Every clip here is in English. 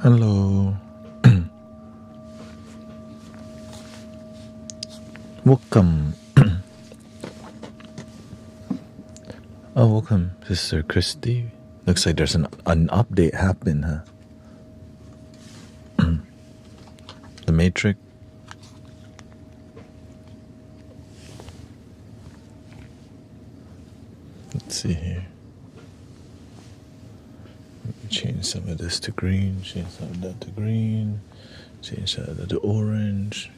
Hello. Welcome. Welcome, Sister Christy. Looks like there's an update happening, huh? The Matrix. Let's see here. Change some of this to green, change some of that to green, change some of that to orange,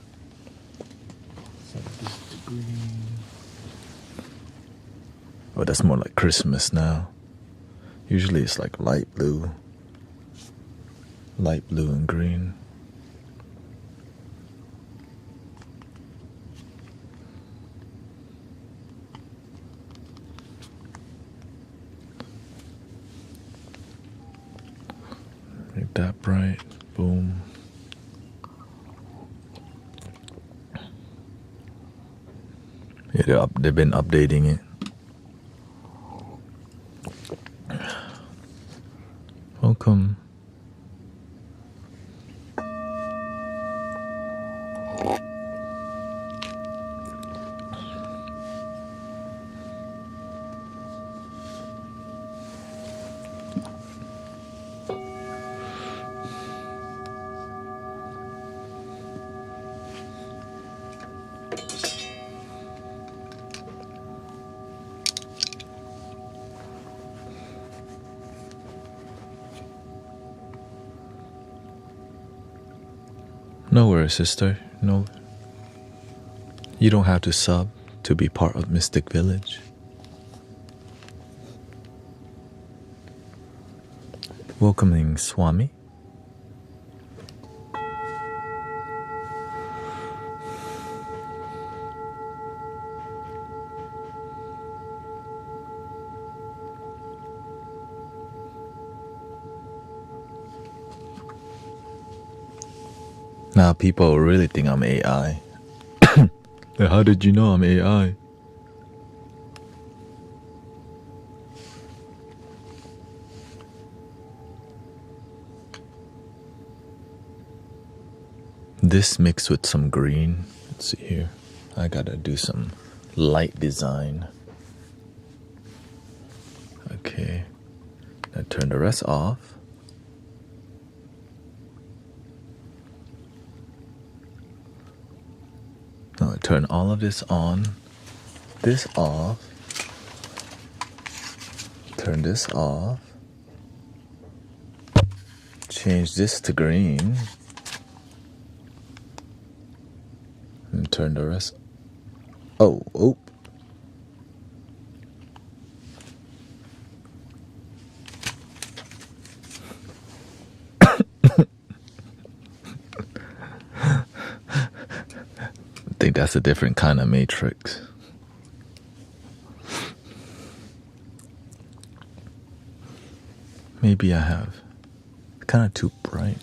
some of this to green. Oh, that's more like Christmas now. Usually it's like light blue and green. Make that bright. Boom. Yeah, they've been updating it. Welcome. No worries, sister. No. You don't have to sub to be part of Mystic Village. Welcoming Swami. Now people really think I'm AI. How did you know I'm AI? This mixed with some green. Let's see here. I gotta do some light design. Okay. Now turn the rest off. Now turn all of this on. This off. Turn this off. Change this to green. And turn the rest. Oh. I think that's a different kind of matrix. Maybe I have kind of too bright.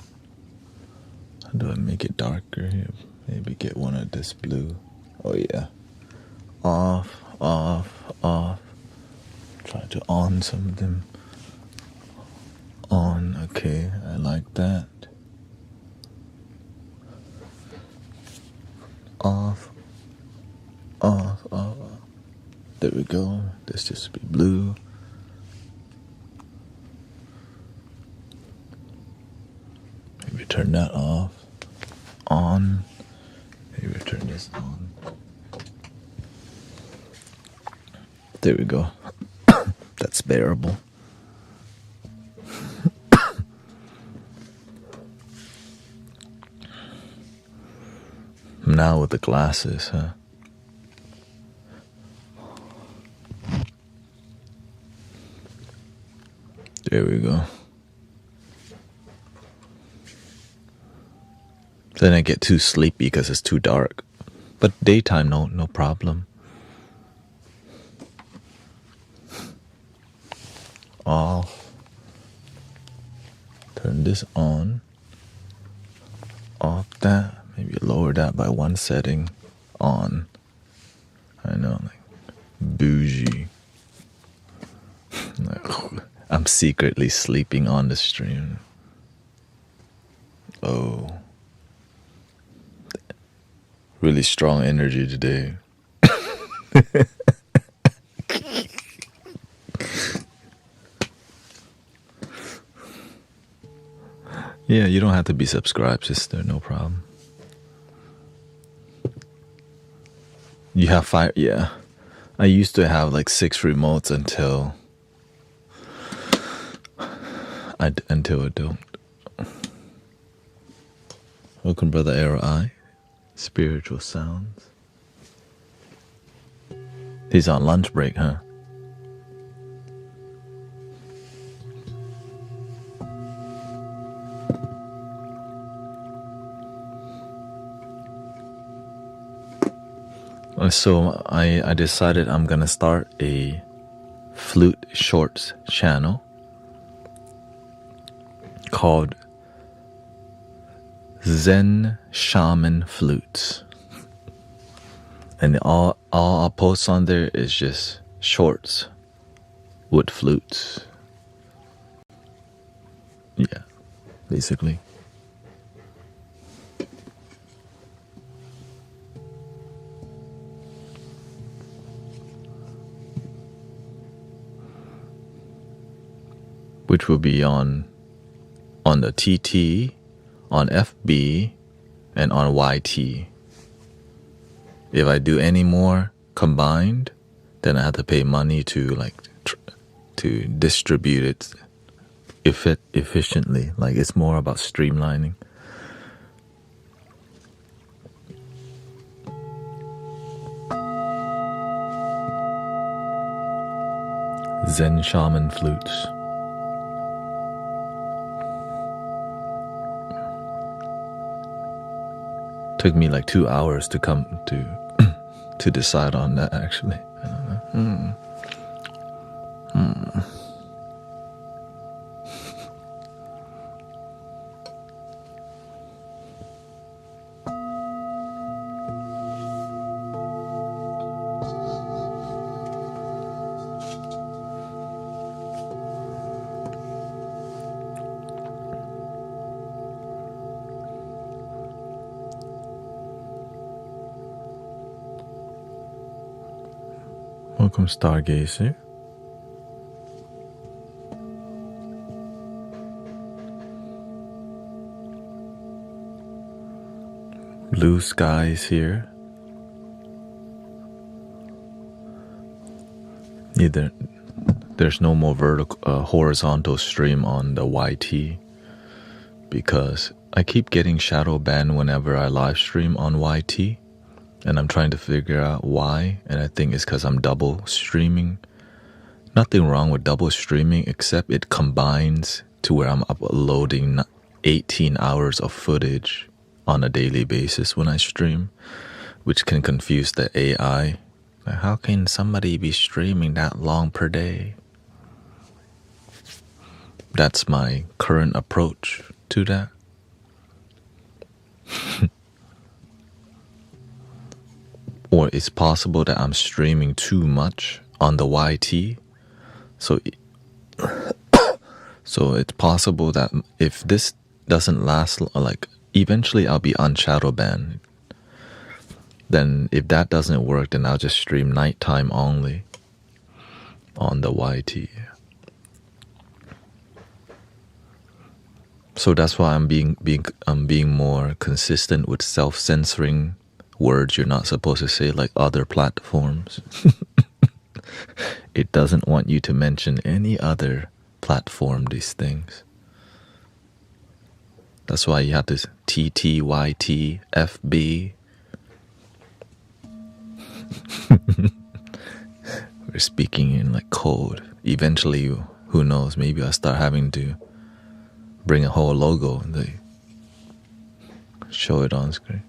How do I make it darker here? Maybe get one of this blue. Oh yeah. Off. Try to on some of them. On. Okay, I like that. Off. There we go. This just be blue. Maybe turn that off. On. Maybe turn this on. There we go. That's bearable. Now with the glasses, huh? There we go. Then I get too sleepy because it's too dark. But daytime, no problem. Off. Turn this on. Off that. Maybe lower that by one setting. On. I know, like bougie. I'm secretly sleeping on the stream. Oh, really strong energy today. Yeah, you don't have to be subscribed, sister. No problem. You have 5? Yeah. I used to have like 6 remotes until I don't. Welcome, brother Arrow Eye. Spiritual sounds. He's on lunch break, huh? So I decided I'm gonna start a flute shorts channel called Zen Shaman Flutes. And all I'll post on there is just shorts with flutes. Yeah, basically. Which will be on the TT, on FB, and on YT. If I do any more combined, then I have to pay money to to distribute it efficiently. Like, it's more about streamlining. Zen Shaman Flutes. Took me like 2 hours to come to decide on that, actually. I don't know. Welcome, Stargazer. Blue skies here. There's no more horizontal stream on the YT because I keep getting shadow banned whenever I live stream on YT, and I'm trying to figure out why. And I think it's because I'm double streaming. Nothing wrong with double streaming, except it combines to where I'm uploading 18 hours of footage on a daily basis when I stream, which can confuse the AI. Like, how can somebody be streaming that long per day? That's my current approach to that. Or it's possible that I'm streaming too much on the YT. So it's possible that if this doesn't last, like, eventually I'll be on shadow ban. Then if that doesn't work, then I'll just stream nighttime only on the YT. So that's why I'm being more consistent with self-censoring words you're not supposed to say, like other platforms. It doesn't want you to mention any other platform these things. That's why you have this TT, YT, FB. We're speaking in like code. Eventually, who knows, maybe I'll start having to bring a whole logo and they show it on screen.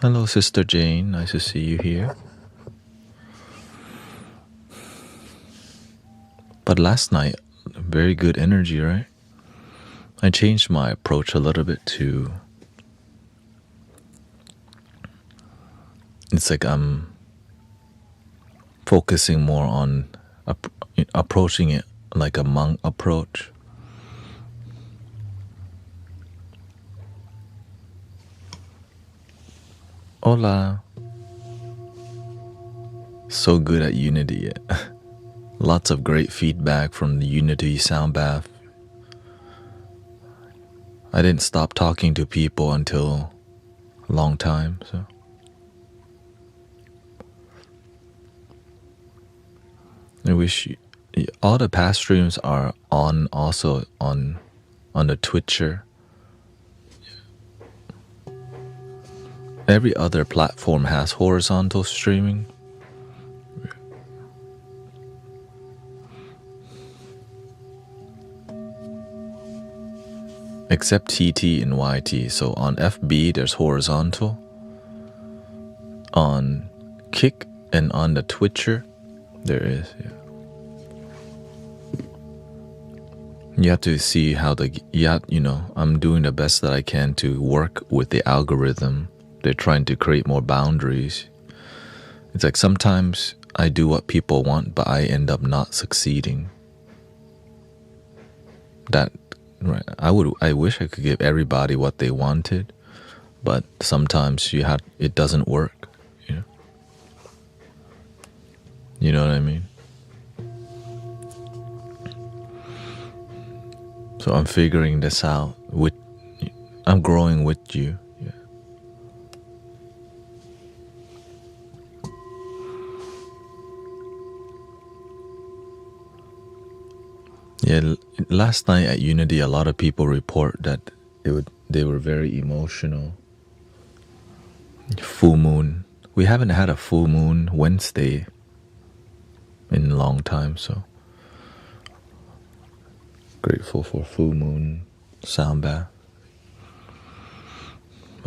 Hello, Sister Jane. Nice to see you here. But last night, very good energy, right? I changed my approach a little bit to... It's like I'm focusing more on approaching it like a monk approach. Hola. So good at Unity. Lots of great feedback from the Unity sound bath. I didn't stop talking to people until a long time, so. I wish all the past streams are on also on the Twitcher. Every other platform has horizontal streaming. Except TT and YT. So on FB there's horizontal. On Kick and on the Twitcher there is, yeah. You have to see how I'm doing the best that I can to work with the algorithm. They're trying to create more boundaries. It's like sometimes I do what people want, but I end up not succeeding. Right. I wish I could give everybody what they wanted, but sometimes it doesn't work. You know what I mean? So I'm figuring this out. I'm growing with you. Yeah, last night at Unity, a lot of people report that they were very emotional. Full moon. We haven't had a full moon Wednesday in a long time, so grateful for full moon sound bath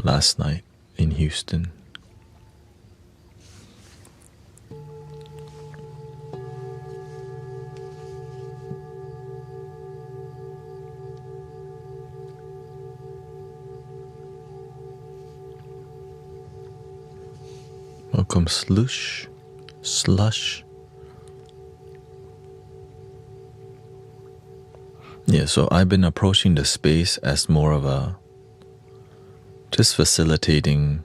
last night in Houston. Welcome, Slush. Yeah, so I've been approaching the space as more of a just facilitating,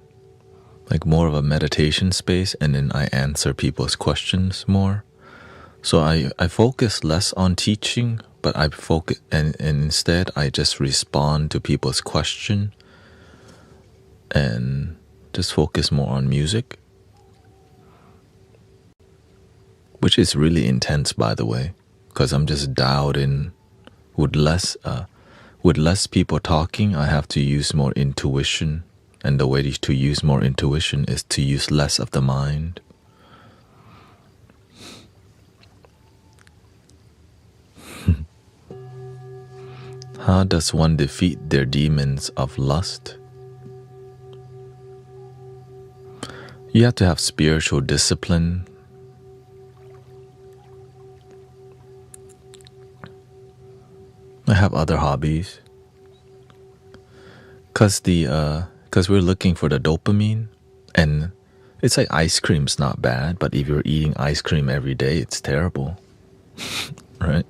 like more of a meditation space, and then I answer people's questions more. So I focus less on teaching, but I focus and instead I just respond to people's question and just focus more on music, which is really intense, by the way, because I'm just dialed in with less people talking. I have to use more intuition, and the way to use more intuition is to use less of the mind. How does one defeat their demons of lust? You have to have spiritual discipline. I have other hobbies. Cause we're looking for the dopamine, and it's like ice cream's not bad, but if you're eating ice cream every day, it's terrible, right?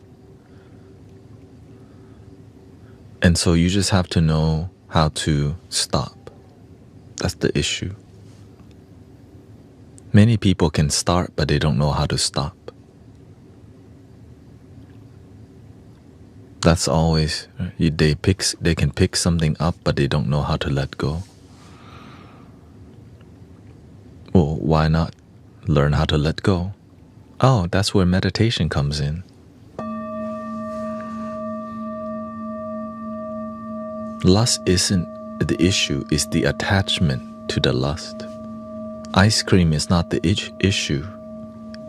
And so you just have to know how to stop. That's the issue. Many people can start, but they don't know how to stop. That's always, they can pick something up, but they don't know how to let go. Well, why not learn how to let go? Oh, that's where meditation comes in. Lust isn't the issue, it's the attachment to the lust. Ice cream is not the issue,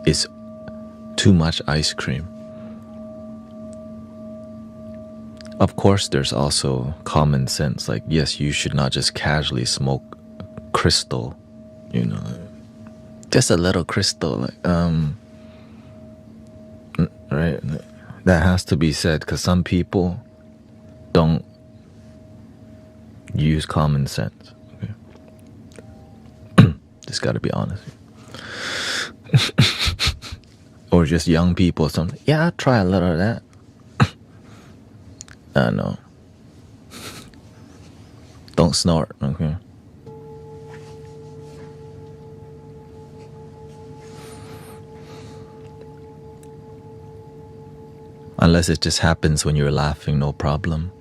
it's too much ice cream. Of course, there's also common sense, like, yes, you should not just casually smoke crystal, just a little crystal, right? That has to be said, because some people don't use common sense. Okay? Just got to be honest. Or just young people, something. Yeah, I'll try a little of that. No. Don't snort, okay? Unless it just happens when you're laughing, no problem.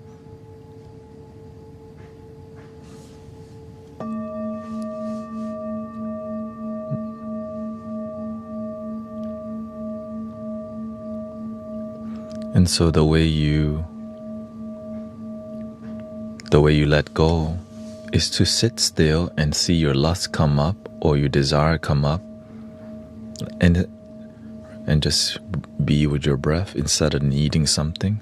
And so the way you let go is to sit still and see your lust come up or your desire come up, and just be with your breath instead of needing something.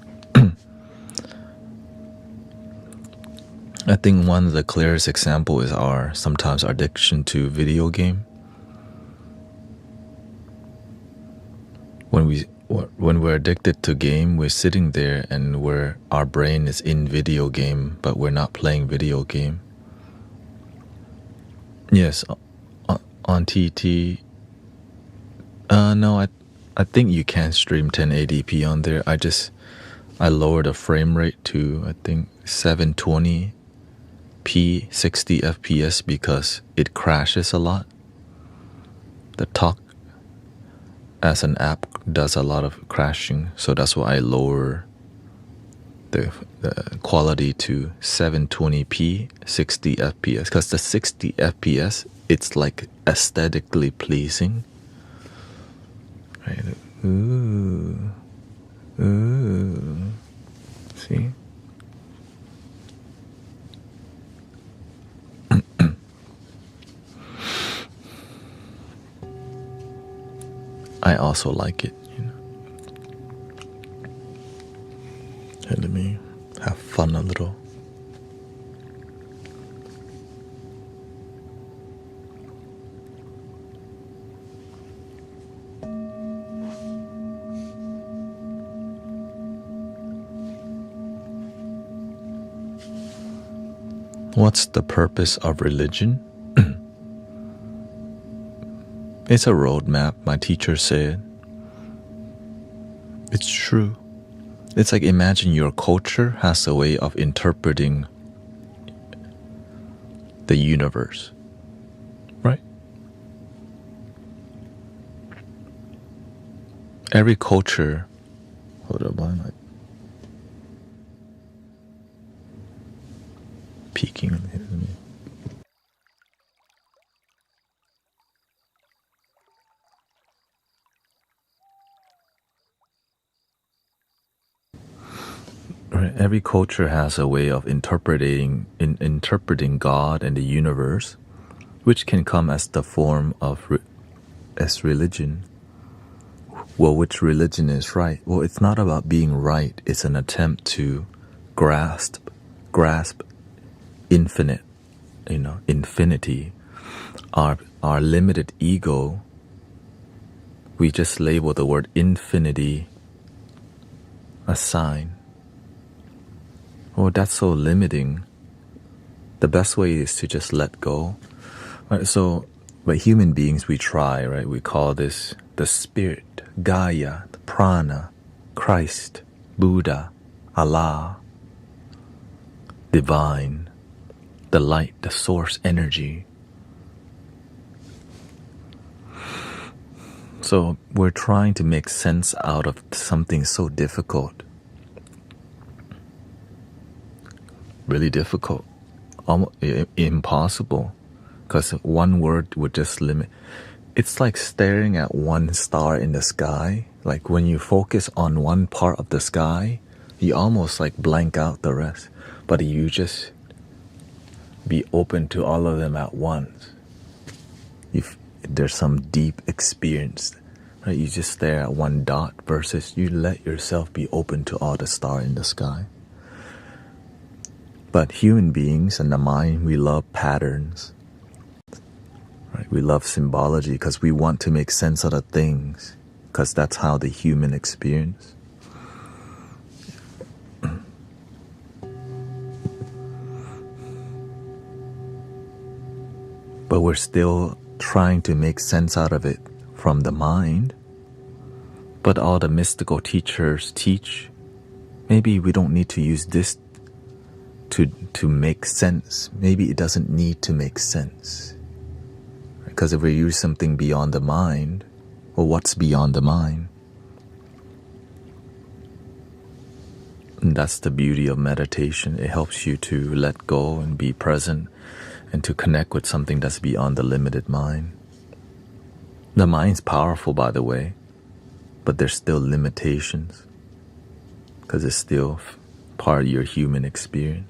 I think one of the clearest example is sometimes our addiction to video game. When we're addicted to game, we're sitting there and our brain is in video game, but we're not playing video game. Yes, on TT. No, I think you can stream 1080p on there. I lowered the frame rate to I think 720p 60 FPS because it crashes a lot. The talk as an app does a lot of crashing, so that's why I lower the quality to 720p 60 FPS, because the 60 FPS it's like aesthetically pleasing, right? Ooh, see. I also like it, Hey, let me have fun a little. What's the purpose of religion? It's a roadmap, my teacher said. It's true. It's like, imagine your culture has a way of interpreting the universe, right? Every culture, hold up, I'm like peeking. Right. Every culture has a way of interpreting God and the universe, which can come as the form of as religion. Well, which religion is right? Well, it's not about being right. It's an attempt to grasp infinite, infinity. Our limited ego, we just label the word infinity a sign. Oh, that's so limiting. The best way is to just let go. Right, so, but human beings, we try, right? We call this the spirit, Gaia, the prana, Christ, Buddha, Allah, divine, the light, the source energy. So we're trying to make sense out of something so difficult. Really difficult, almost impossible, because one word would just limit. It's like staring at one star in the sky. Like when you focus on one part of the sky, you almost like blank out the rest. But you just be open to all of them at once. If there's some deep experience, right? You just stare at one dot versus you let yourself be open to all the stars in the sky. But human beings and the mind, we love patterns. Right? We love symbology because we want to make sense out of things, because that's how the human experience. But we're still trying to make sense out of it from the mind. But all the mystical teachers teach, maybe we don't need to use this to make sense. Maybe it doesn't need to make sense. Because if we use something beyond the mind, well, what's beyond the mind? And that's the beauty of meditation. It helps you to let go and be present and to connect with something that's beyond the limited mind. The mind's powerful, by the way, but there's still limitations because it's still part of your human experience.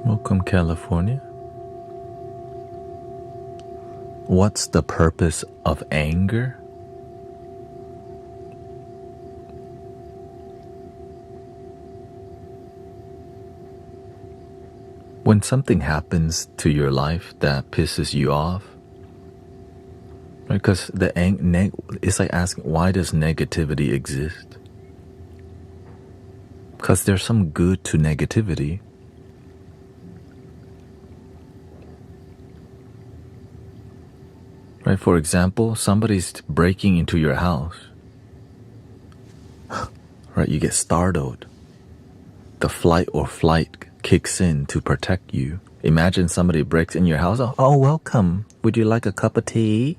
Welcome, California. What's the purpose of anger? When something happens to your life that pisses you off, right? Because it's like asking, why does negativity exist? Because there's some good to negativity. Right? For example, somebody's breaking into your house. Right? You get startled. The flight or flight kicks in to protect you. Imagine somebody breaks in your house. Oh, welcome. Would you like a cup of tea?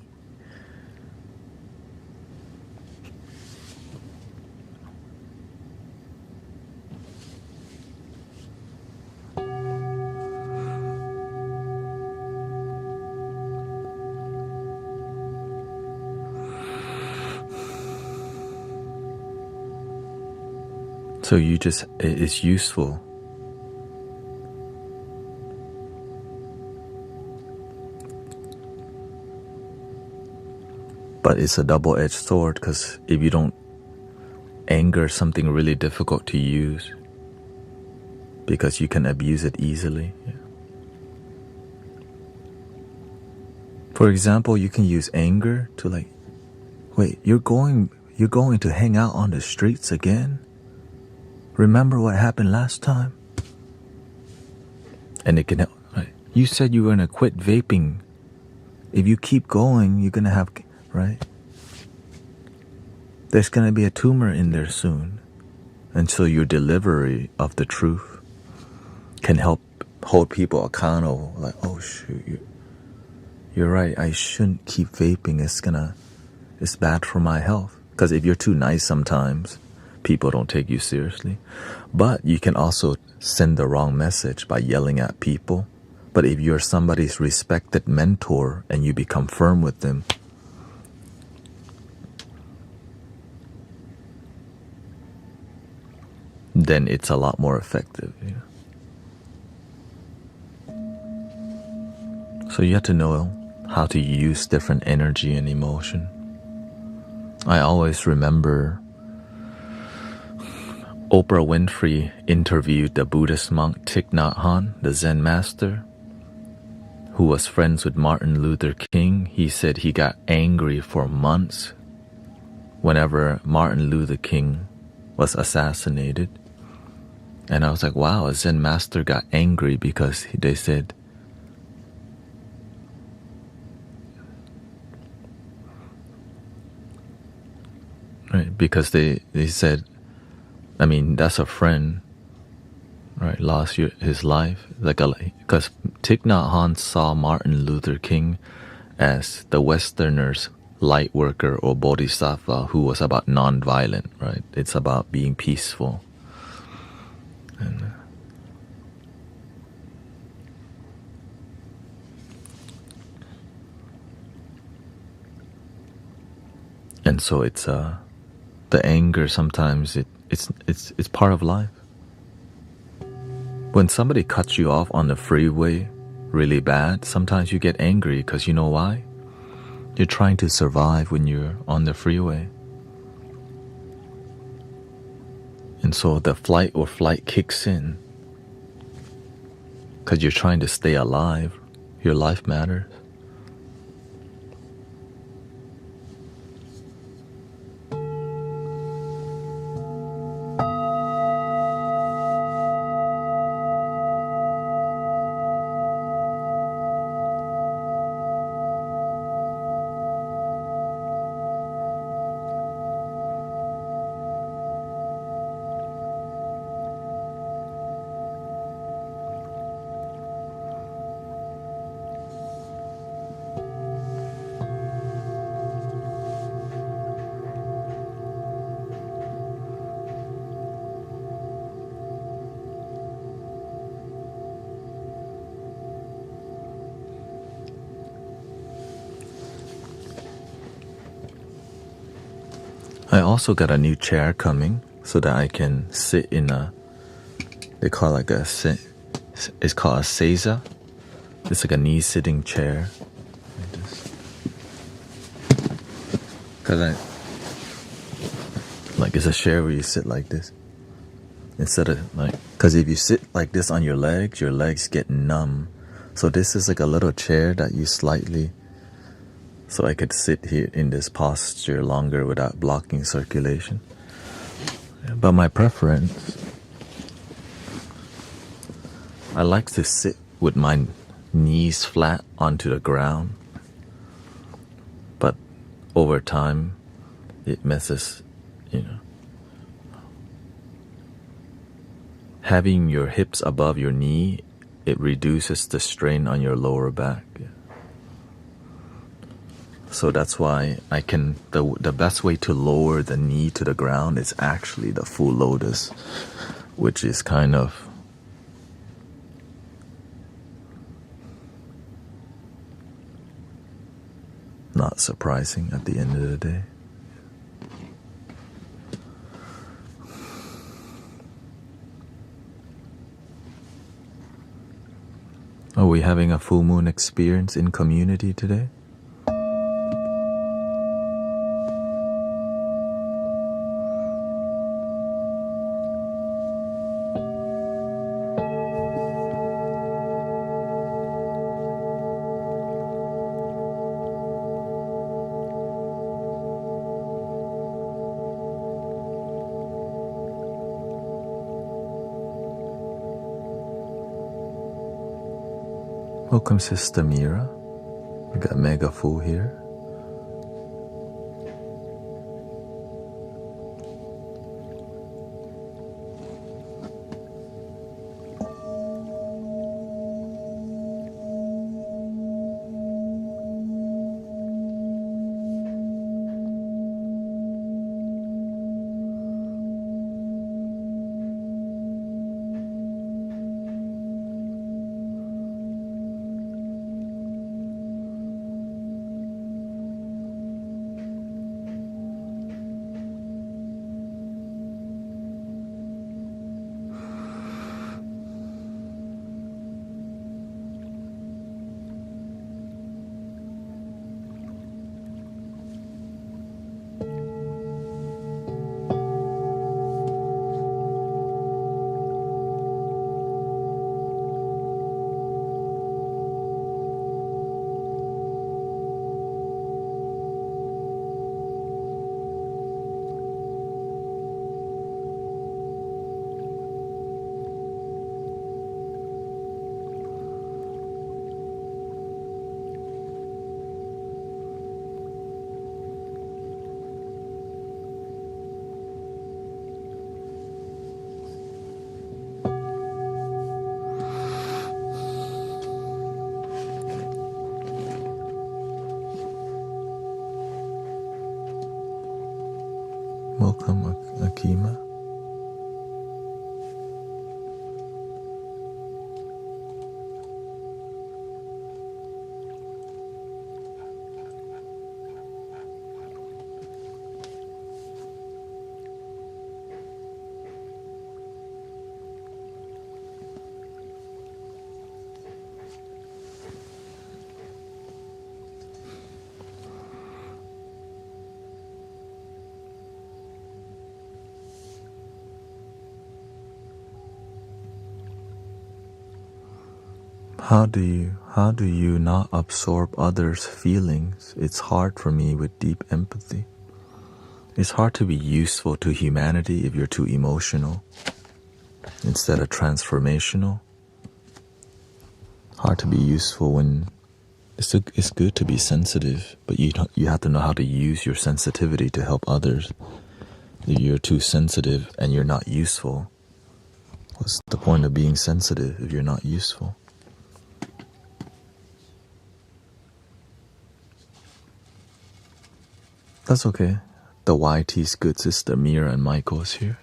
So it's useful. But it's a double-edged sword because if you don't, anger is something really difficult to use because you can abuse it easily. Yeah. For example, you can use anger to like, wait, you're going to hang out on the streets again? Remember what happened last time? And it can help. Right? You said you were going to quit vaping. If you keep going, you're going to have, right? There's going to be a tumor in there soon. And so your delivery of the truth can help hold people accountable. Like, oh shoot, you're right. I shouldn't keep vaping. It's bad for my health. Because if you're too nice sometimes, people don't take you seriously. But you can also send the wrong message by yelling at people. But if you're somebody's respected mentor and you become firm with them, then it's a lot more effective. Yeah. So you have to know how to use different energy and emotion. I always remember Oprah Winfrey interviewed the Buddhist monk Thich Nhat Hanh, the Zen master, who was friends with Martin Luther King. He said he got angry for months whenever Martin Luther King was assassinated. And I was like, wow, a Zen master got angry because they said, right, because they said, I mean, that's a friend, right, lost his life. Because Thich Nhat Hanh saw Martin Luther King as the Westerner's light worker or bodhisattva who was about non-violent, right? It's about being peaceful. And so it's the anger sometimes it's part of life. When somebody cuts you off on the freeway really bad, sometimes you get angry because you know why? You're trying to survive when you're on the freeway. And so the flight or flight kicks in because you're trying to stay alive. Your life matters. I also got a new chair coming so that I can sit in a, they call it like a, it's called a seiza. It's like a knee sitting chair. Cause like it's a chair where you sit like this. Instead of like, cause if you sit like this on your legs get numb. So this is like a little chair that you slightly, so I could sit here in this posture longer without blocking circulation. But my preference, I like to sit with my knees flat onto the ground. But over time, it messes, having your hips above your knee, it reduces the strain on your lower back. So that's why I can, the best way to lower the knee to the ground is actually the full lotus, which is kind of not surprising at the end of the day. Are we having a full moon experience in community today? Welcome, Sister Mira. We got Mega Full here. Welcome, Akima. How do you not absorb others' feelings? It's hard for me with deep empathy. It's hard to be useful to humanity if you're too emotional instead of transformational. Hard to be useful when it's good to be sensitive, but you have to know how to use your sensitivity to help others. If you're too sensitive and you're not useful, what's the point of being sensitive if you're not useful? That's okay. The YT's good sister Mira and Michael is here.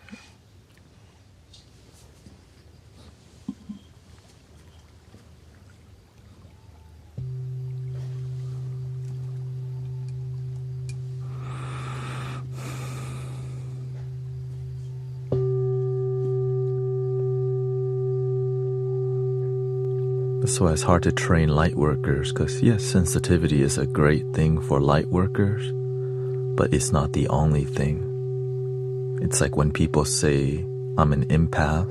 That's why it's hard to train light workers, because yes, sensitivity is a great thing for light workers, but it's not the only thing. It's like when people say, I'm an empath,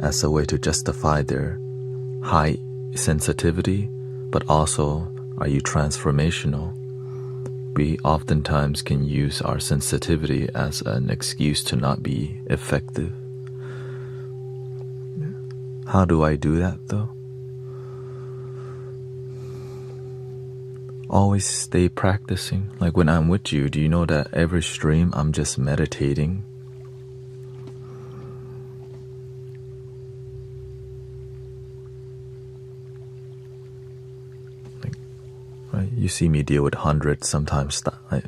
as a way to justify their high sensitivity, but also, are you transformational? We oftentimes can use our sensitivity as an excuse to not be effective. How do I do that though? Always stay practicing. Like when I'm with you, do you know that every stream I'm just meditating? Like, right? You see me deal with hundreds, sometimes I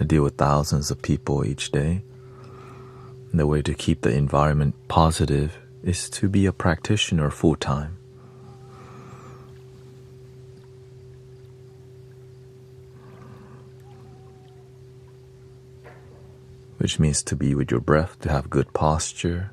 deal with thousands of people each day. And the way to keep the environment positive is to be a practitioner full time. Which means to be with your breath, to have good posture.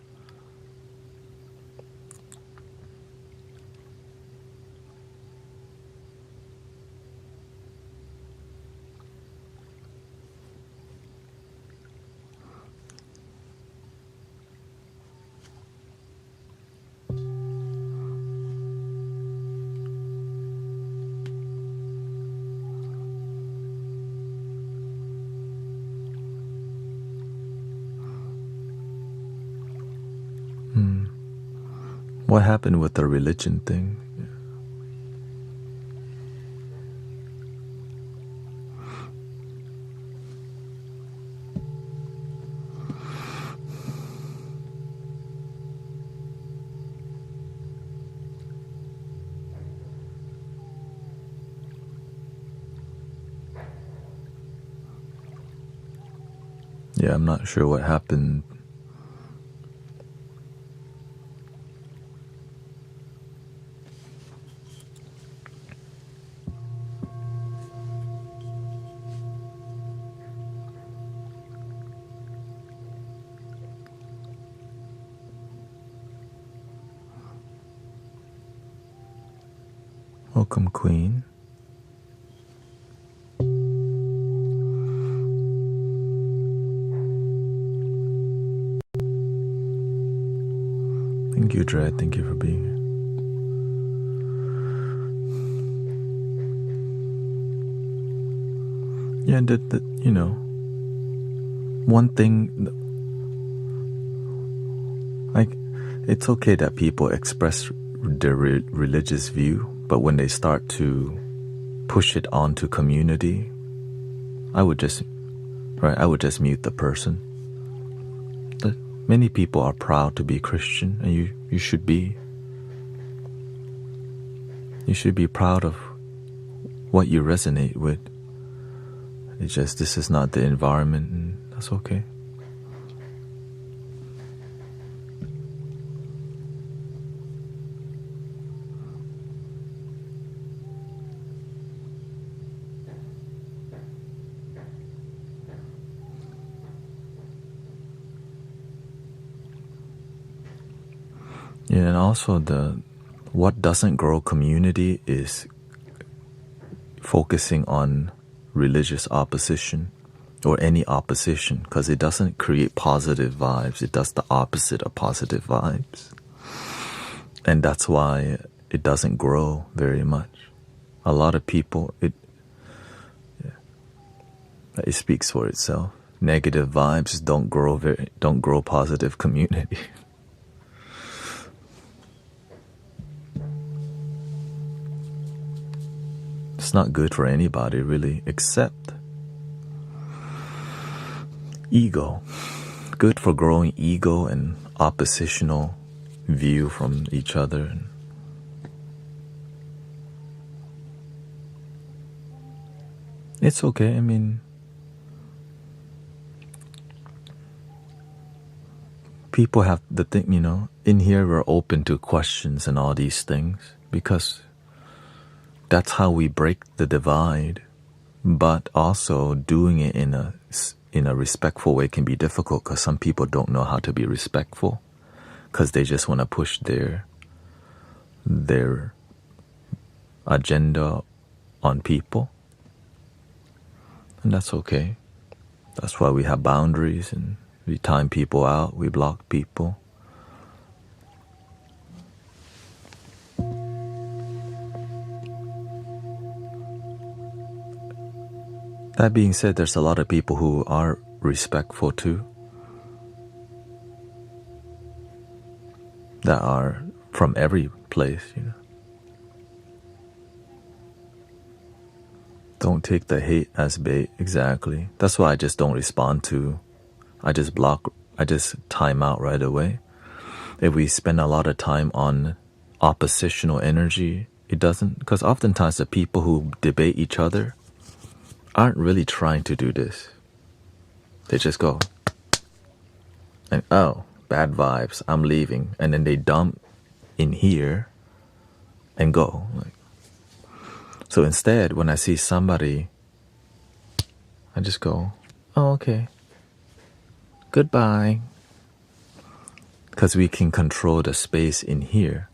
What happened with the religion thing? Yeah, I'm not sure what happened. Welcome, Queen. Thank you, Dread. Thank you for being here. Yeah, one thing, like, it's okay that people express their religious view, but when they start to push it onto community, I would just mute the person. Many people are proud to be Christian, and you should be. You should be proud of what you resonate with. It's just this is not the environment, and that's okay. Yeah, and also what doesn't grow community is focusing on religious opposition or any opposition, because it doesn't create positive vibes. It does the opposite of positive vibes. And that's why it doesn't grow very much. A lot of people, it speaks for itself. Negative vibes don't grow positive community. It's not good for anybody, really, except ego. Good for growing ego and oppositional view from each other. It's okay. I mean, people have the thing, in here we're open to questions and all these things, because that's how we break the divide. But also doing it in a respectful way can be difficult, because some people don't know how to be respectful, because they just want to push their their agenda on people. And that's okay. That's why we have boundaries and we time people out, we block people. That being said, there's a lot of people who are respectful too, that are from every place, you know. Don't take the hate as bait, exactly. That's why I just don't respond to. I just block, I just time out right away. If we spend a lot of time on oppositional energy, it doesn't, because oftentimes the people who debate each other aren't really trying to do this. They just go, and oh, bad vibes, I'm leaving. And then they dump in here and go. So instead, when I see somebody, I just go, oh, okay, goodbye. Because we can control the space in here.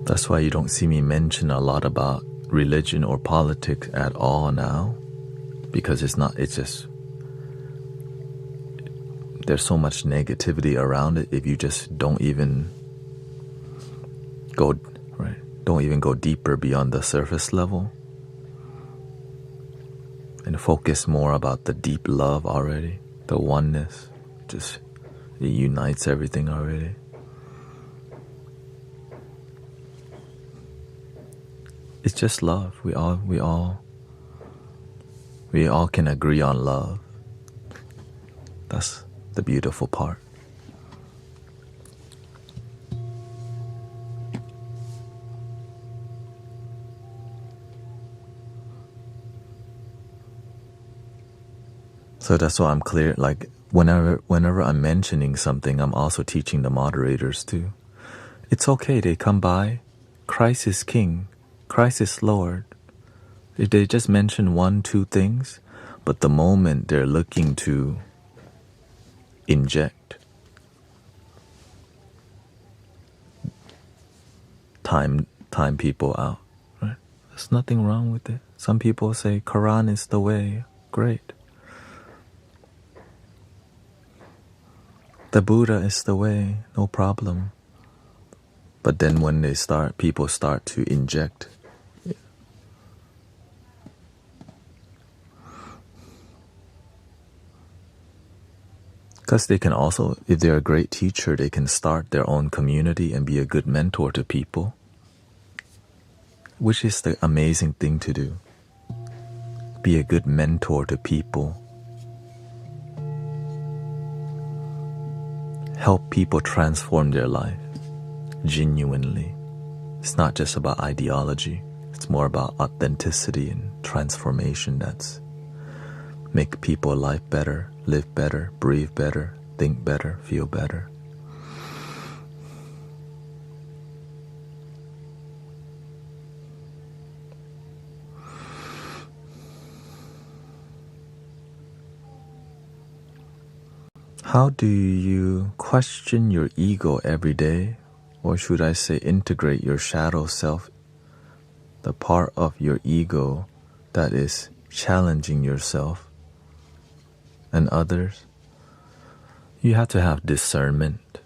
That's why you don't see me mention a lot about religion or politics at all now, because it's just, there's so much negativity around it. If you just don't even go, right, don't even go deeper beyond the surface level and focus more about the deep love already, the oneness, just it unites everything already. It's just love. We all can agree on love. That's the beautiful part. So that's why I'm clear. Like whenever I'm mentioning something, I'm also teaching the moderators too. It's okay. They come by. Christ is King. Christ is Lord. If they just mention 1-2 things, but the moment they're looking to inject, time people out, right? There's nothing wrong with it. Some people say Quran is the way. Great. The Buddha is the way. No problem. But then when people start to inject, because they can also, if they're a great teacher, they can start their own community and be a good mentor to people, which is the amazing thing to do. Be a good mentor to people. Help people transform their life, genuinely. It's not just about ideology. It's more about authenticity and transformation that's make people life better, live better, breathe better, think better, feel better. How do you question your ego every day? Or should I say integrate your shadow self, the part of your ego that is challenging yourself and others? You have to have discernment.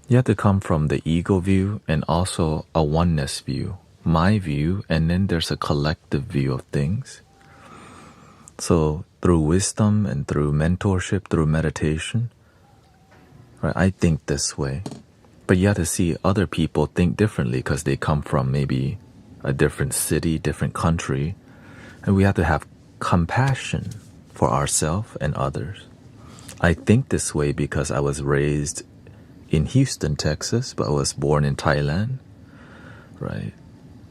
You have to come from the ego view and also a oneness view, my view, and then there's a collective view of things. So through wisdom and through mentorship, through meditation, right, I think this way. But you have to see other people think differently because they come from maybe a different city, different country. And we have to have compassion for ourselves and others. I think this way because I was raised in Houston, Texas, but I was born in Thailand, right?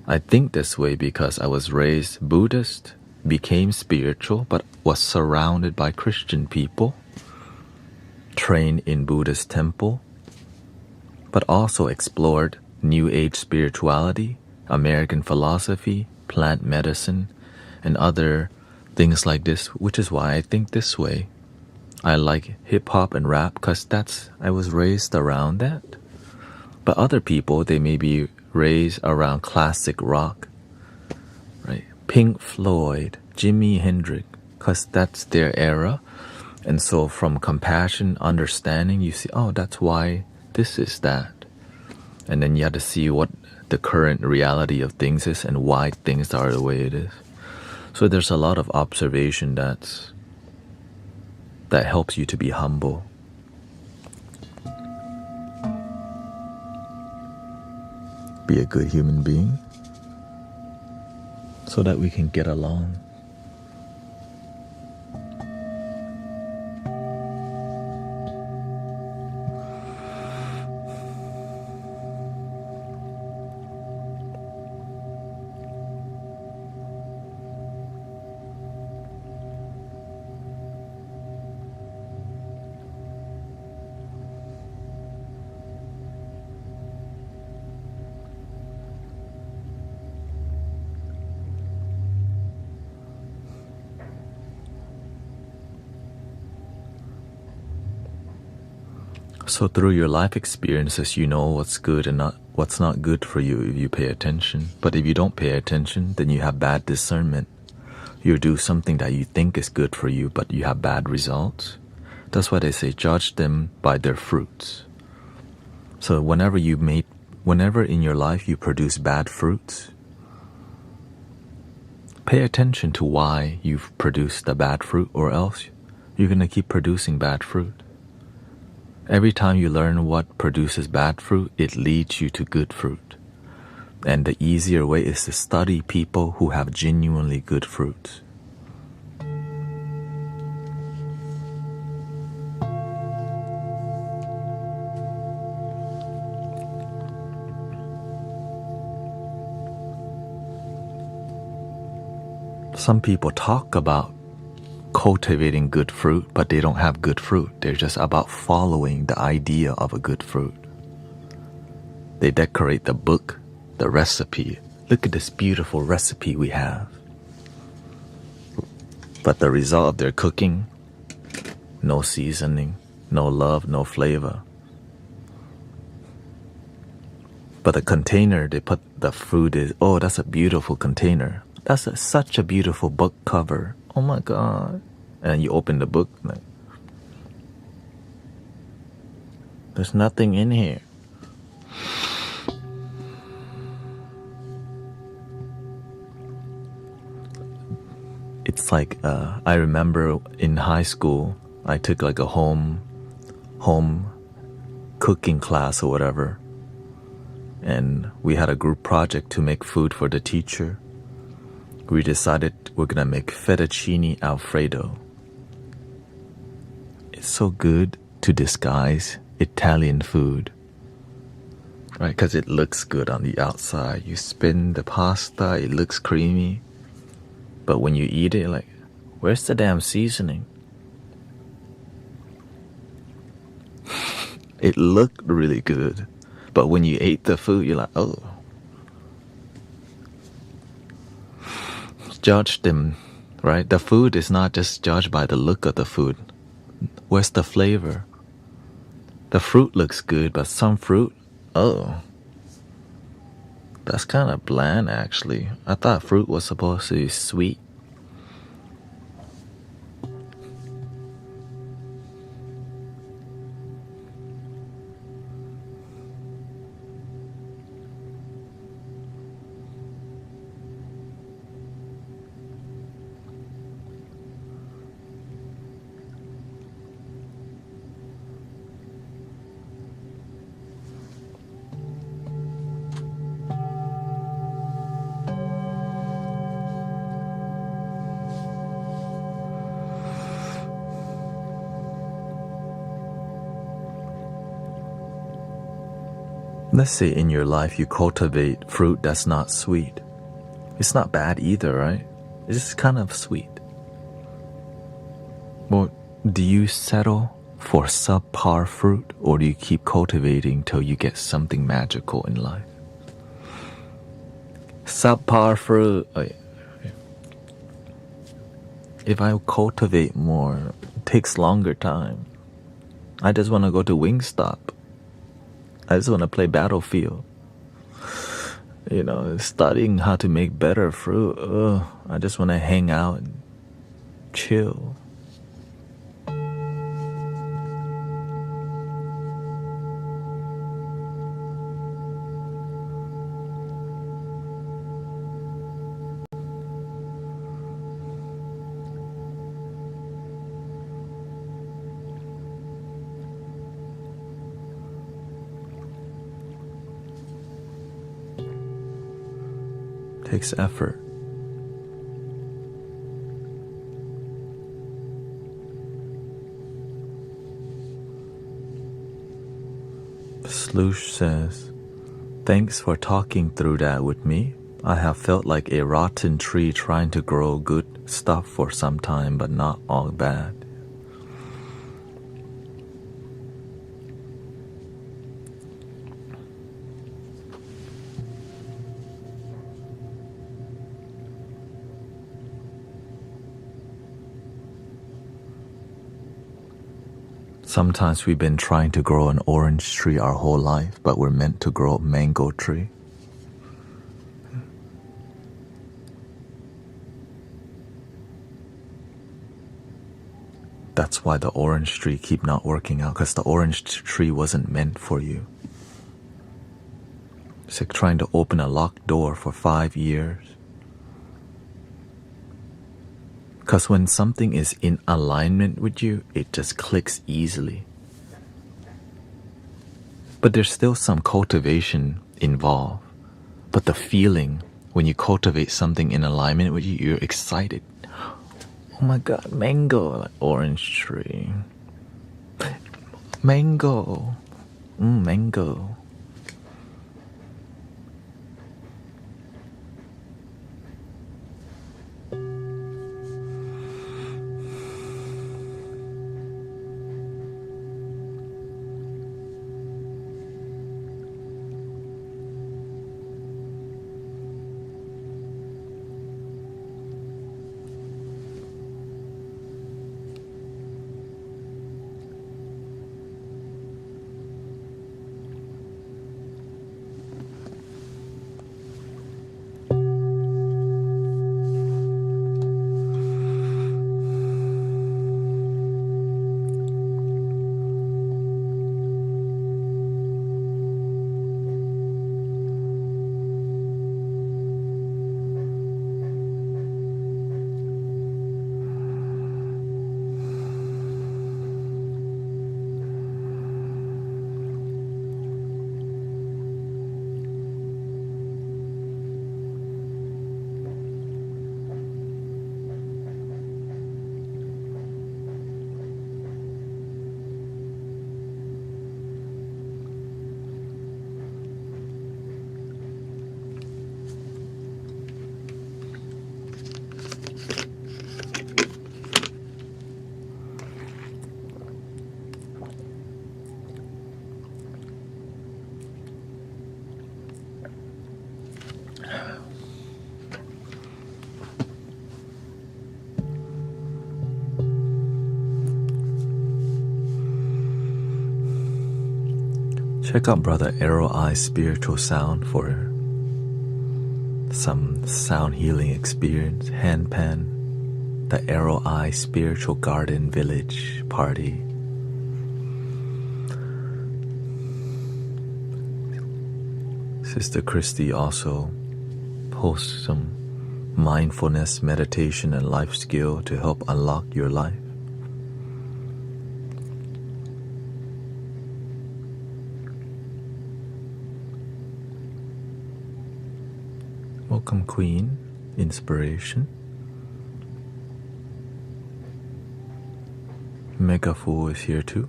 I think this way because I was raised Buddhist, became spiritual, but was surrounded by Christian people, trained in Buddhist temple, but also explored New Age spirituality, American philosophy, plant medicine, and other things like this, which is why I think this way. I like hip-hop and rap because I was raised around that. But other people, they may be raised around classic rock, right? Pink Floyd, Jimi Hendrix, because that's their era. And so from compassion, understanding, you see, oh, that's why this is that. And then you have to see what the current reality of things is and why things are the way it is. So there's a lot of observation that helps you to be humble. Be a good human being so that we can get along. So through your life experiences, you know what's good and what's not good for you if you pay attention. But if you don't pay attention, then you have bad discernment. You do something that you think is good for you, but you have bad results. That's why they say judge them by their fruits. So whenever in your life you produce bad fruits, pay attention to why you've produced the bad fruit, or else you're going to keep producing bad fruit. Every time you learn what produces bad fruit, it leads you to good fruit. And the easier way is to study people who have genuinely good fruits. Some people talk about cultivating good fruit, but they don't have good fruit. They're just about following the idea of a good fruit. They decorate the book, the recipe. Look at this beautiful recipe we have. But the result of their cooking, no seasoning, no love, no flavor. But the container they put the food is, oh, that's a beautiful container. That's such a beautiful book cover. Oh my God. And you open the book, like, there's nothing in here. It's like, I remember in high school, I took like a home cooking class or whatever. And we had a group project to make food for the teacher. We decided we're gonna make fettuccine Alfredo. It's so good to disguise Italian food, right? Because it looks good on the outside. You spin the pasta, it looks creamy. But when you eat it, like, where's the damn seasoning? It looked really good. But when you ate the food, you're like, oh. Judge them, right? The food is not just judged by the look of the food. Where's the flavor? The fruit looks good, but some fruit, oh, that's kind of bland actually. I thought fruit was supposed to be sweet. Let's say in your life you cultivate fruit that's not sweet. It's not bad either, right? It's just kind of sweet. Well, do you settle for subpar fruit, or do you keep cultivating till you get something magical in life? Subpar fruit. If I cultivate more, it takes longer time. I just want to go to Wingstop. I just want to play Battlefield. Studying how to make better fruit. I just want to hang out and chill. Takes effort. Sloosh says, thanks for talking through that with me. I have felt like a rotten tree trying to grow good stuff for some time, but not all bad. Sometimes we've been trying to grow an orange tree our whole life, but we're meant to grow a mango tree. That's why the orange tree keep not working out, because the orange tree wasn't meant for you. It's like trying to open a locked door for 5 years. Because when something is in alignment with you, it just clicks easily. But there's still some cultivation involved. But the feeling, when you cultivate something in alignment with you, you're excited. Oh my God, mango, like orange tree. Mango. Mango. Check out Brother Arrow Eye Spiritual Sound for some sound healing experience. Handpan, the Arrow Eye Spiritual Garden Village Party. Sister Christy also posts some mindfulness, meditation, and life skill to help unlock your life. Welcome, Queen. Inspiration. Megafool is here too.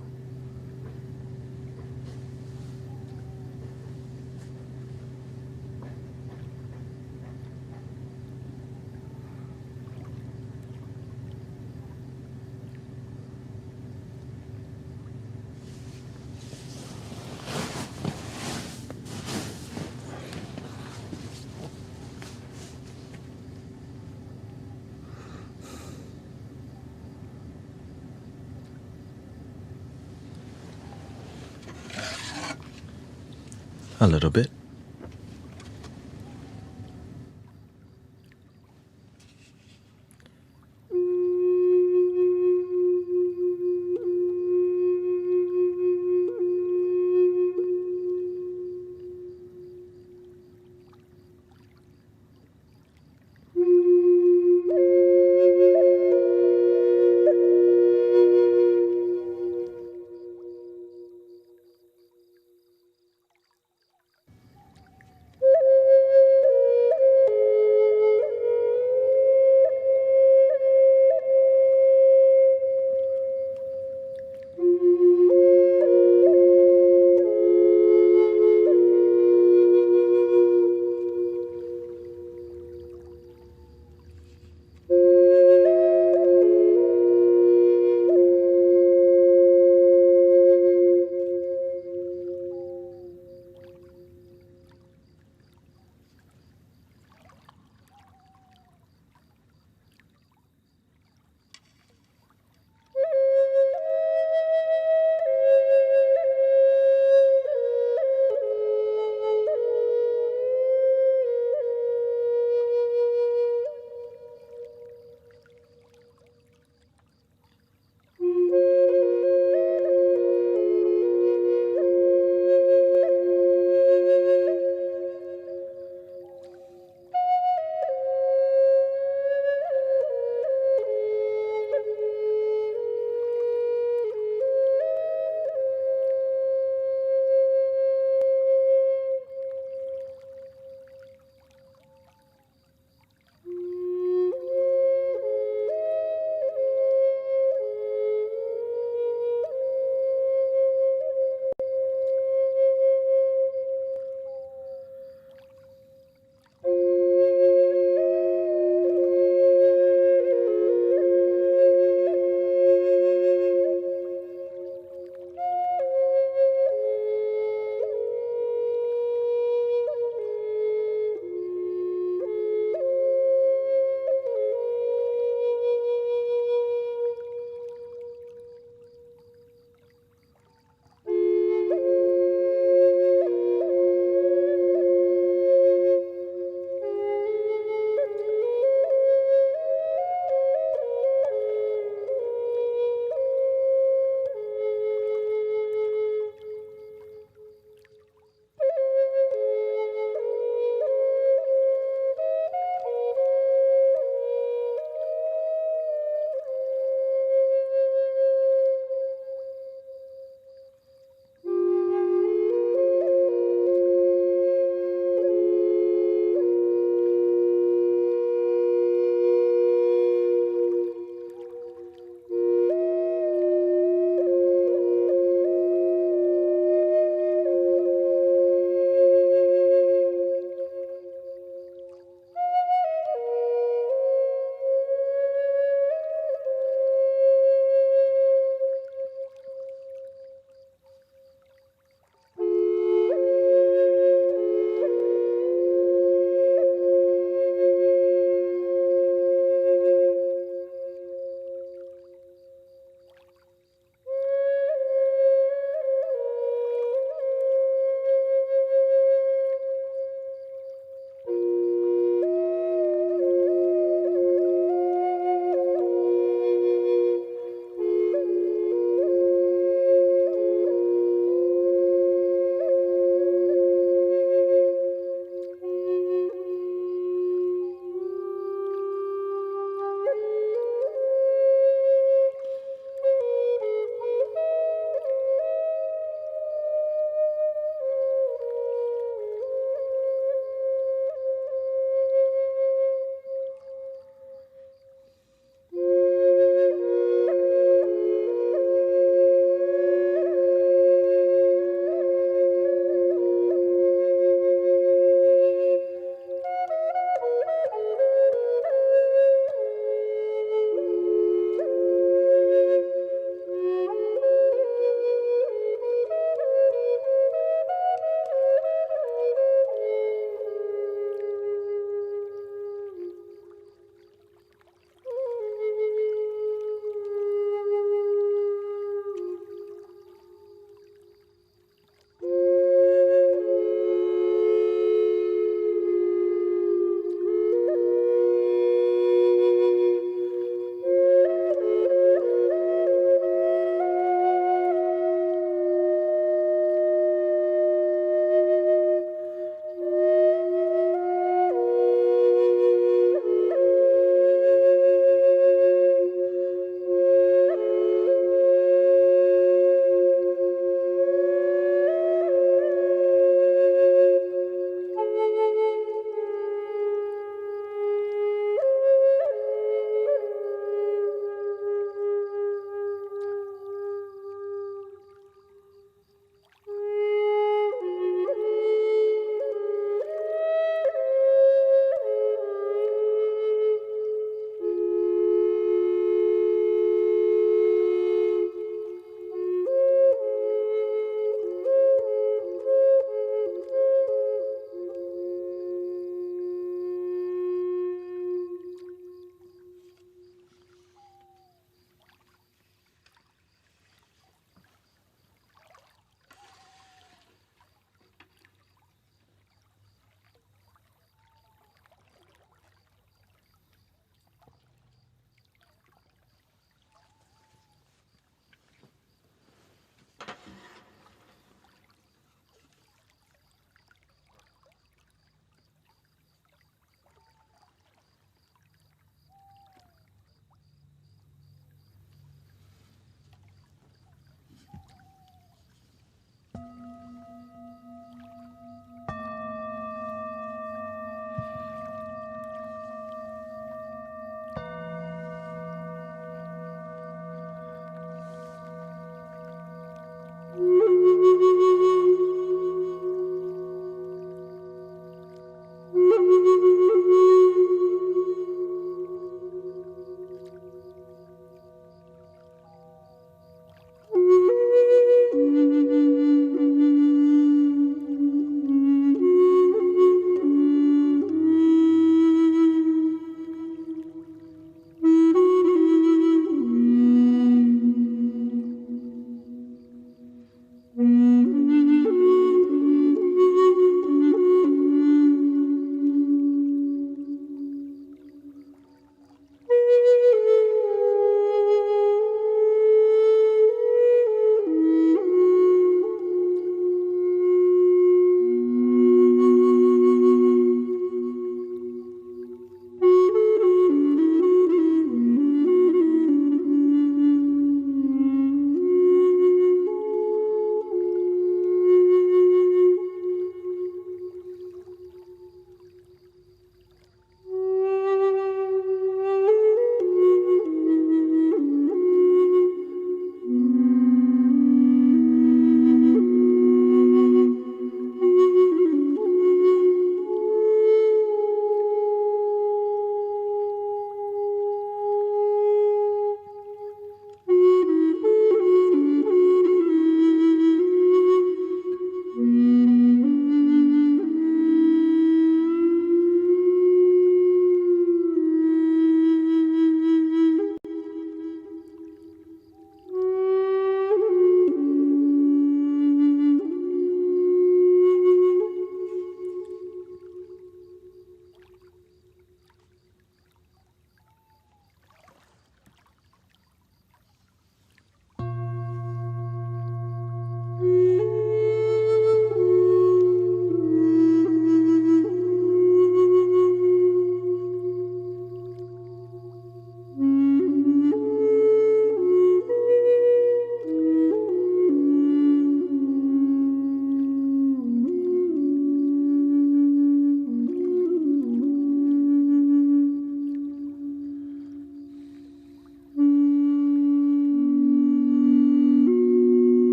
A little bit.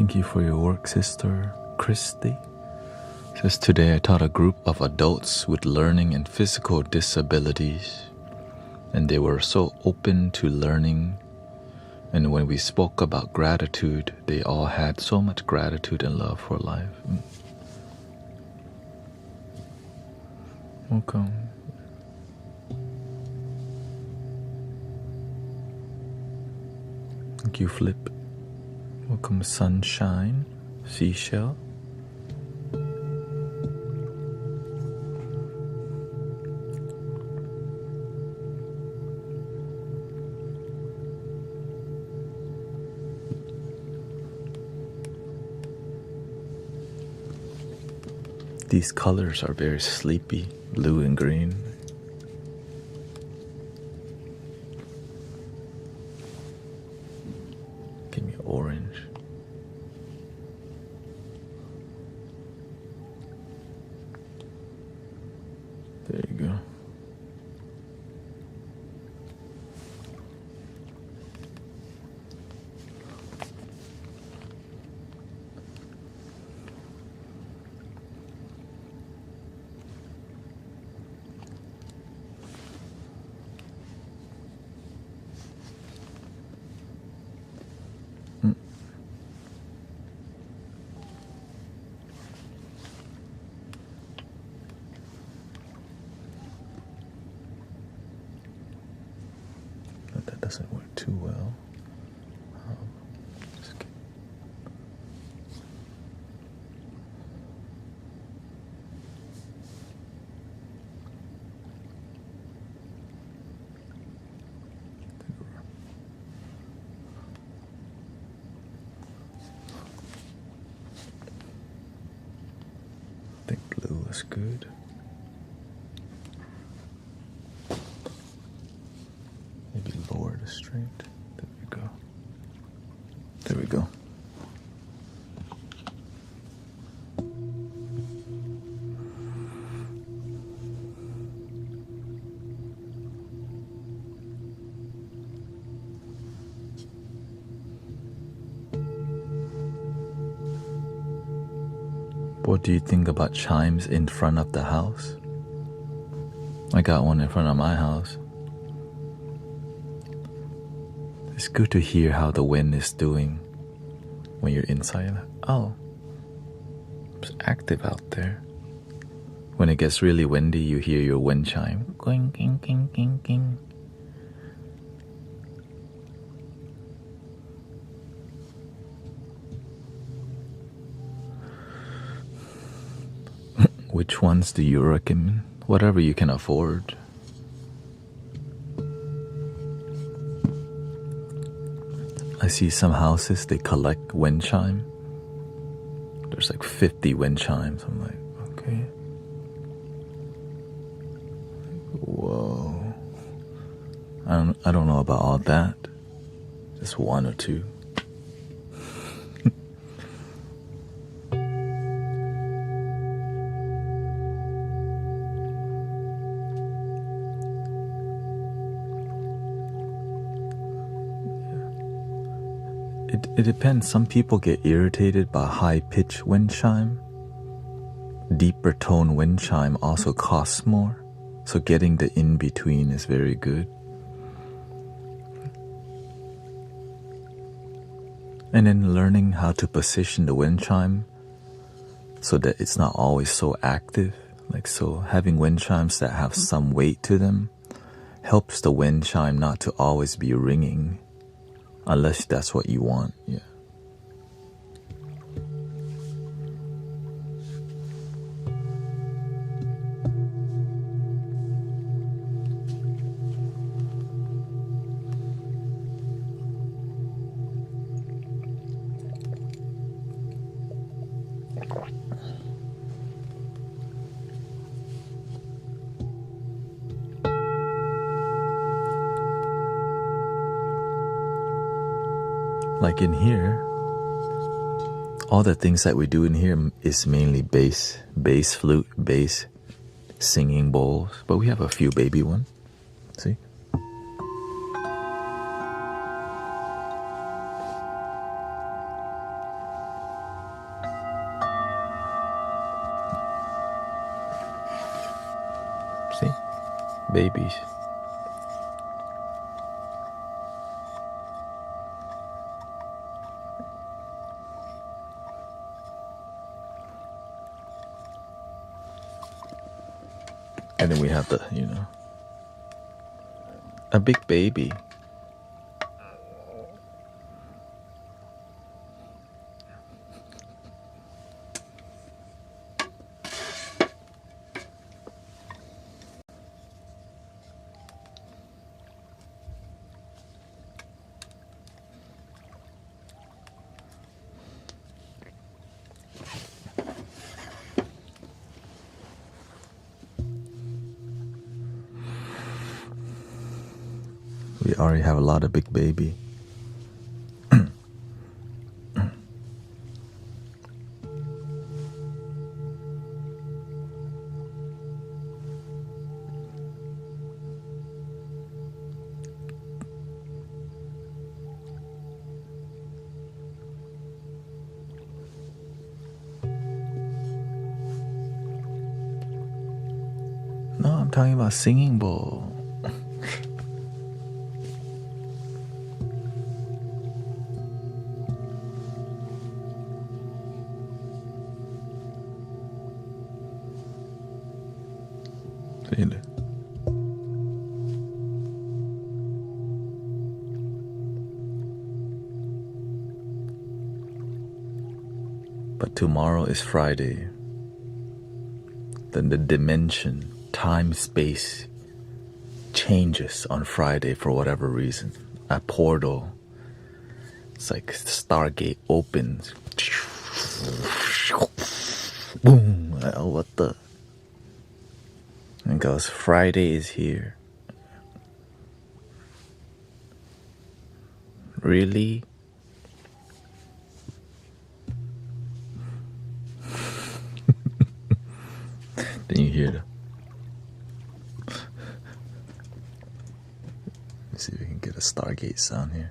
Thank you for your work, Sister Christy. Says, today I taught a group of adults with learning and physical disabilities, and they were so open to learning. And when we spoke about gratitude, they all had so much gratitude and love for life. Welcome. Thank you, Flip. Welcome, Sunshine, Seashell. These colors are very sleepy, blue and green. Give me orange. There you go. But that doesn't work too well. Just get... I think blue is good. Maybe lower the strength. There we go. There we go. What do you think about chimes in front of the house? I got one in front of my house. It's good to hear how the wind is doing when you're inside. Oh, it's active out there. When it gets really windy, you hear your wind chime. Going, king, king, king, king. Which ones do you recommend? Whatever you can afford. I see some houses, they collect wind chime. There's like 50 wind chimes. I'm like, okay. Whoa. I don't know about all that. Just one or two. It depends. Some people get irritated by high-pitched wind chime. Deeper tone wind chime also costs more, so getting the in-between is very good. And then learning how to position the wind chime so that it's not always so active. Like, so having wind chimes that have some weight to them helps the wind chime not to always be ringing. Unless that's what you want, yeah. Like in here, all the things that we do in here is mainly bass flute, bass, singing bowls, but we have a few baby ones. See? babies. And then we have the, a big baby. We already have a lot of big baby. No, I'm talking about singing bowl. Feel it. But tomorrow is Friday. Then the dimension, time, space changes on Friday for whatever reason. A portal. It's like Stargate opens. Boom. Oh, what the? And goes, Friday is here. Really? Then you hear the... Let's see if we can get a Stargate sound here.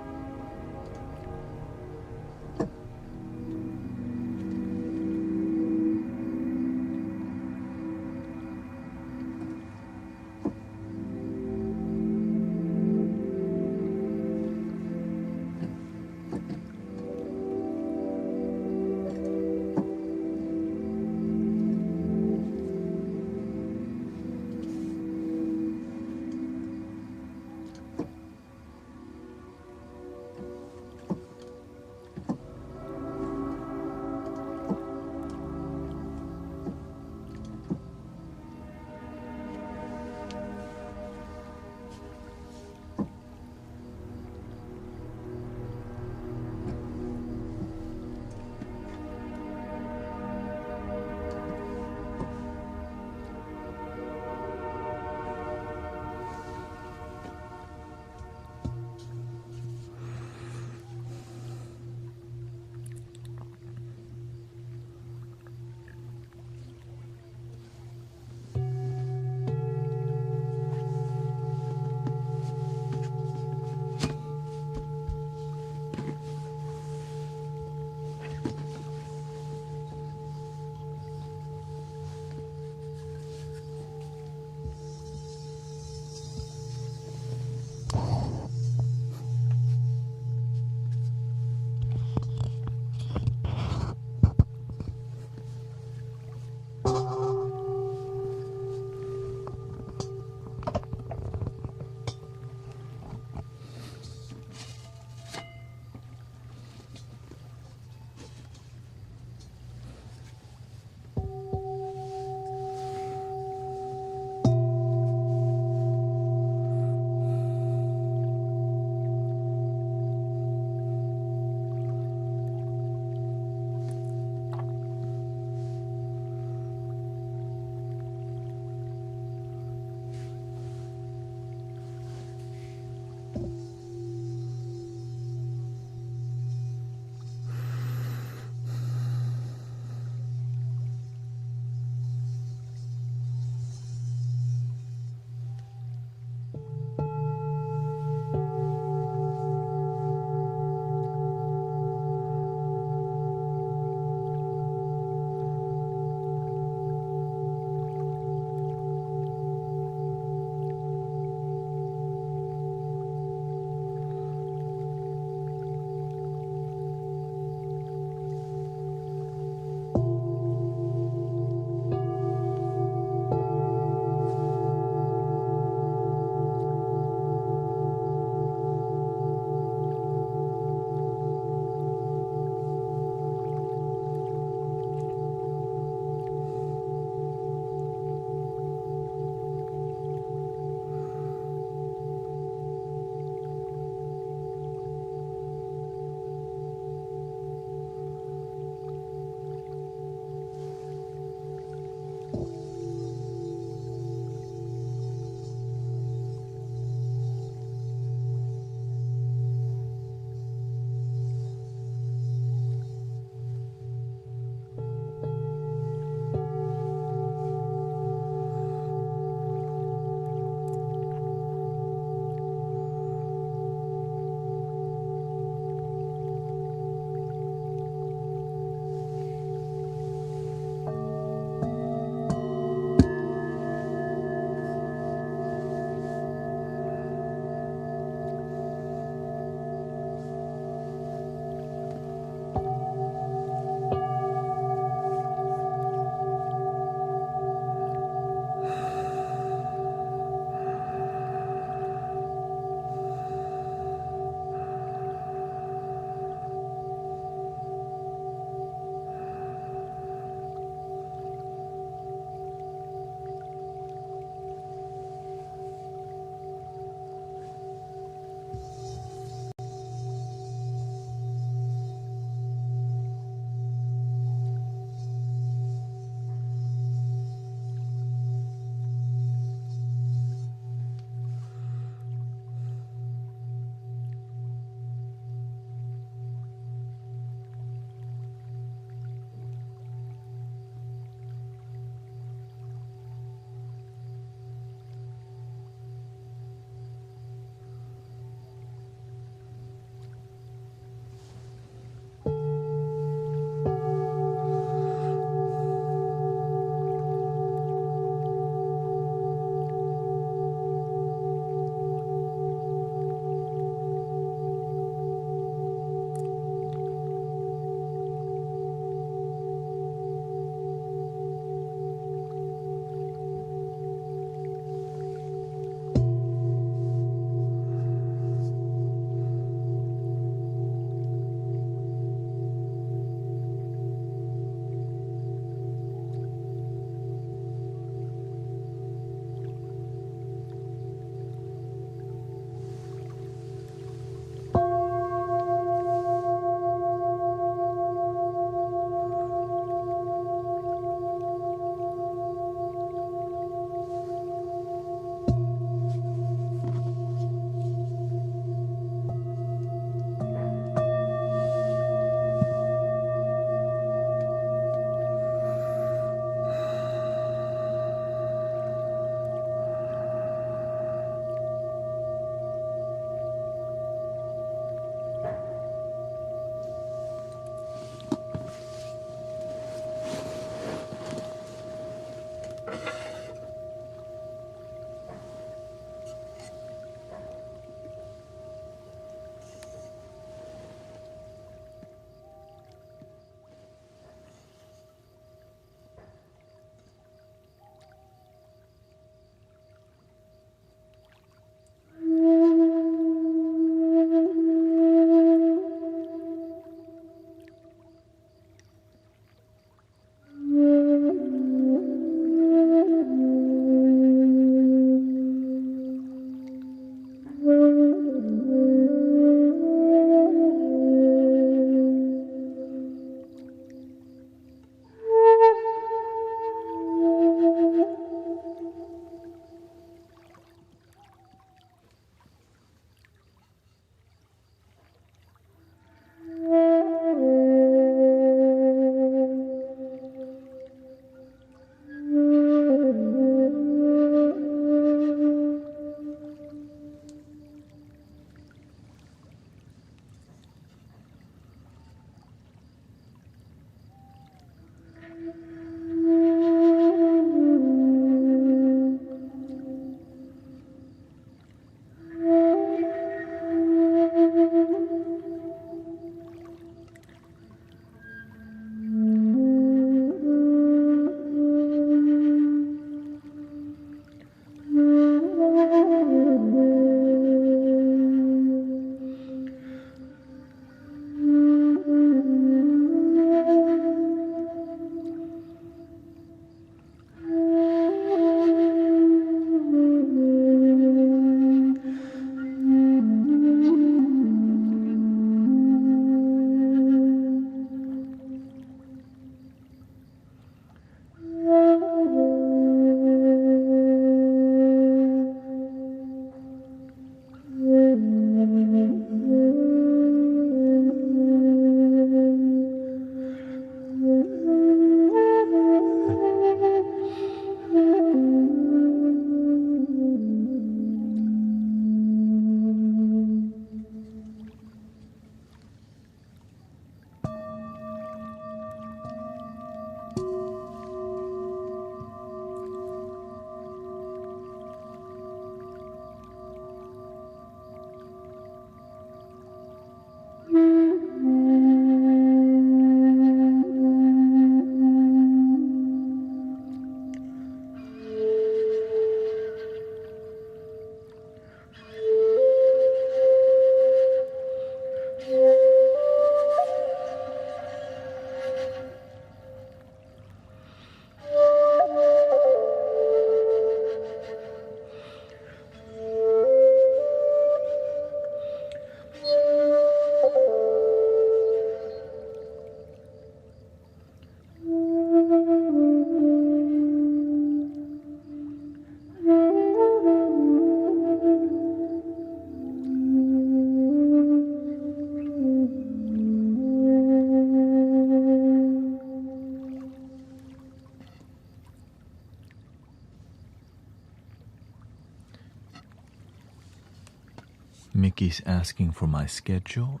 Mickey's asking for my schedule.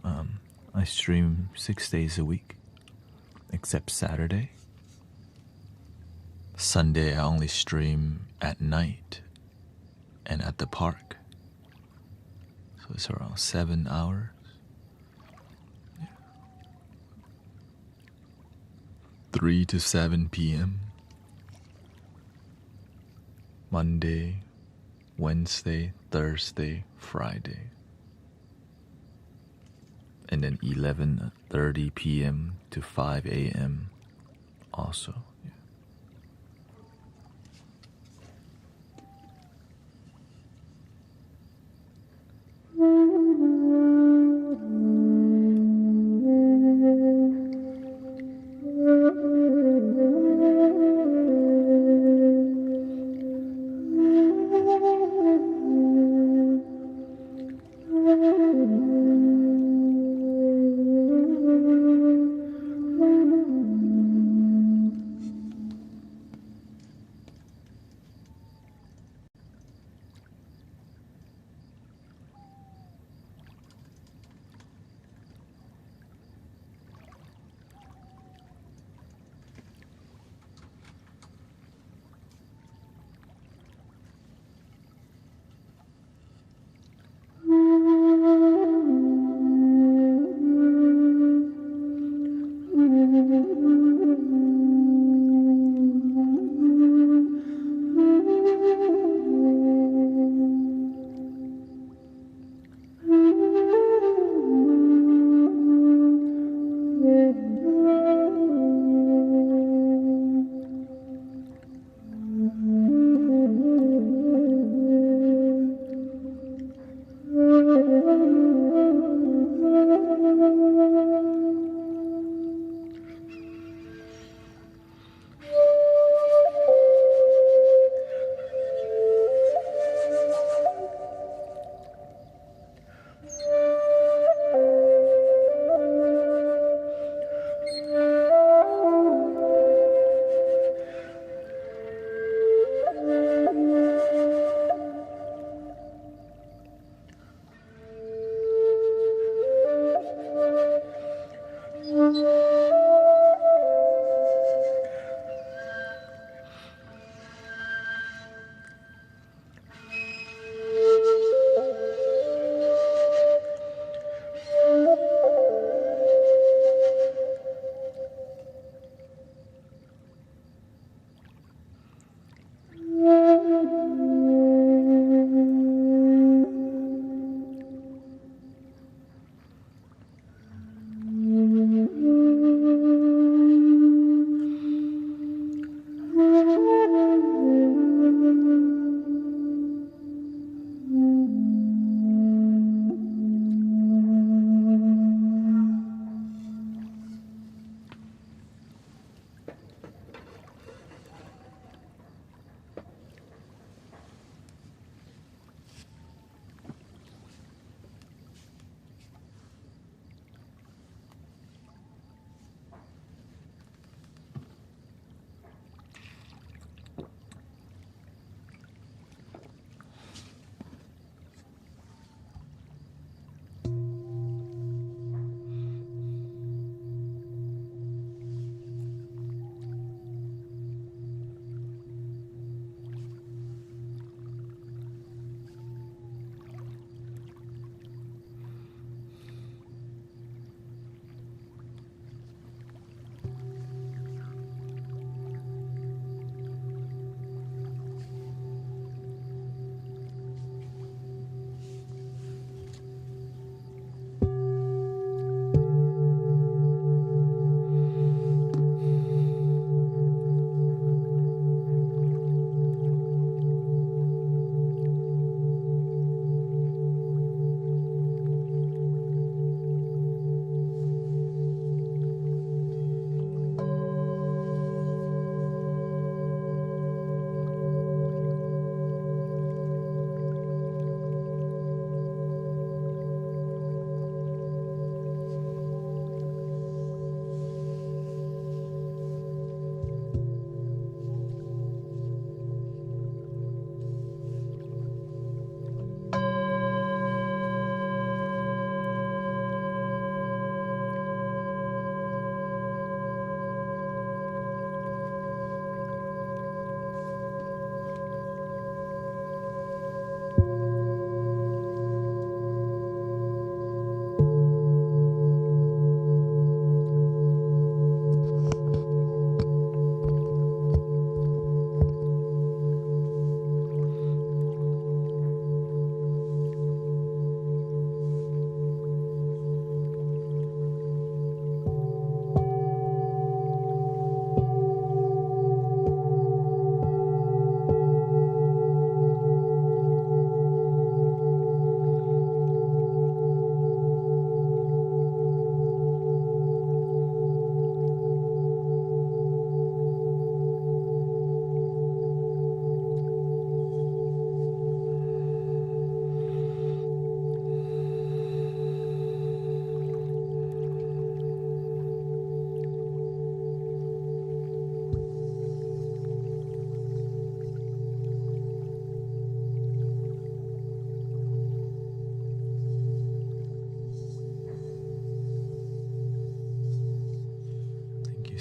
I stream 6 days a week, except Saturday. Sunday I only stream at night and at the park. So it's around 7 hours. Yeah. 3 to 7 p.m. Monday, Wednesday, Thursday, Friday. And then 11:30 p.m. to 5 a.m. also. Yeah.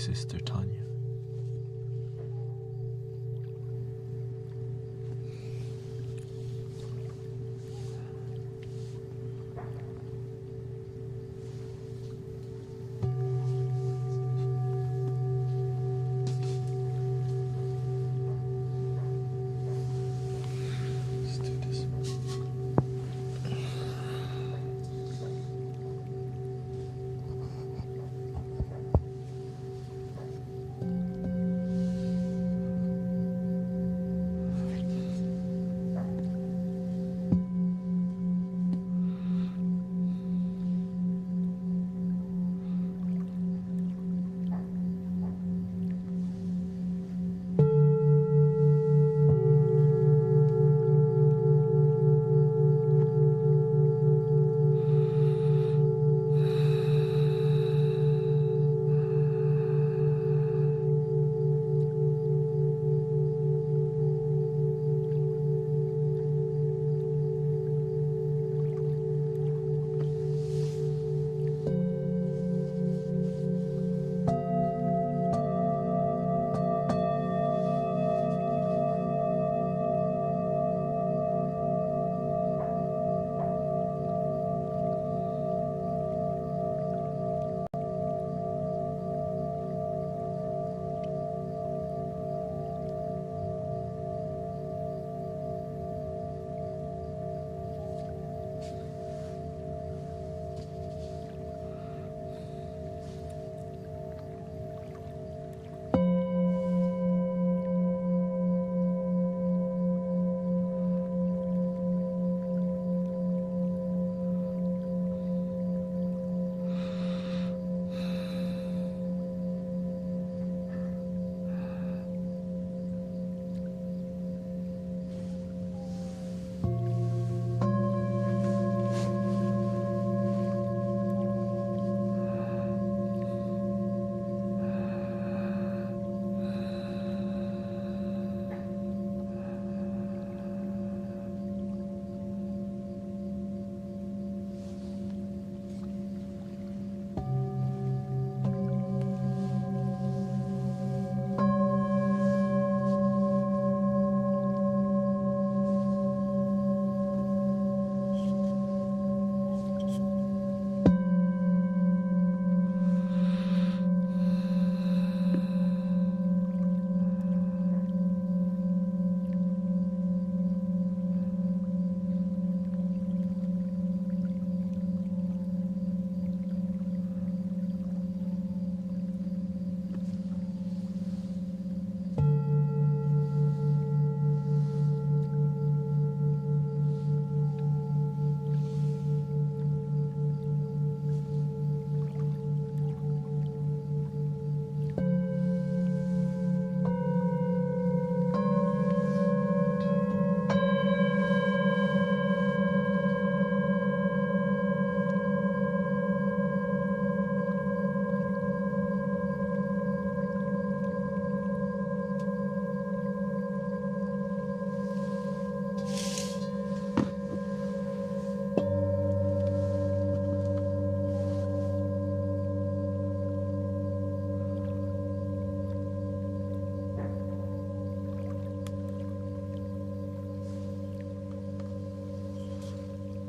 Sister Tanya. Let's do this one.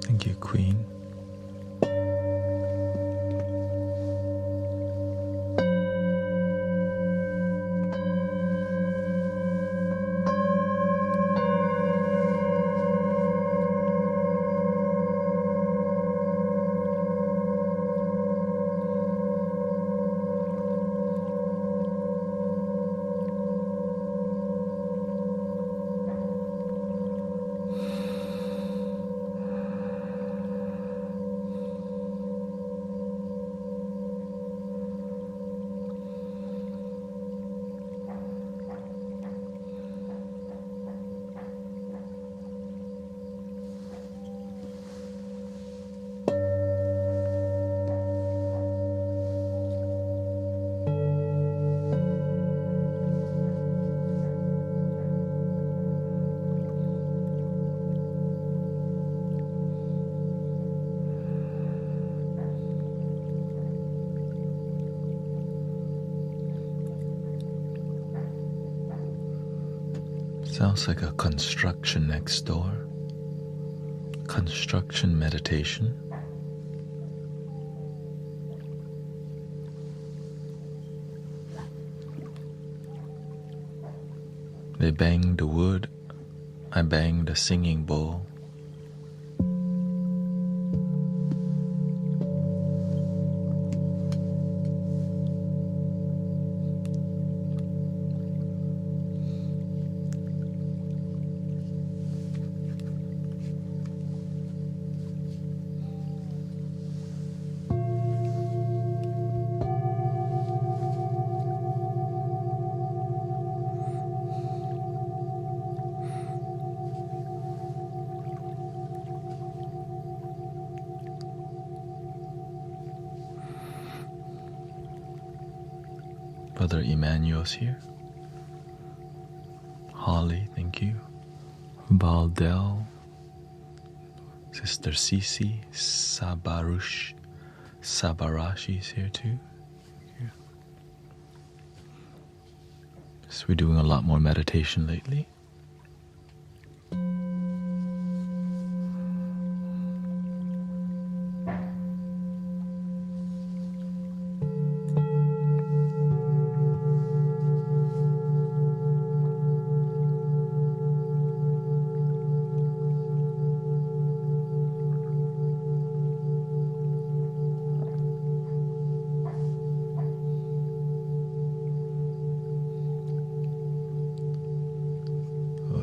Thank you, Queen. Sounds like a construction next door. Construction meditation. They bang the wood, I bang the singing bowl. Brother Emmanuel's here. Holly, thank you. Valdel, Sister Cece, Sabarashi's here too. Yeah. So we're doing a lot more meditation lately.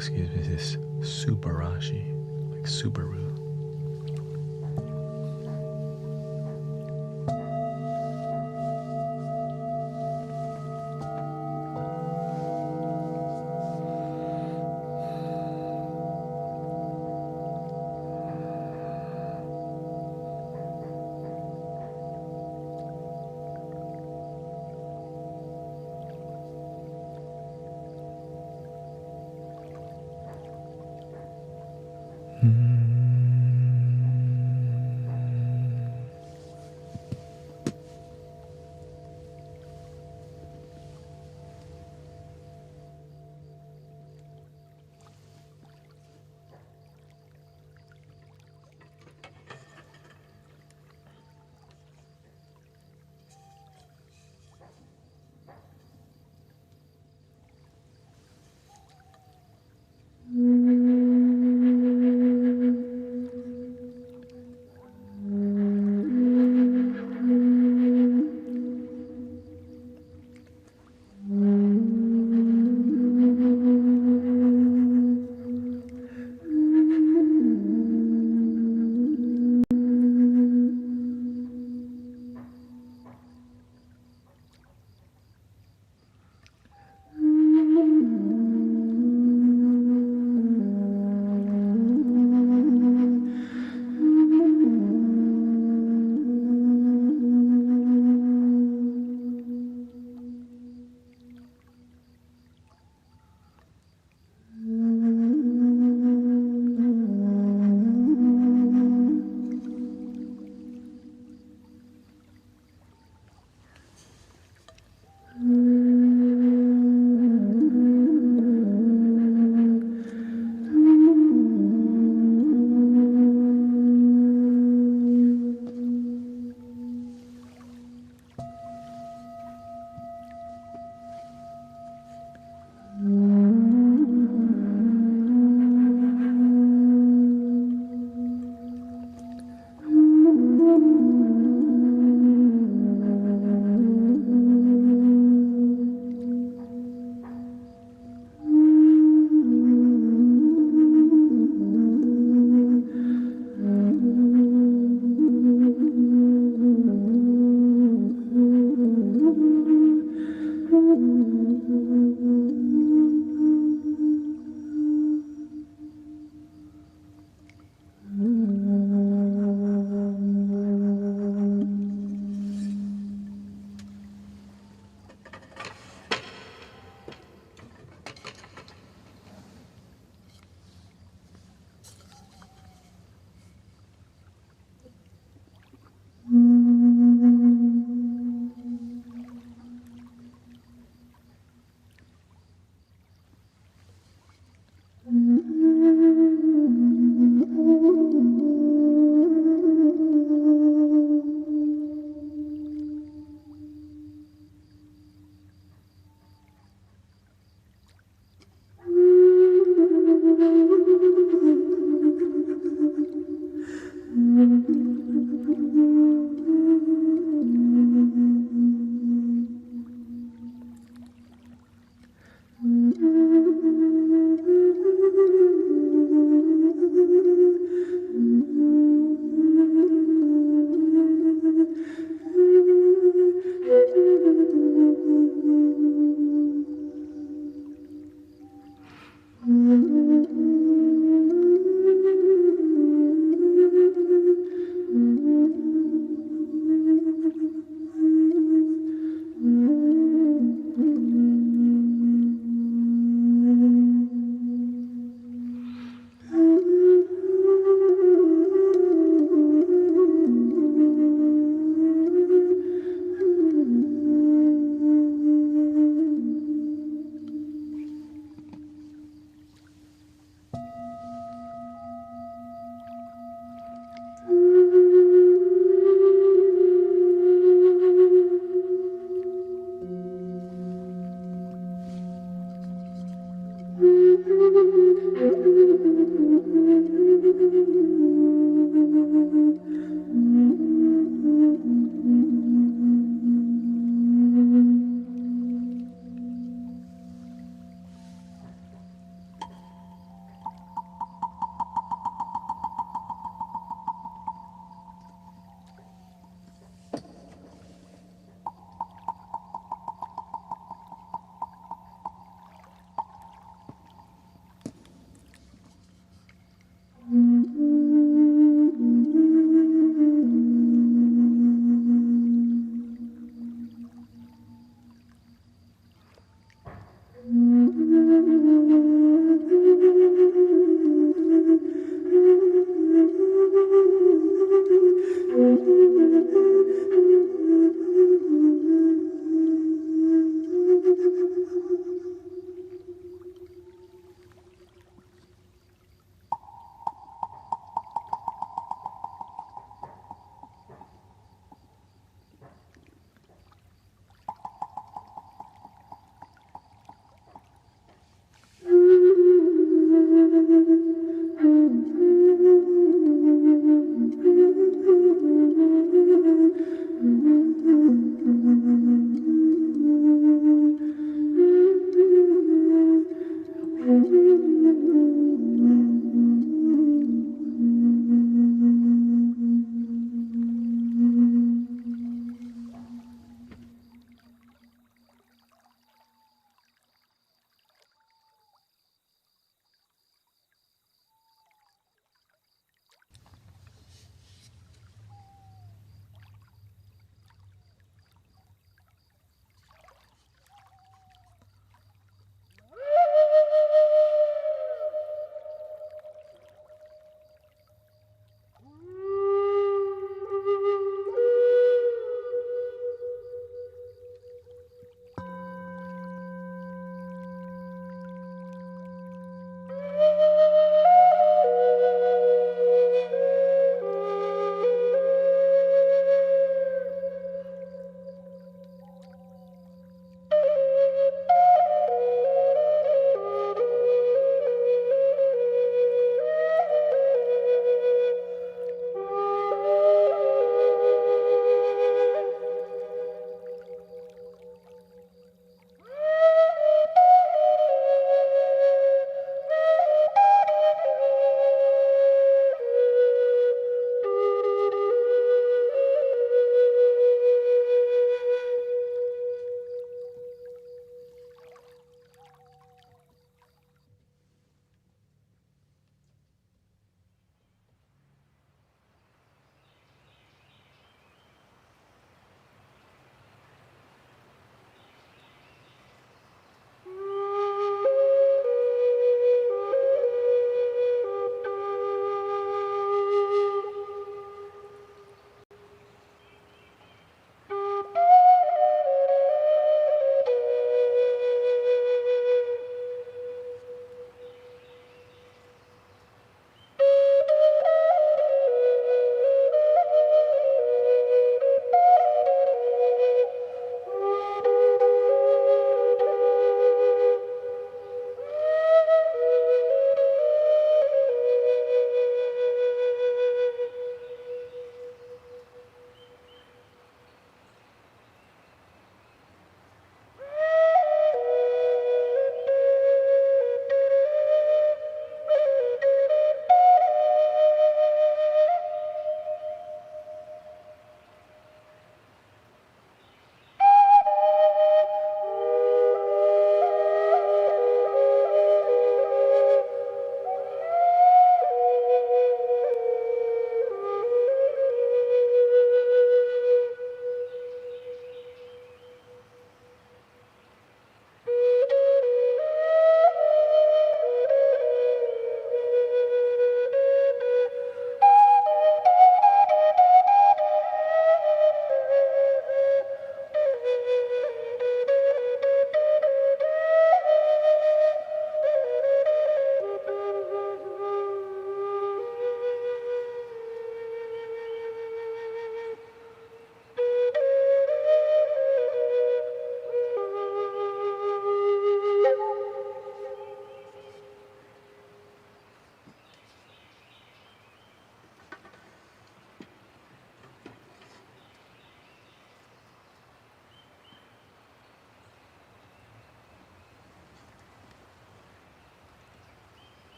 Excuse me, this is Subarashi, like Subaru.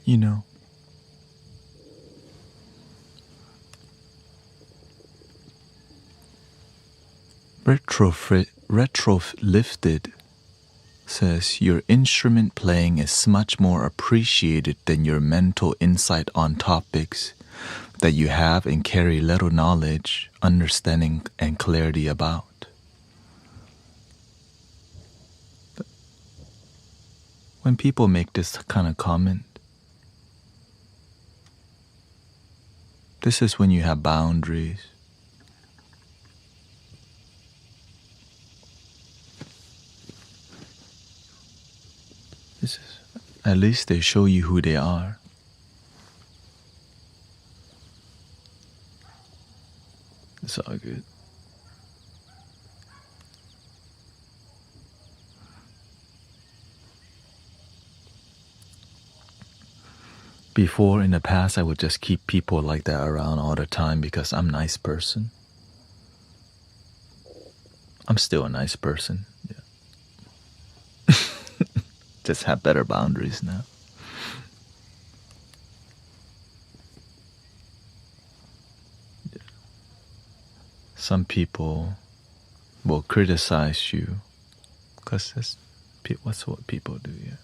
You know, Retrolifted says your instrument playing is much more appreciated than your mental insight on topics that you have and carry little knowledge, understanding, and clarity about. When people make this kind of comment, this is when you have boundaries. This is, at least they show you who they are. It's all good. Before, in the past, I would just keep people like that around all the time because I'm a nice person. I'm still a nice person. Yeah. Just have better boundaries now. Yeah. Some people will criticize you because that's what people do, yeah.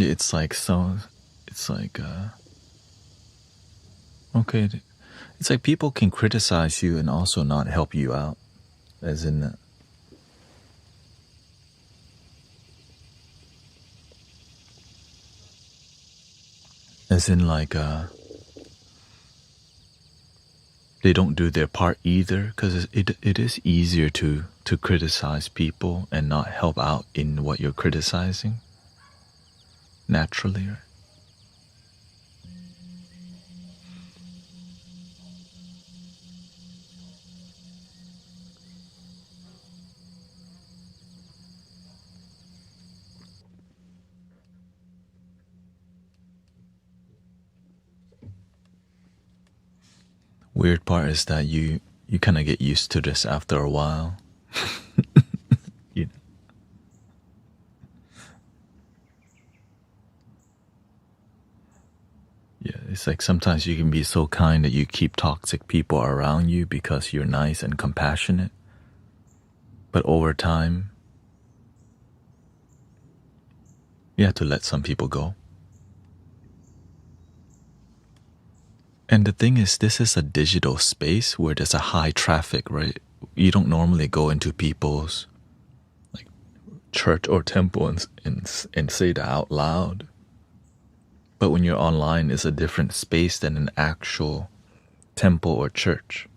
It's like okay, it's like people can criticize you and also not help you out, as in like they don't do their part either, because it is easier to criticize people and not help out in what you're criticizing naturally, right? Weird part is that you kind of get used to this after a while. You know? Yeah, it's like sometimes you can be so kind that you keep toxic people around you because you're nice and compassionate. But over time, you have to let some people go. And the thing is, this is a digital space where there's a high traffic, right? You don't normally go into people's like church or temple and say that out loud. But when you're online, it's a different space than an actual temple or church.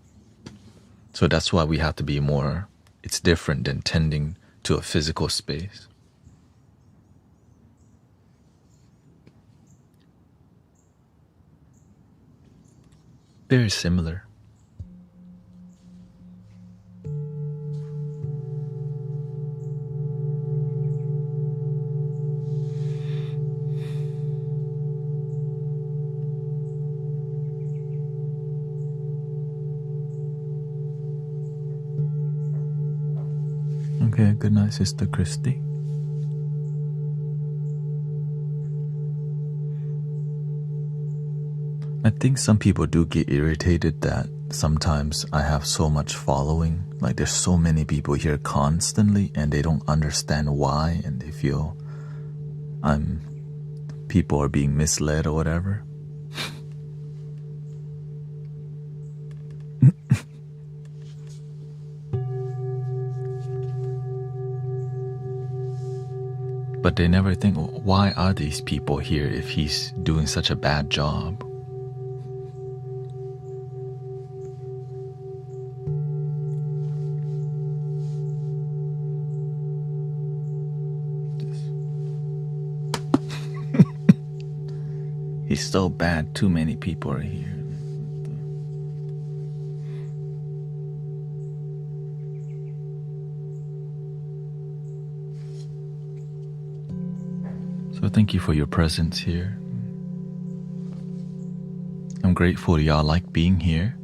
So that's why we have to be more, it's different than tending to a physical space. Very similar. Okay, good night, Sister Christy. I think some people do get irritated that sometimes I have so much following. Like there's so many people here constantly and they don't understand why, and they feel people are being misled or whatever. But they never think, why are these people here if he's doing such a bad job? He's so bad, too many people are here. So thank you for your presence here. I'm grateful y'all like being here.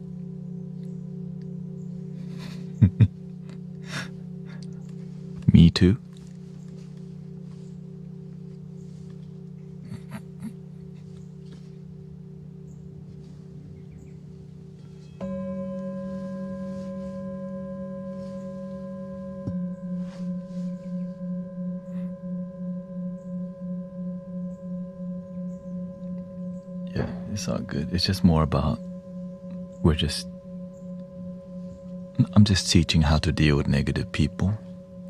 Me too. Yeah, it's all good. It's just more about I'm just teaching how to deal with negative people.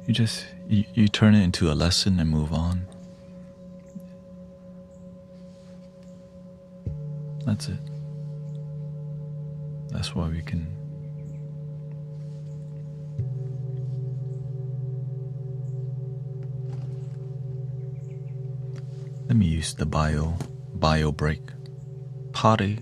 You turn it into a lesson and move on. That's it. That's why we can. Let me use the bio break. Party.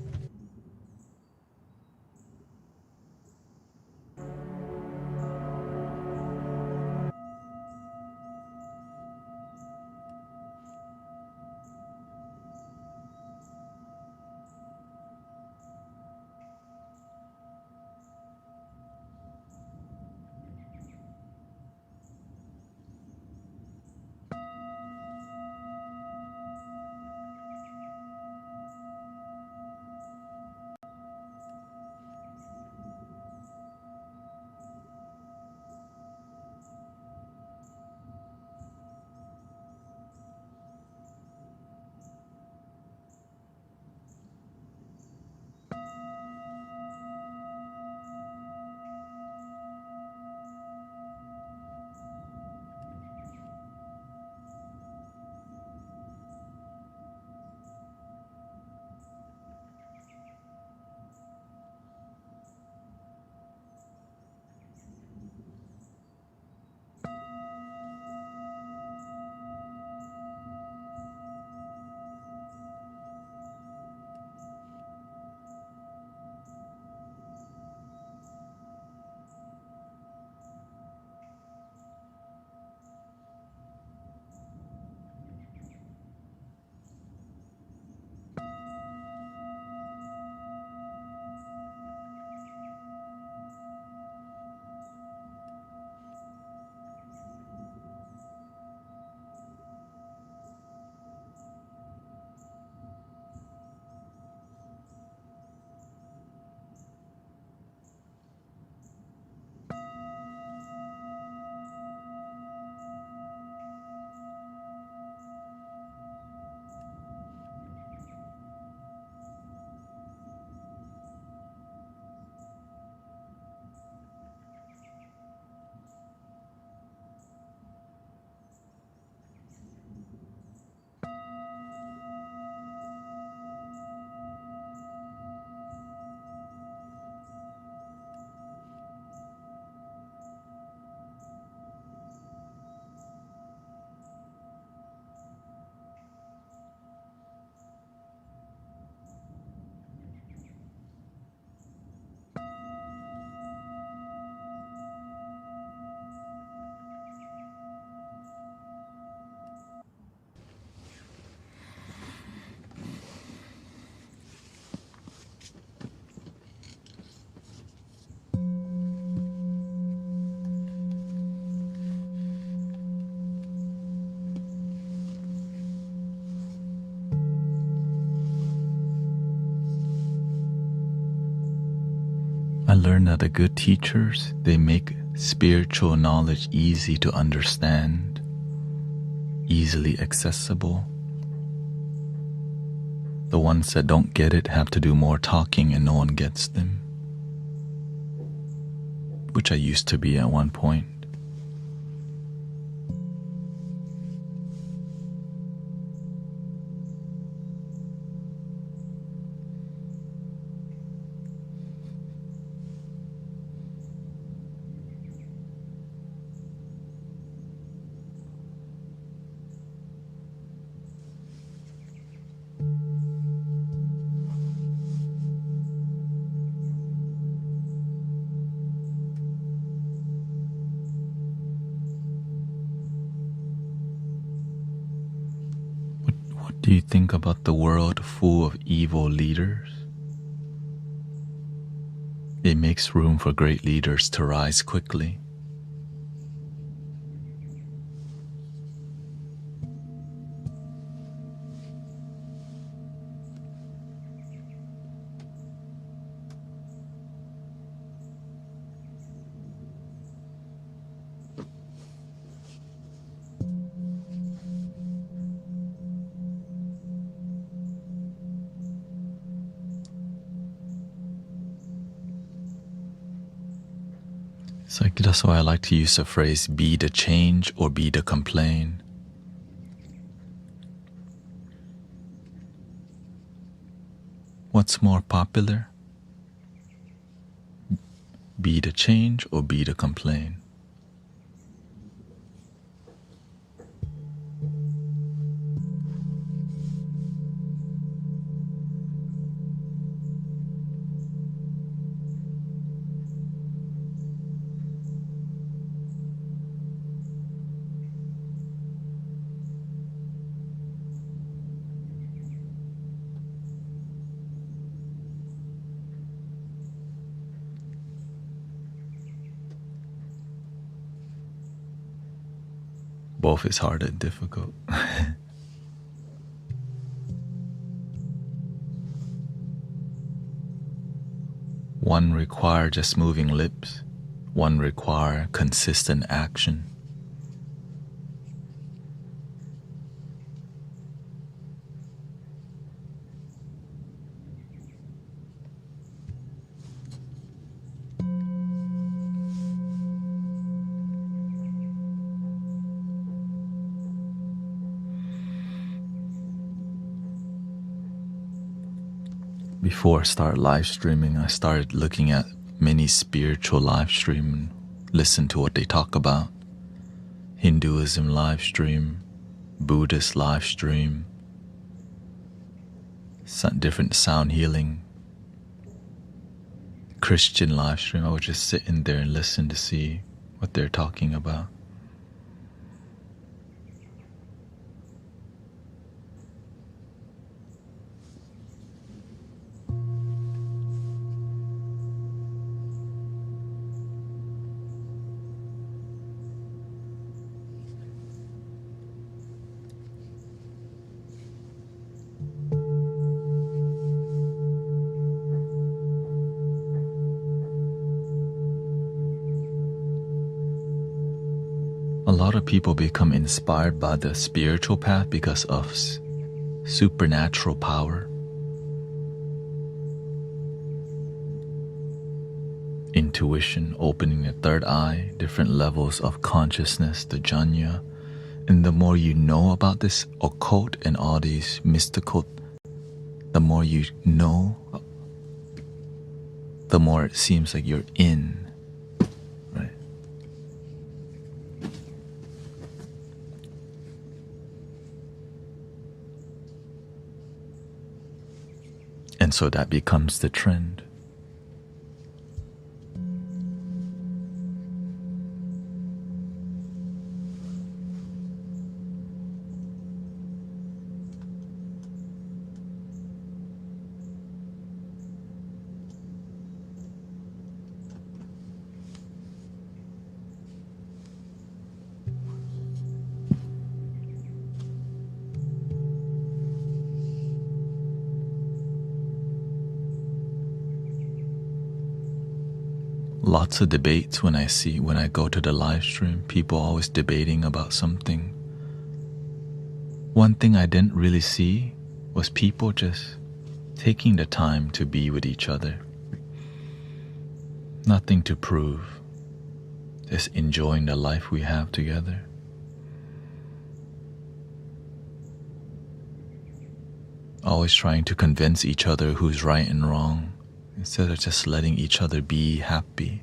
I learned that the good teachers, they make spiritual knowledge easy to understand, easily accessible. The ones that don't get it have to do more talking and no one gets them, which I used to be at one point. What do you think about the world full of evil leaders? It makes room for great leaders to rise quickly. It's like, that's why I like to use the phrase, be the change or be the complaint. What's more popular? Be the change or be the complaint? Both is hard and difficult. One require just moving lips. One require consistent action. Before I started live streaming, I started looking at many spiritual live stream and listen to what they talk about. Hinduism live stream, Buddhist live stream, different sound healing, Christian live stream. I would just sit in there and listen to see what they're talking about. A lot of people become inspired by the spiritual path because of supernatural power, intuition, opening the third eye, different levels of consciousness, the jhana. And the more you know about this occult and all these mystical, the more you know, the more it seems like you're in. And so that becomes the trend. Lots of debates when I go to the live stream, people always debating about something. One thing I didn't really see was people just taking the time to be with each other. Nothing to prove, just enjoying the life we have together. Always trying to convince each other who's right and wrong, instead of just letting each other be happy.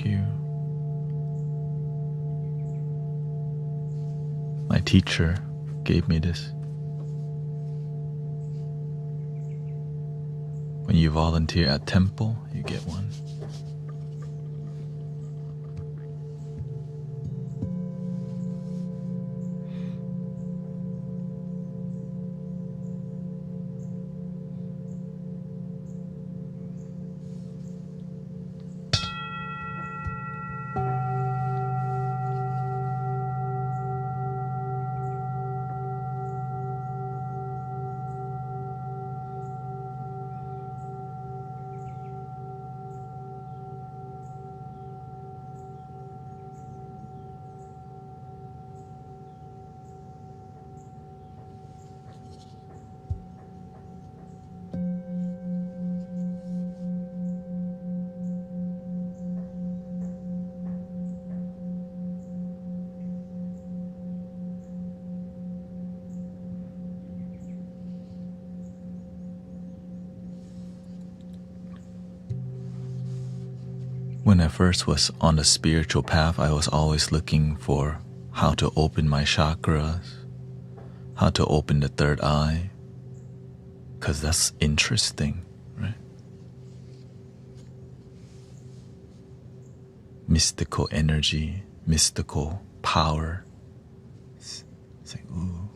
you. My teacher gave me this. When you volunteer at temple, you get one. When I first was on the spiritual path, I was always looking for how to open my chakras, how to open the third eye, because that's interesting, right? Mystical energy, mystical power. It's like, ooh.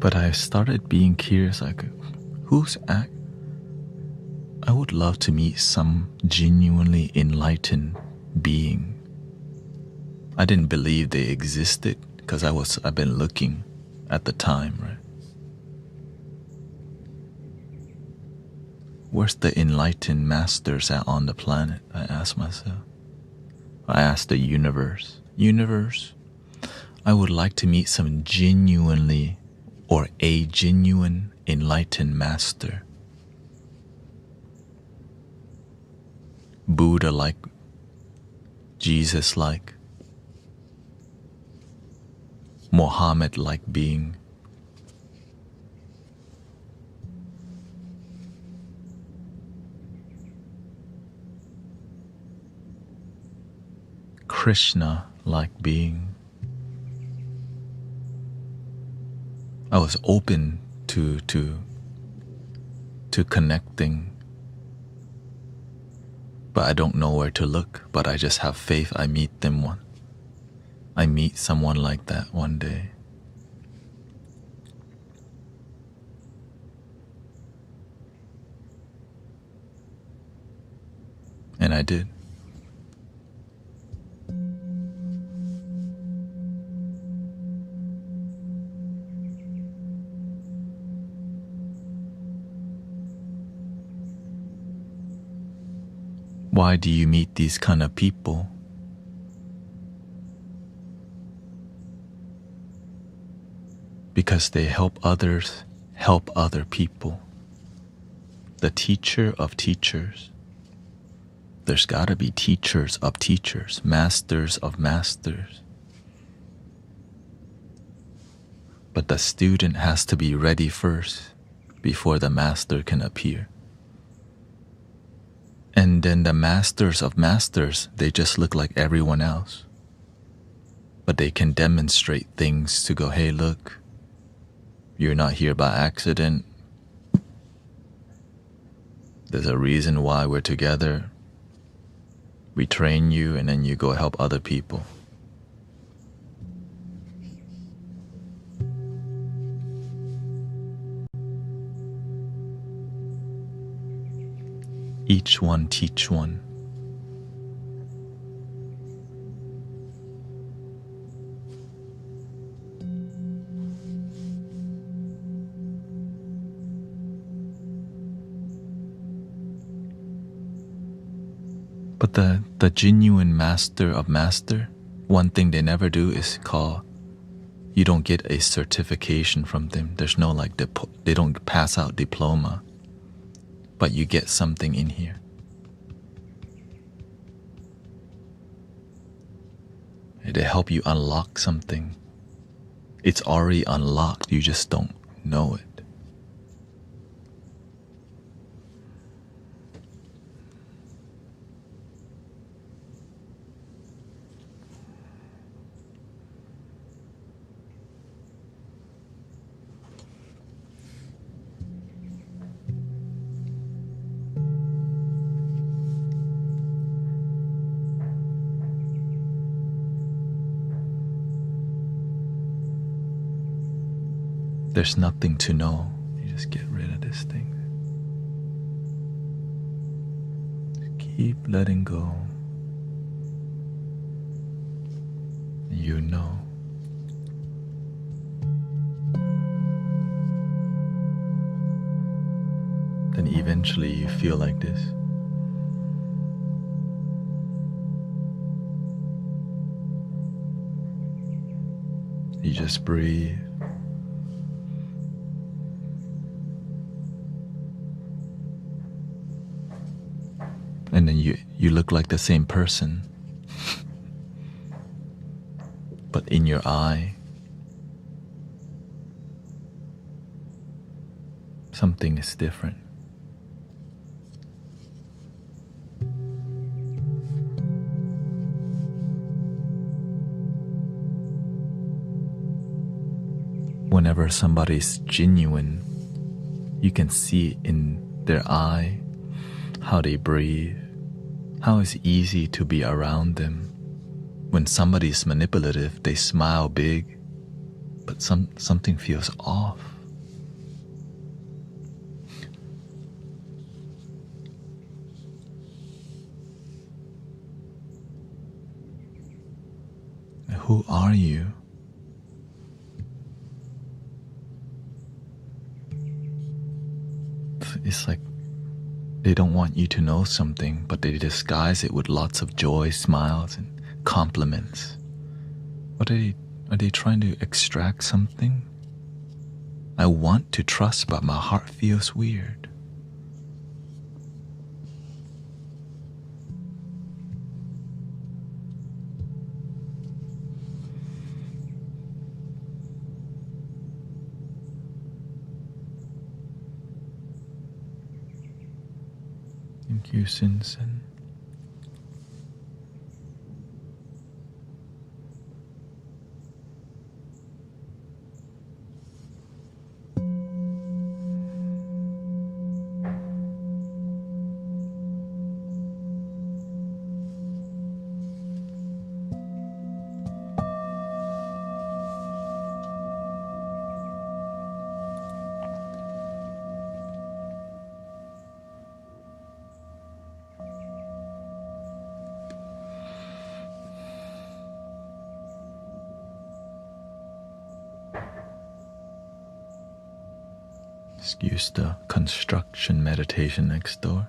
But I started being curious, like, I would love to meet some genuinely enlightened being. I didn't believe they existed because I've been looking at the time, right? Where's the enlightened masters at on the planet? I asked myself. I asked the universe. Universe, I would like to meet some genuinely or a genuine enlightened master. Buddha-like, Jesus-like, Muhammad-like being. Krishna-like being. I was open to connecting, but I don't know where to look. But I just have faith I meet someone like that one day. And I did. Why do you meet these kind of people? Because they help others help other people. The teacher of teachers. There's gotta be teachers of teachers, masters of masters. But the student has to be ready first before the master can appear. And then the masters of masters, they just look like everyone else. But they can demonstrate things to go, hey, look, you're not here by accident. There's a reason why we're together. We train you and then you go help other people. Each one teach one. But the genuine master of master, one thing they never do is you don't get a certification from them. There's no they don't pass out diploma. But you get something in here. They help you unlock something. It's already unlocked, you just don't know it. There's nothing to know. You just get rid of this thing. Just keep letting go. You know. Then eventually you feel like this. You just breathe. And then you look like the same person. But in your eye, something is different. Whenever somebody's genuine, you can see in their eye how they breathe, how it's easy to be around them. When somebody's manipulative, they smile big, but something feels off. Who are you? It's like they don't want you to know something, but they disguise it with lots of joy, smiles, and compliments. Are they trying to extract something? I want to trust, but my heart feels weird. Thank you, Sinsen. Excuse the construction meditation next door.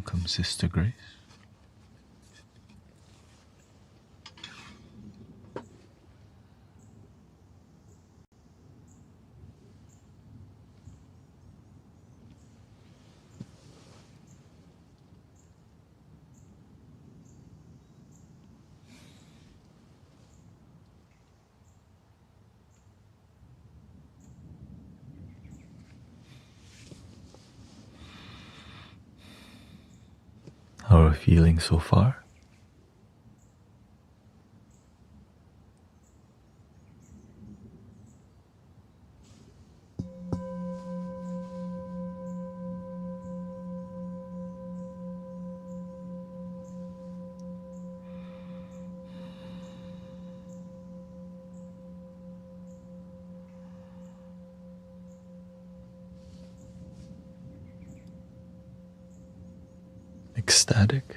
Welcome, Sister Grace. How are we feeling so far? Ecstatic?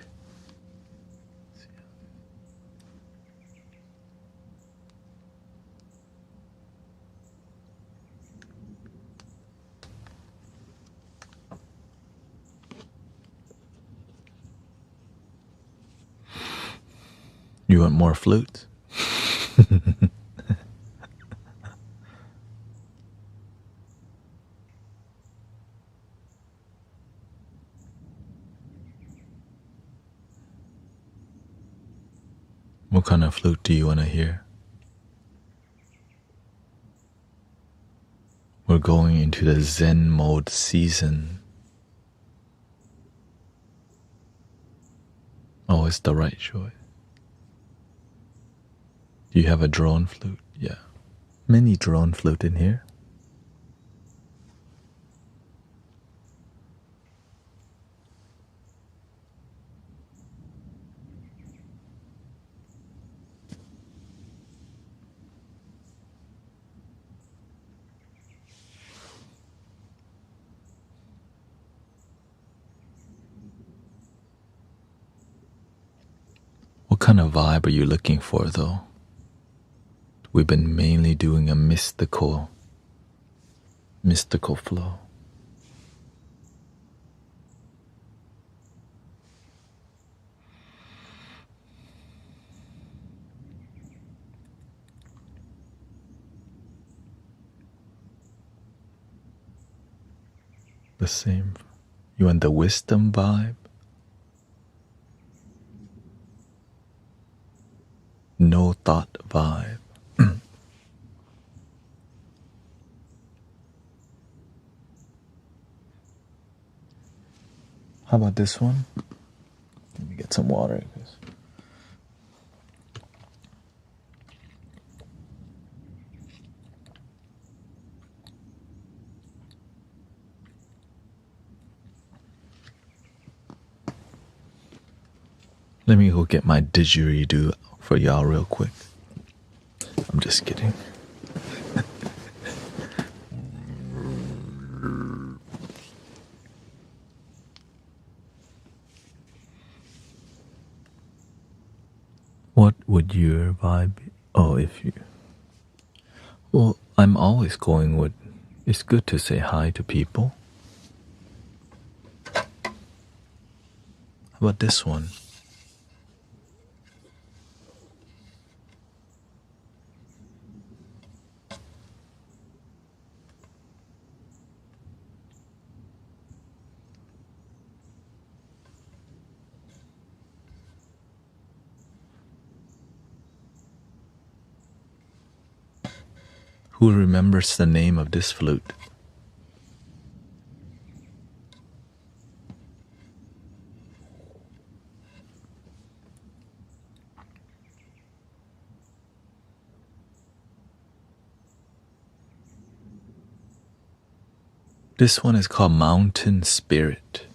You want more flutes? What kind of flute do you want to hear? We're going into the Zen mode season. Oh, it's the right choice. Do you have a drone flute? Yeah. Many drone flute in here. What kind of vibe are you looking for, though? We've been mainly doing a mystical flow. The same. You want the wisdom vibe? No thought vibe. How about this one? Let me get some water. Let me go get my didgeridoo for y'all real quick. I'm just kidding. What would your vibe be? Oh, if you... Well, I'm always going with... It's good to say hi to people. How about this one? Who remembers the name of this flute? This one is called Mountain Spirit.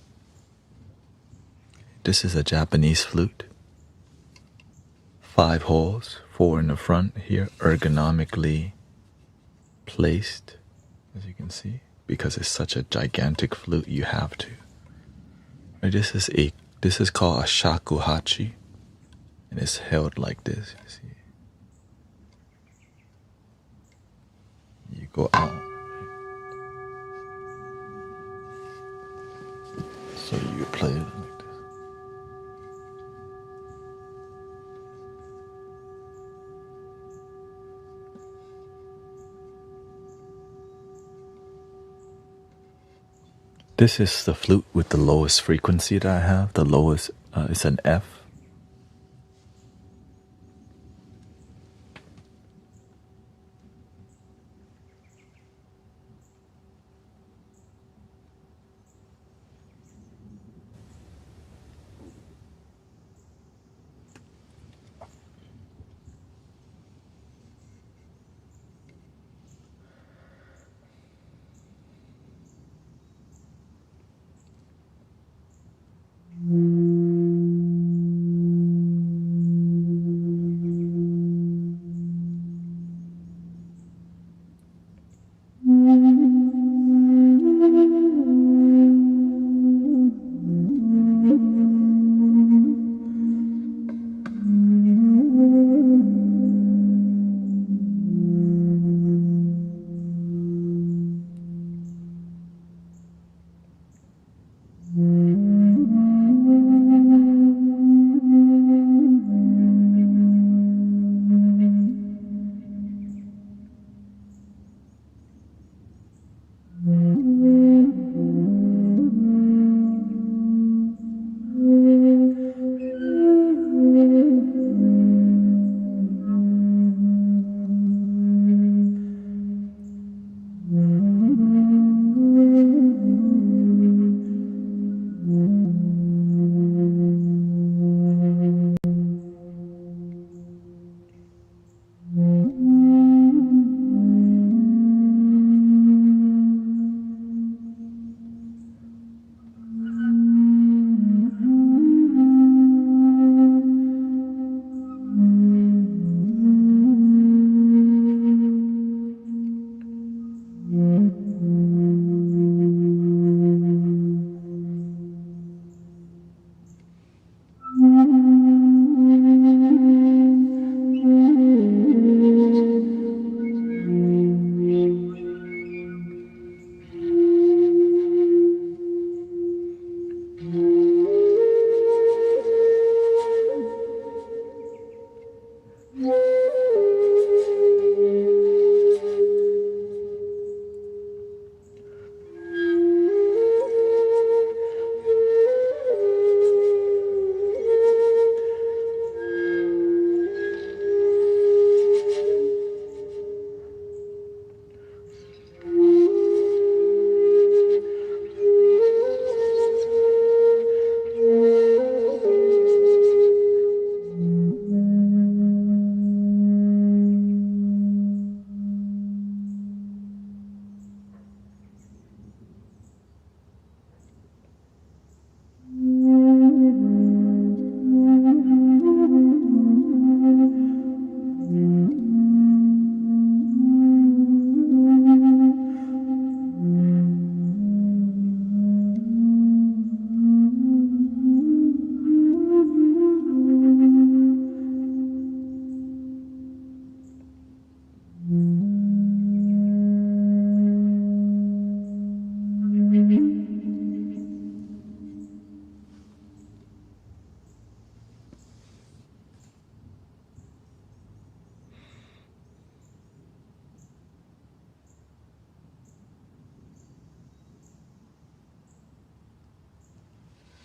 This is a Japanese flute. 5 holes, 4 in the front here, ergonomically placed, as you can see. Because it's such a gigantic flute, you have to. Right, this is called a shakuhachi, and it's held like this. You see, you go out. So you play it like this. This is the flute with the lowest frequency that I have. The lowest is an F.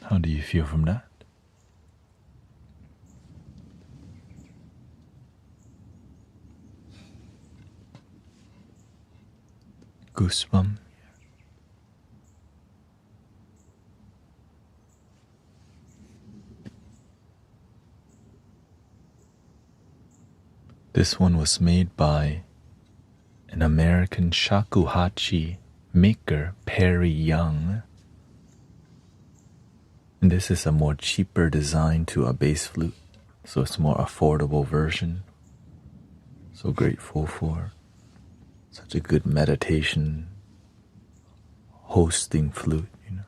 How do you feel from that? Goosebumps? This one was made by an American shakuhachi maker, Perry Young. And this is a more cheaper design to a bass flute, so it's more affordable version. So grateful for such a good meditation hosting flute, you know.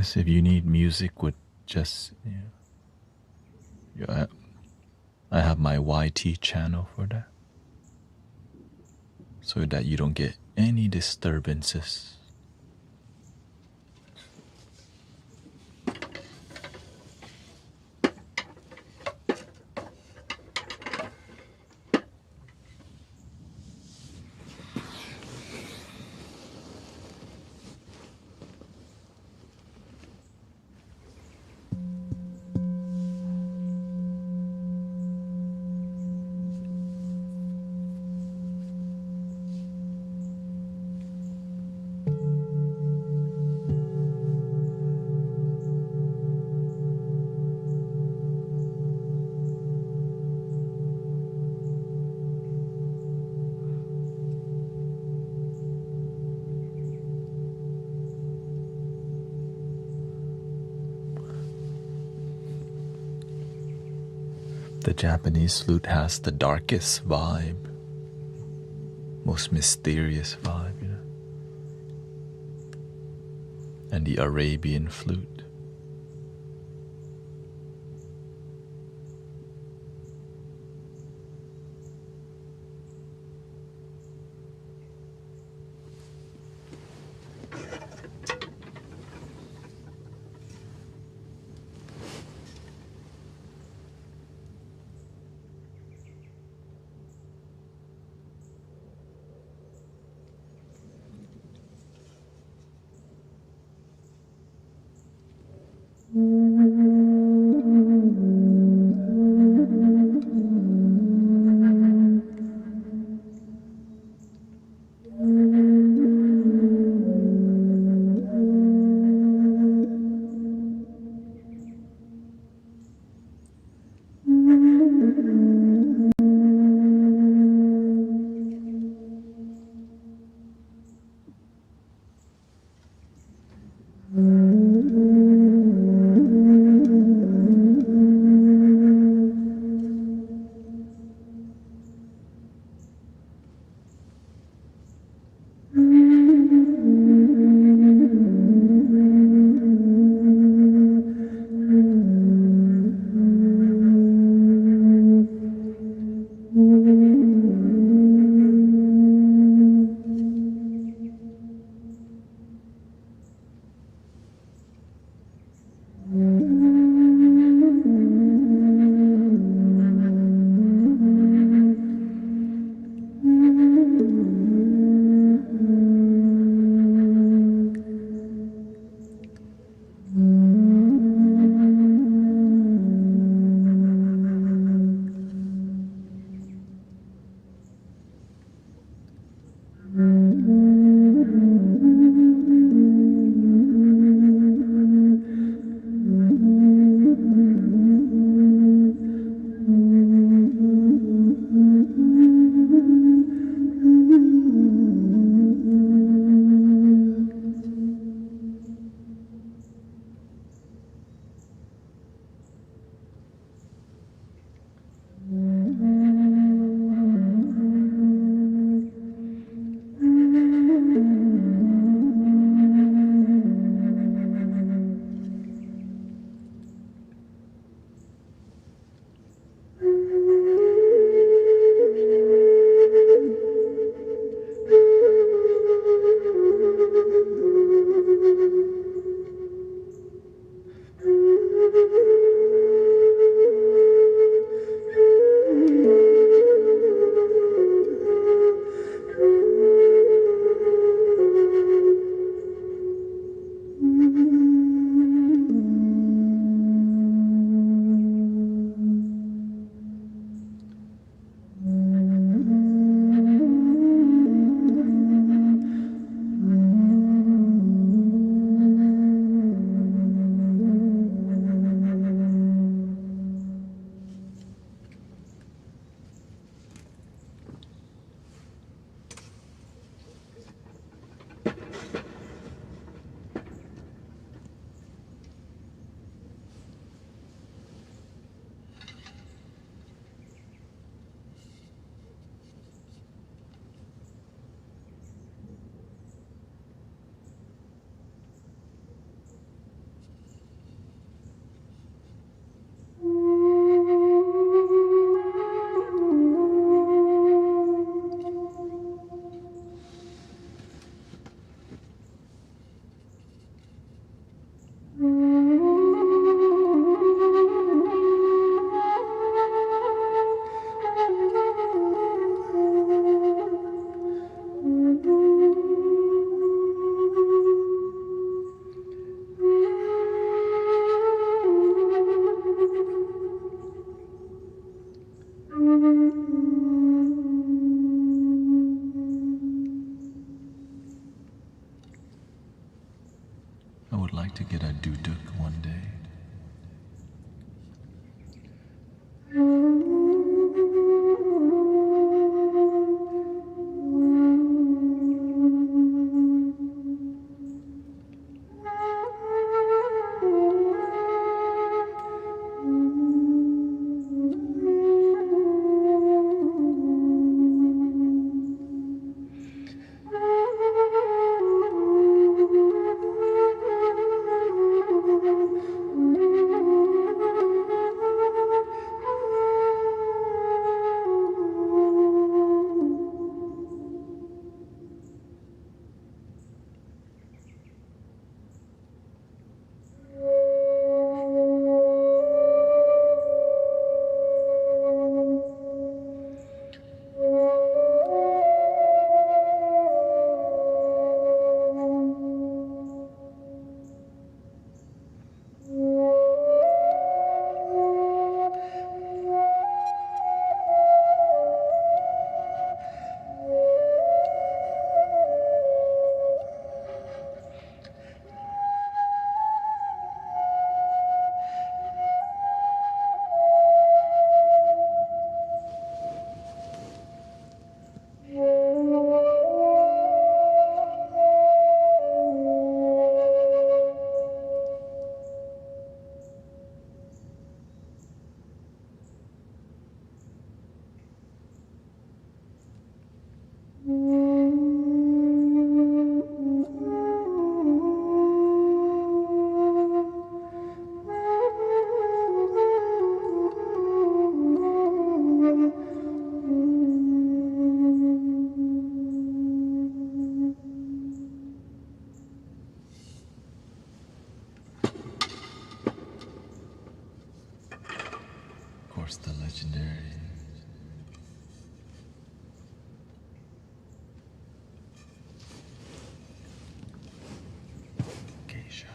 Yes, if you need music with just, yeah, I have my YT channel for that, so that you don't get any disturbances. The Japanese flute has the darkest vibe, most mysterious vibe, and the Arabian flute. to get a duduk one day. Of course, the legendary geisha.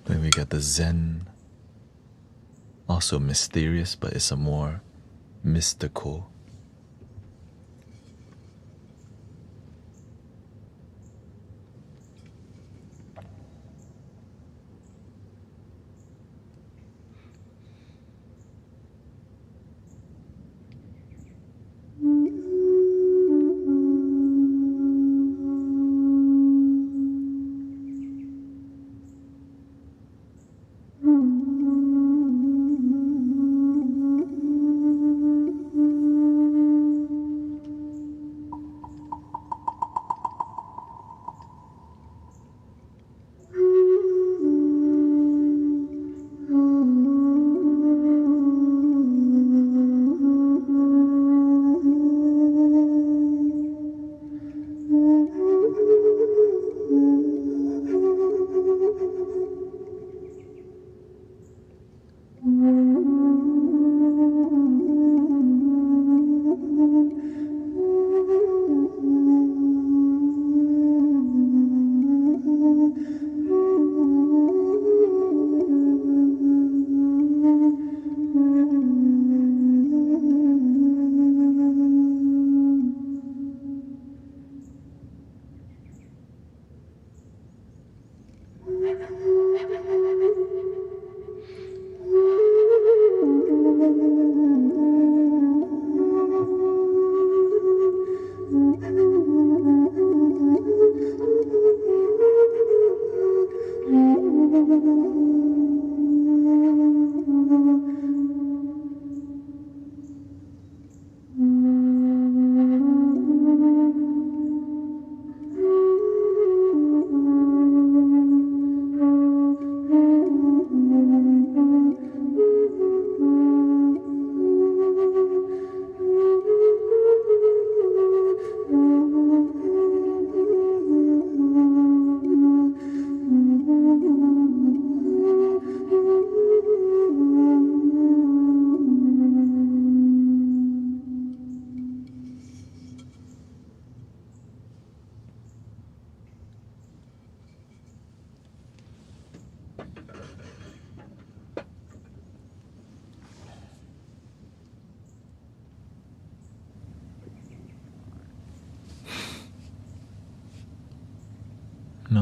Then we got the Zen, also mysterious, but it's a more mystical.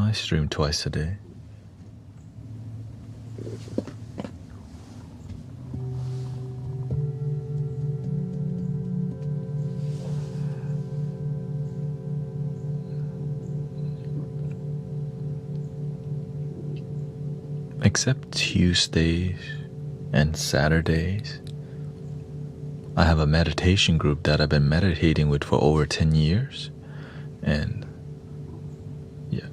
I stream twice a day. Except Tuesdays and Saturdays. I have a meditation group that I've been meditating with for over 10 years. And yeah.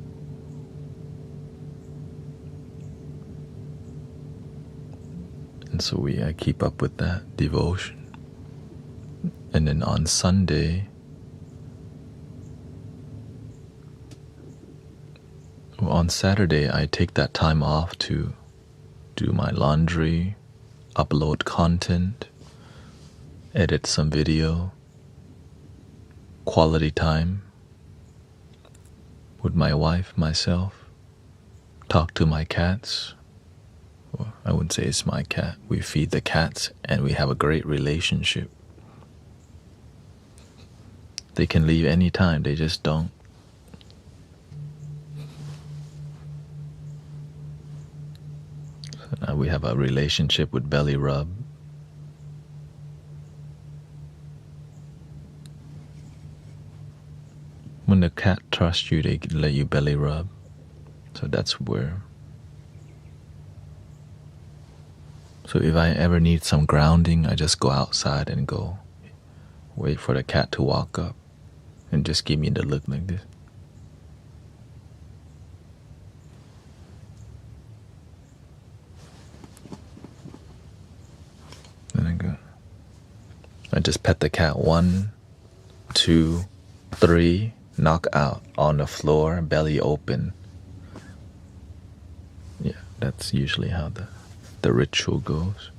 And so I keep up with that devotion. And then on Sunday, on Saturday, I take that time off to do my laundry, upload content, edit some video, quality time with my wife, myself, talk to my cats. Well, I wouldn't say it's my cat. We feed the cats and we have a great relationship. They can leave anytime, they just don't. So now we have a relationship with belly rub. When the cat trusts you, they let you belly rub. So that's where. So if I ever need some grounding, I just go outside and go wait for the cat to walk up and just give me the look like this. Then I go. I just pet the cat 1, 2, 3, knock out on the floor, belly open. Yeah, that's usually how the ritual goes.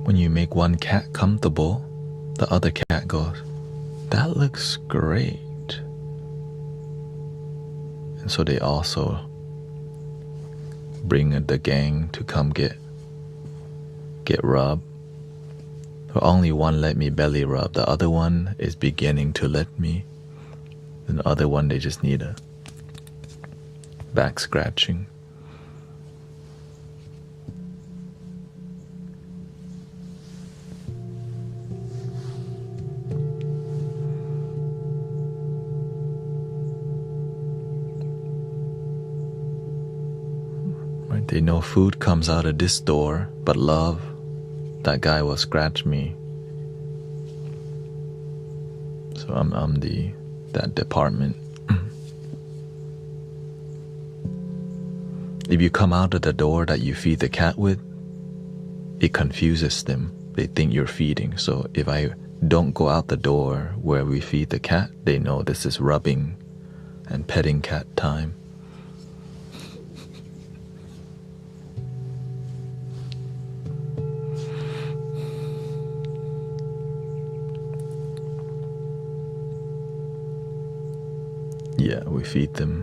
When you make one cat comfortable, the other cat goes, "That looks great." And so they also bring the gang to come get rubbed. But only one let me belly rub. The other one is beginning to let me. And the other one, they just need a back scratching. They know food comes out of this door, but love, that guy will scratch me. So I'm that department. If you come out of the door that you feed the cat with, it confuses them. They think you're feeding. So if I don't go out the door where we feed the cat, they know this is rubbing and petting cat time. Yeah, we feed them.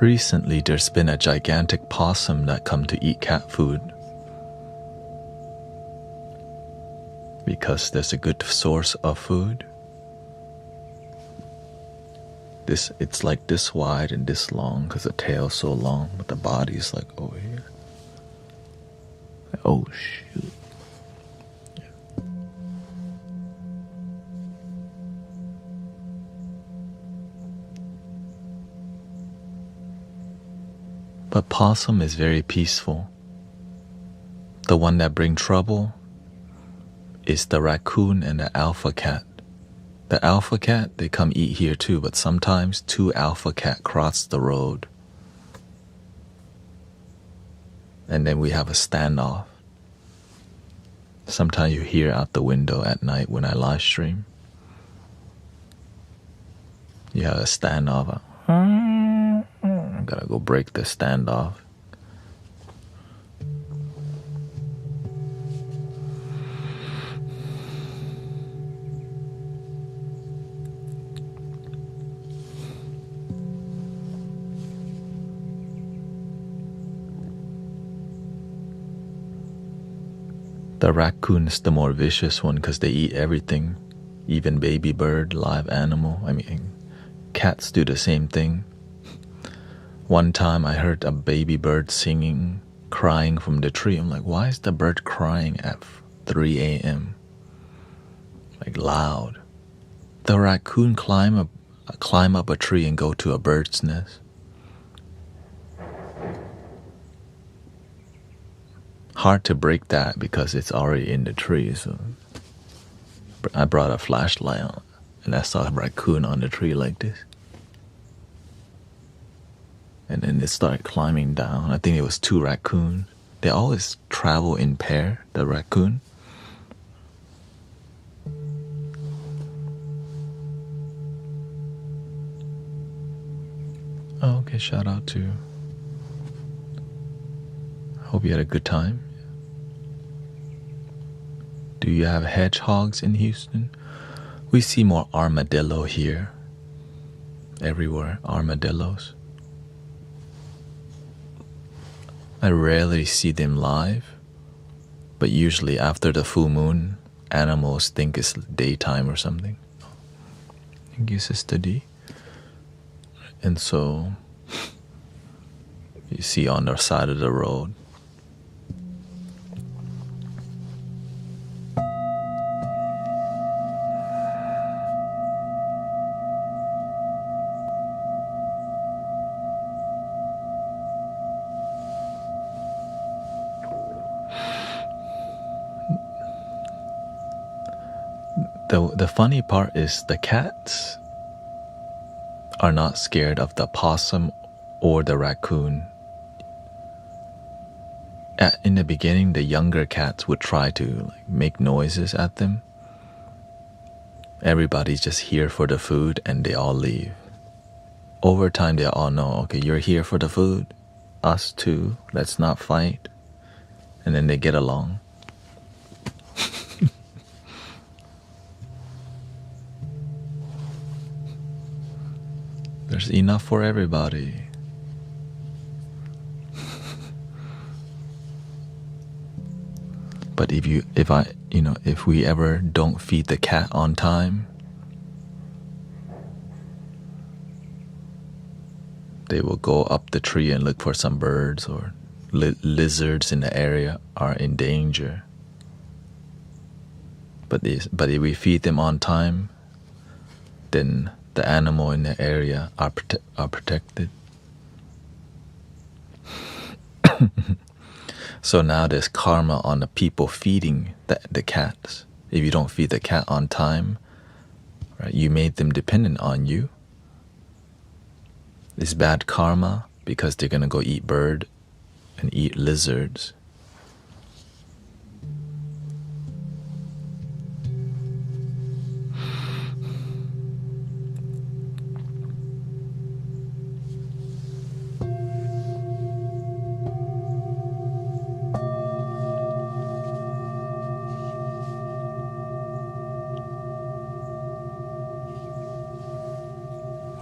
Recently, there's been a gigantic possum that come to eat cat food because there's a good source of food. It's like this wide and this long because the tail's so long, but the body's like over here. Oh shoot. Yeah. But possum is very peaceful. The one that bring trouble is the raccoon and the alpha cat. The alpha cat, they come eat here too, but sometimes 2 alpha cat cross the road. And then we have a standoff. Sometimes you hear out the window at night when I live stream. You have a standoff. Gotta go break the standoff. The raccoon is the more vicious one because they eat everything, even baby bird, live animal. I mean, cats do the same thing. One time I heard a baby bird singing, crying from the tree. I'm like, why is the bird crying at 3 a.m.? Like loud. The raccoon climb up a tree and go to a bird's nest. Hard to break that because it's already in the tree. So I brought a flashlight on and I saw a raccoon on the tree like this. And then it started climbing down. I think it was 2 raccoons. They always travel in pair, the raccoon. Oh, okay, shout out to you. Hope you had a good time. Do you have hedgehogs in Houston? We see more armadillo here. Everywhere, armadillos. I rarely see them live, but usually after the full moon, animals think it's daytime or something. Thank you, Sister D. And so, you see on the side of the road. The funny part is the cats are not scared of the possum or the raccoon. In the beginning, the younger cats would try to make noises at them. Everybody's just here for the food and they all leave. Over time, they all know, okay, you're here for the food, us too, let's not fight. And then they get along. There's enough for everybody. But if we ever don't feed the cat on time, they will go up the tree and look for some birds, or lizards in the area are in danger. But if we feed them on time, then the animal in the area are protected. So now there's karma on the people feeding the cats. If you don't feed the cat on time, right, you made them dependent on you. It's bad karma because they're gonna go eat bird and eat lizards.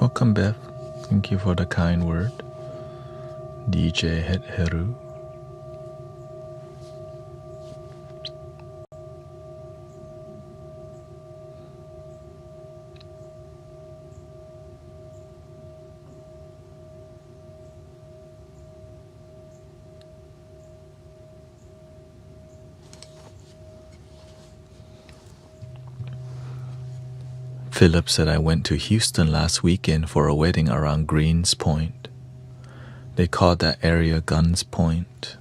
Welcome, Beth. Thank you for the kind word. DJ Heru. Philip said, I went to Houston last weekend for a wedding around Greens Point. They called that area Guns Point.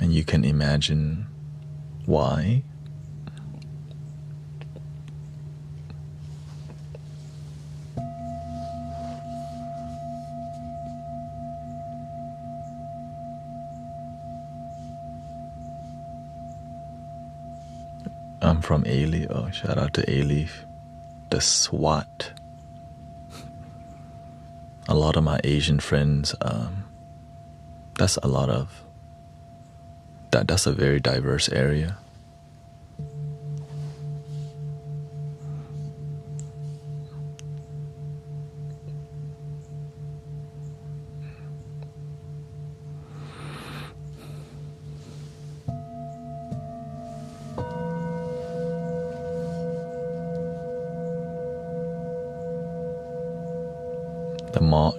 And you can imagine why. I'm from A-Leaf. Oh, shout out to A-Leaf. The SWAT. A lot of my Asian friends, that's a lot of, that's a very diverse area.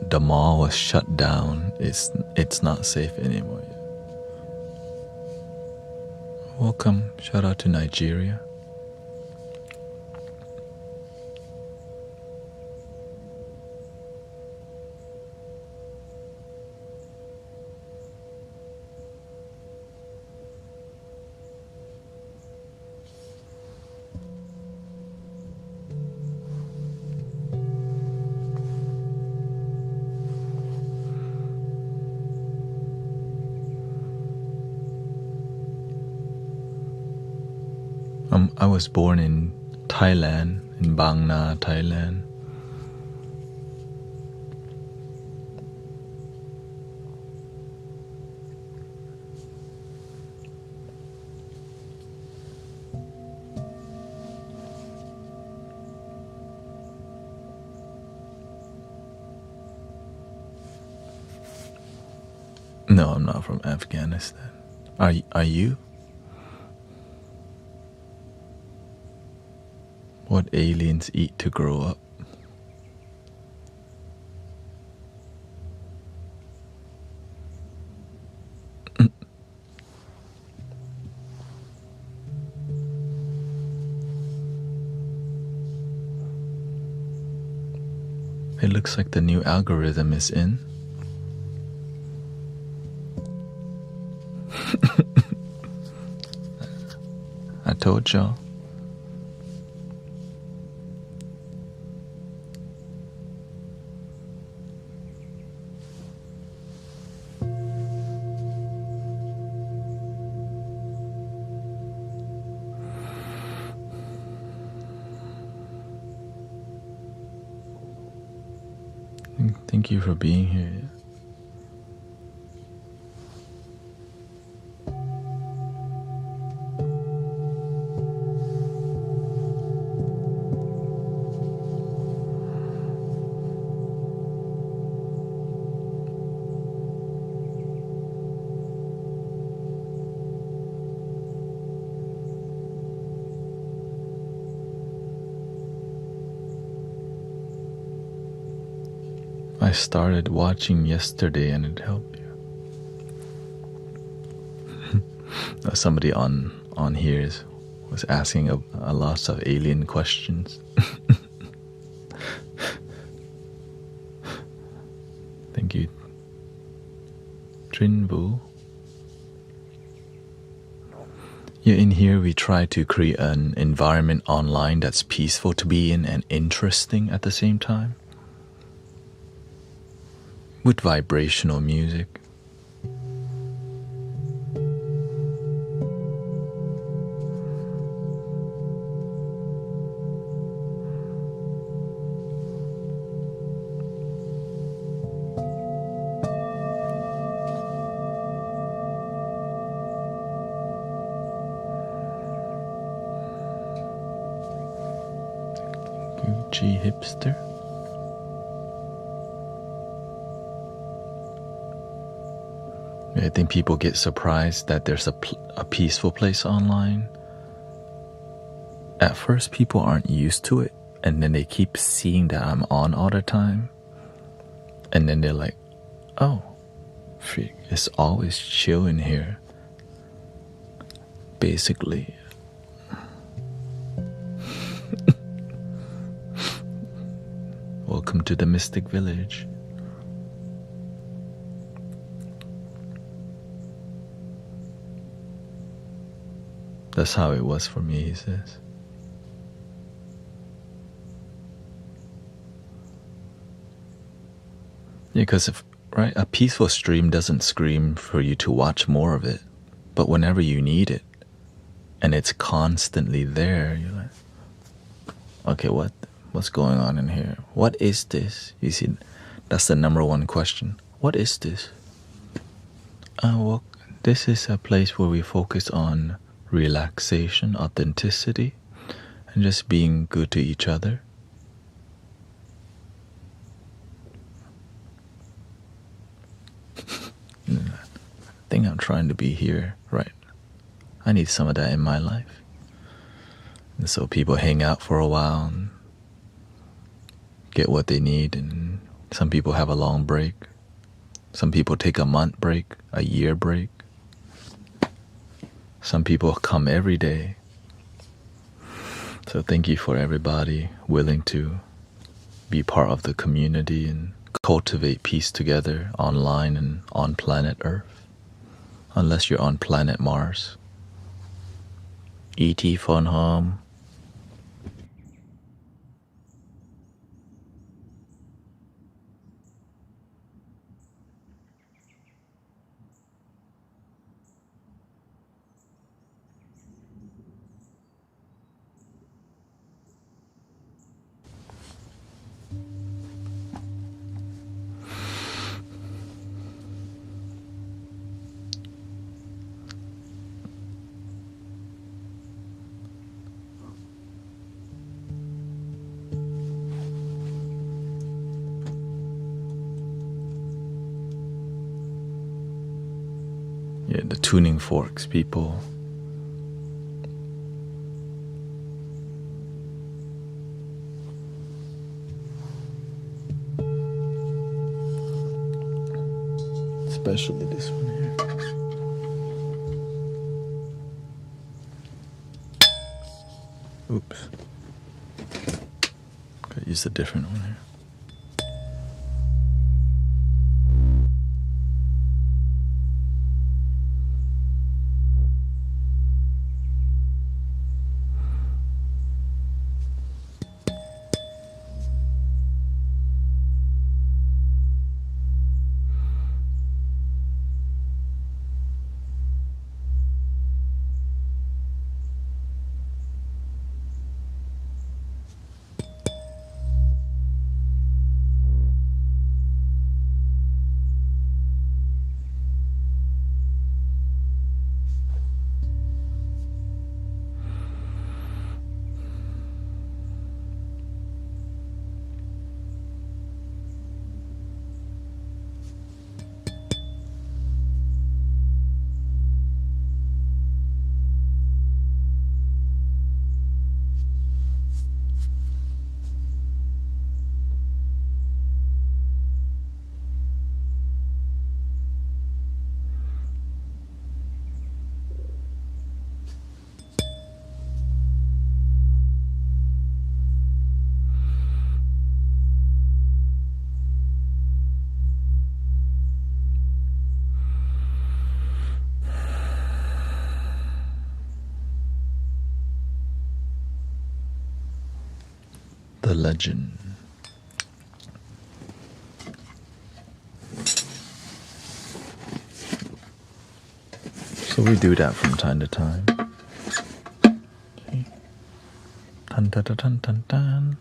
The mall was shut down. It's not safe anymore. Welcome. Shout out to Nigeria. I was born in Thailand, in Bang Na, Thailand. No, I'm not from Afghanistan. Are you? What aliens eat to grow up? It looks like the new algorithm is in. I told y'all. Thank you for being here. I started watching yesterday and it helped you. Somebody on here was asking a lot of alien questions. Thank you, Trinbu. Yeah, in here we try to create an environment online that's peaceful to be in and interesting at the same time, with vibrational music. Gucci hipster. I think people get surprised that there's a peaceful place online. At first, people aren't used to it, and then they keep seeing that I'm on all the time. And then they're like, oh, freak, it's always chill in here. Basically. Welcome to the Mystic Village. That's how it was for me, he says. Yeah, because right, a peaceful stream doesn't scream for you to watch more of it, but whenever you need it, and it's constantly there, you're like, okay, what's going on in here? What is this? You see, that's the number one question. What is this? Well, this is a place where we focus on relaxation, authenticity, and just being good to each other. I think I'm trying to be here, right? I need some of that in my life. And so people hang out for a while and get what they need, and some people have a long break. Some people take a month break, a year break. Some people come every day. So thank you for everybody willing to be part of the community and cultivate peace together online and on planet Earth. Unless you're on planet Mars. E.T. phone home. Yeah, the tuning forks, people. Especially this one here. Oops. Gotta use a different one here. The legend. So we do that from time to time. Okay. Dun, dun, dun, dun, dun, dun.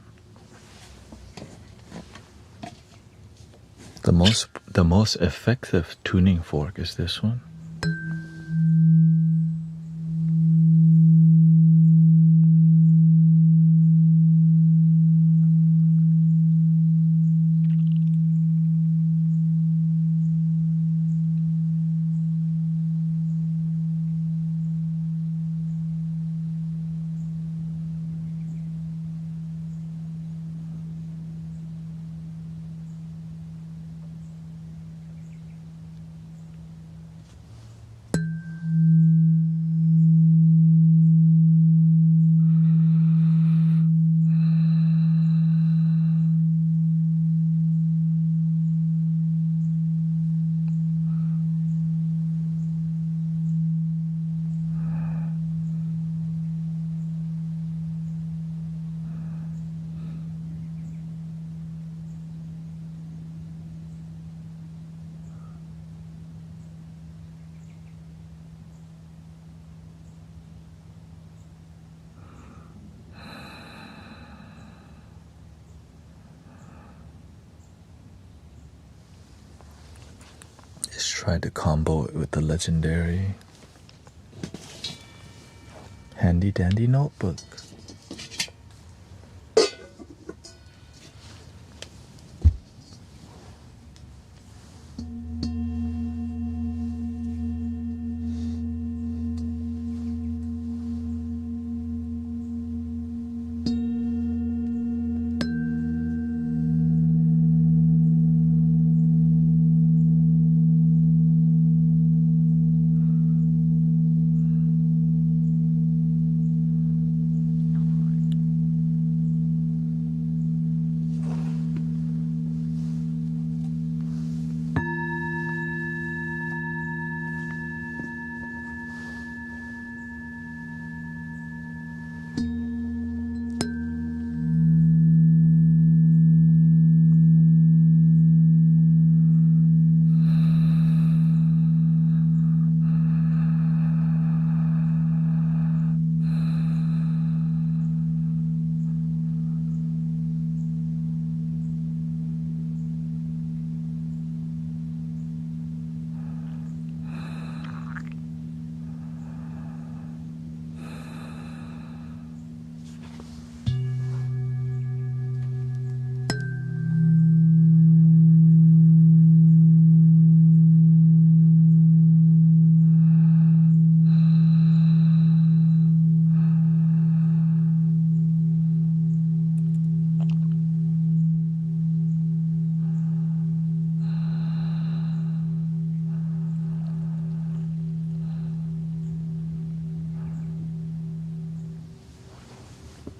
The most effective tuning fork is this one. Try to combo it with the legendary handy dandy notebook.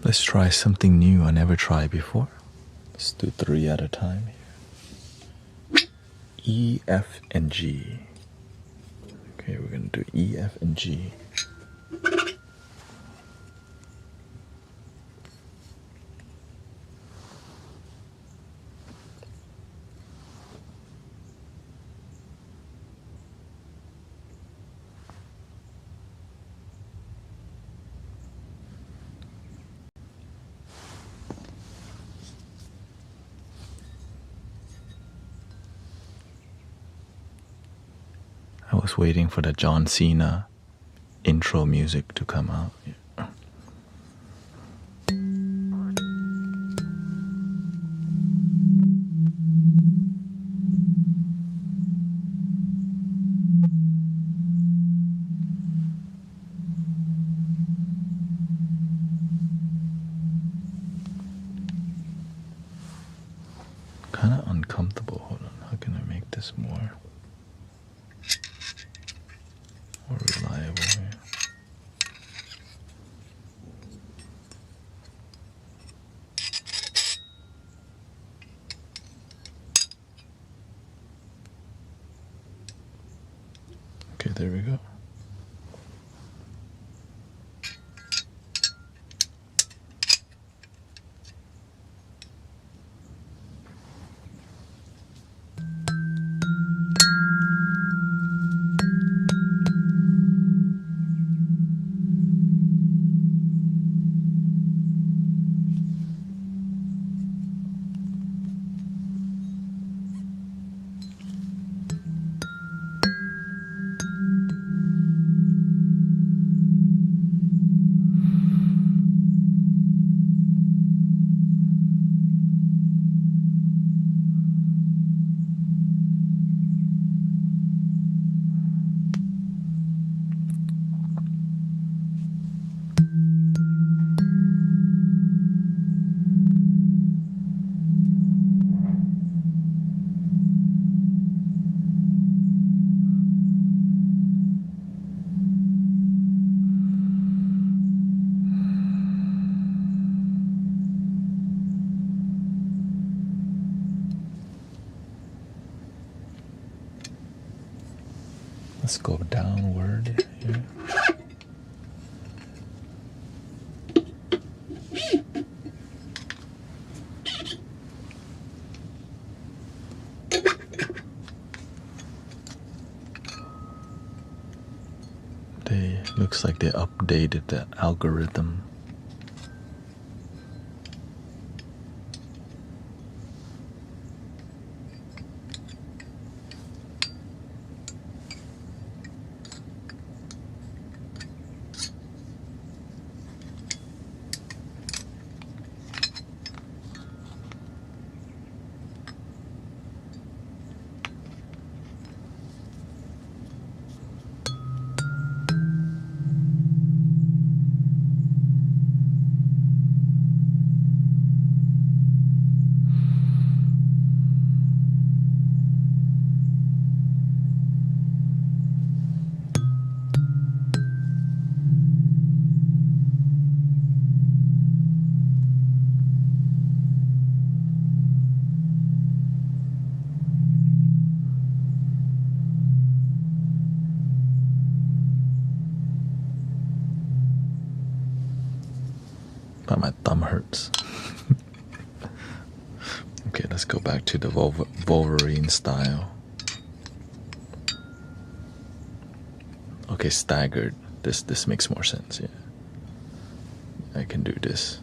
Let's try something new I never tried before. Let's do 3 at a time here. E, F, and G. Okay, we're gonna do E, F, and G. I was waiting for the John Cena intro music to come out. Yeah. Kind of uncomfortable. Hold on, how can I make this more reliable here? Okay, there we go. Let's go downward here. Looks like they updated the algorithm. But my thumb hurts. Okay, let's go back to the Wolverine style. Okay, staggered. This makes more sense, yeah. I can do this.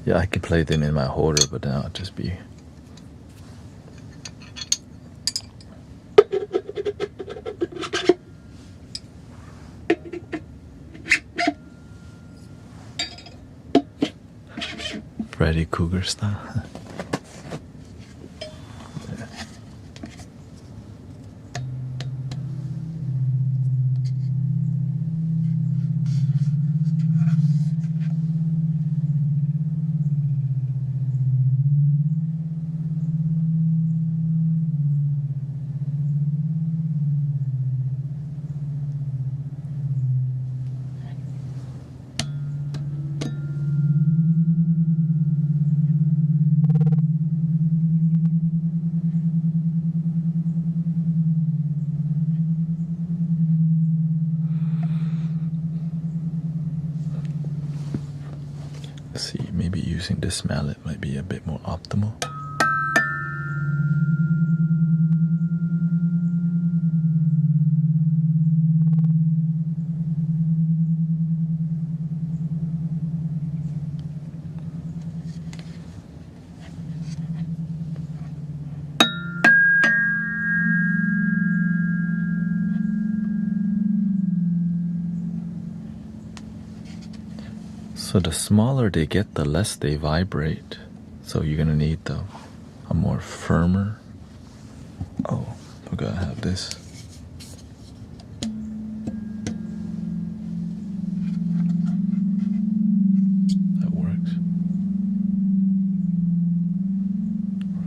Yeah, I can play them in my holder, but then I'll just be... Freddy Krueger style. Let's see, maybe using this mallet might be a bit more optimal. So the smaller they get, the less they vibrate. So you're gonna need a more firmer. Oh, forgot I have this. That works.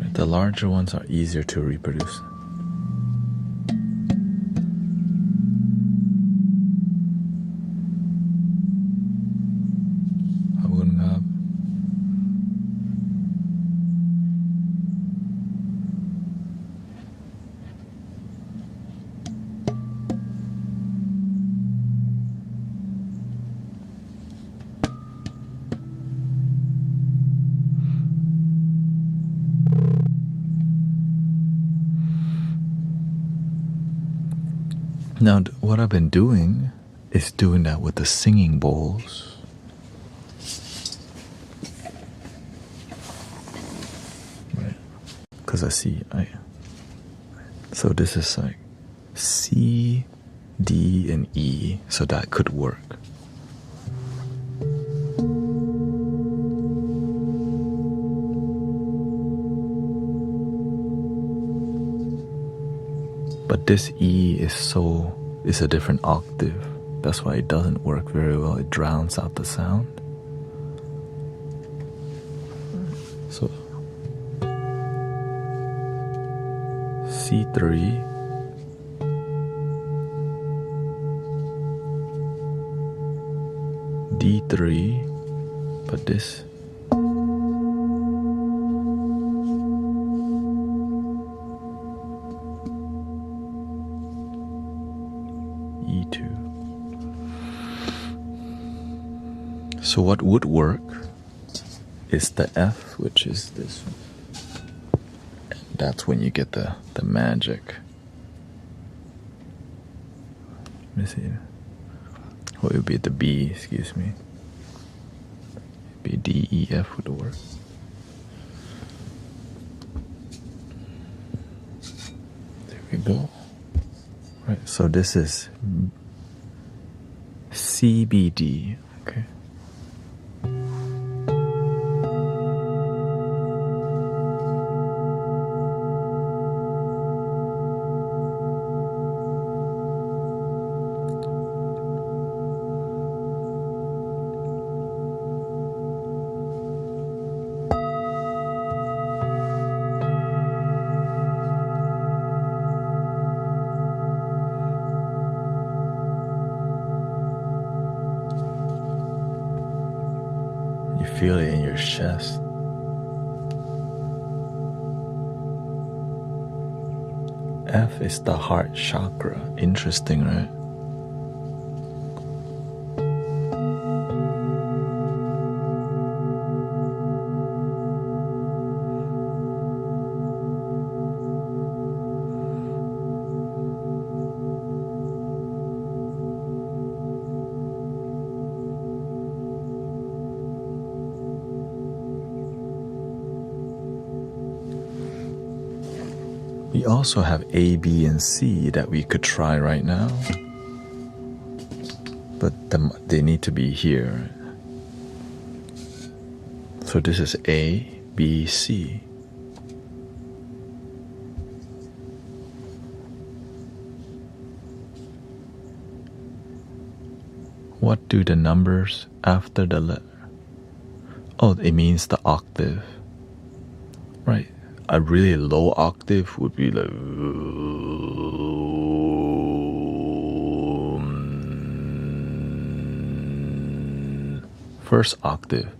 Right, the larger ones are easier to reproduce. Now, what I've been doing is doing that with the singing bowls. Right. Because so this is like C, D, and E, so that could work. But this E is a different octave. That's why it doesn't work very well. It drowns out the sound. So C3, D3, but this E2. So what would work is the F, which is this one. And that's when you get the magic. Let me see. What would be the B, excuse me. Be D, E, F would work. There we go. Right, so this is CBD, okay. feel it in your chest. F is the heart chakra. Interesting, right? We also have A, B, and C that we could try right now. But they need to be here. So this is A, B, C. What do the numbers after the letter? Oh, it means the octave. Right. A really low octave would be like first octave.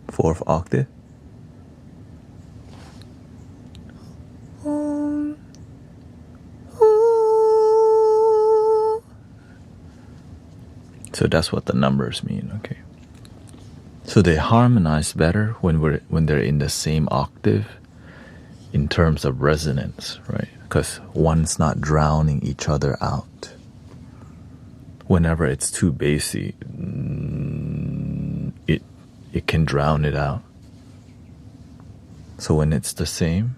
Fourth octave. So that's what the numbers mean, okay? So they harmonize better when they're in the same octave in terms of resonance, right? Because one's not drowning each other out. Whenever it's too bassy, it can drown it out. So when it's the same,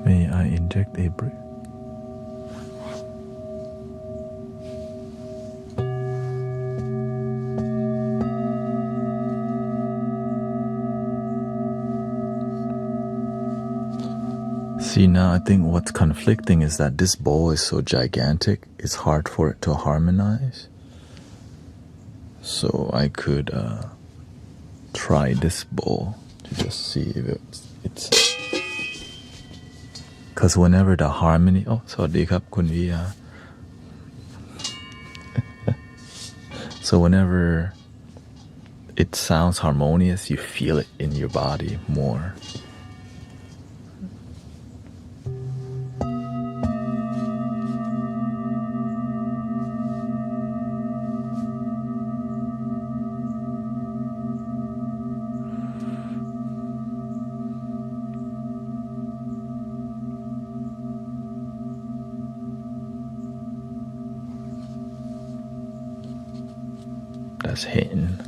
may I inject a brick? See, now I think what's conflicting is that this bowl is so gigantic, it's hard for it to harmonize. So I could try this bowl to just see if it's because whenever the harmony, oh, สวัสดีครับคุณวิยา So whenever it sounds harmonious, you feel it in your body more. That's hitting.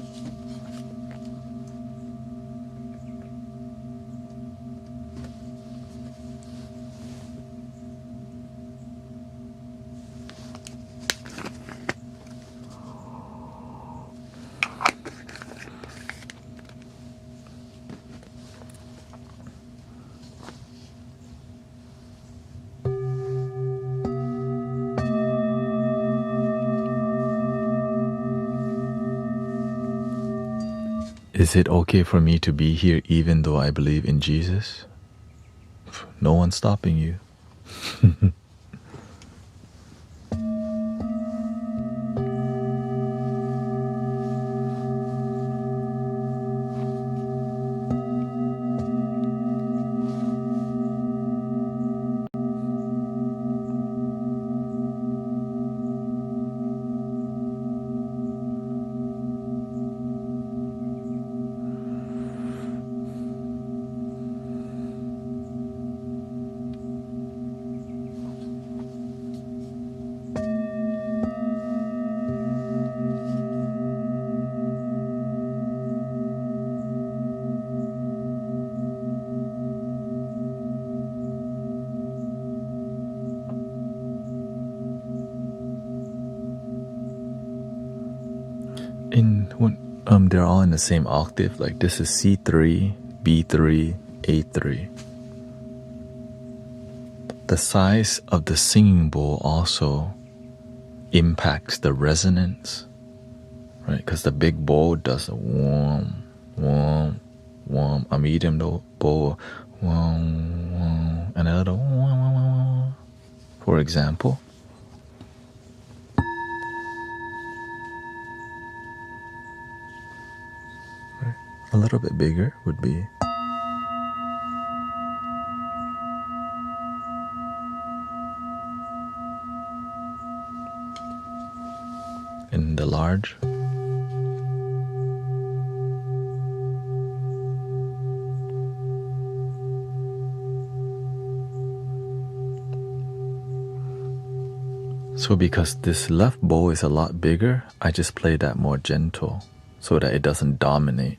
Is it okay for me to be here even though I believe in Jesus? No one's stopping you. when they're all in the same octave. Like this is C3, B3, A3. The size of the singing bowl also impacts the resonance, right? Because the big bowl does a warm, warm, warm. A medium bowl, warm, warm, and a little warm, warm, warm. For example. A little bit bigger would be in the large. So because this left bow is a lot bigger, I just play that more gentle so that it doesn't dominate.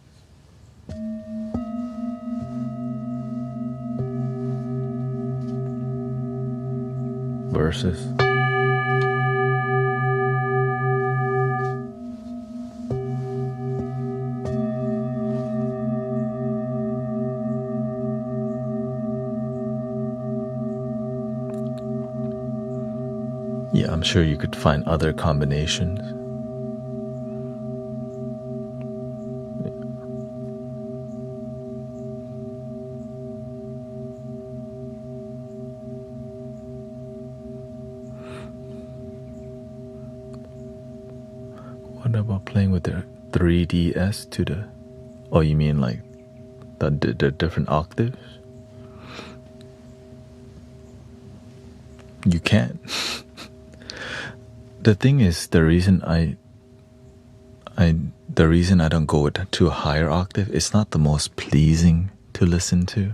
Verses. Yeah, I'm sure you could find other combinations. What about playing with the 3ds to the... Oh, you mean like the different octaves? You can't. The thing is, the reason I don't go to a higher octave, it's not the most pleasing to listen to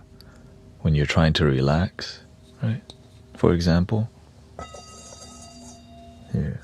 when you're trying to relax, right? For example, here.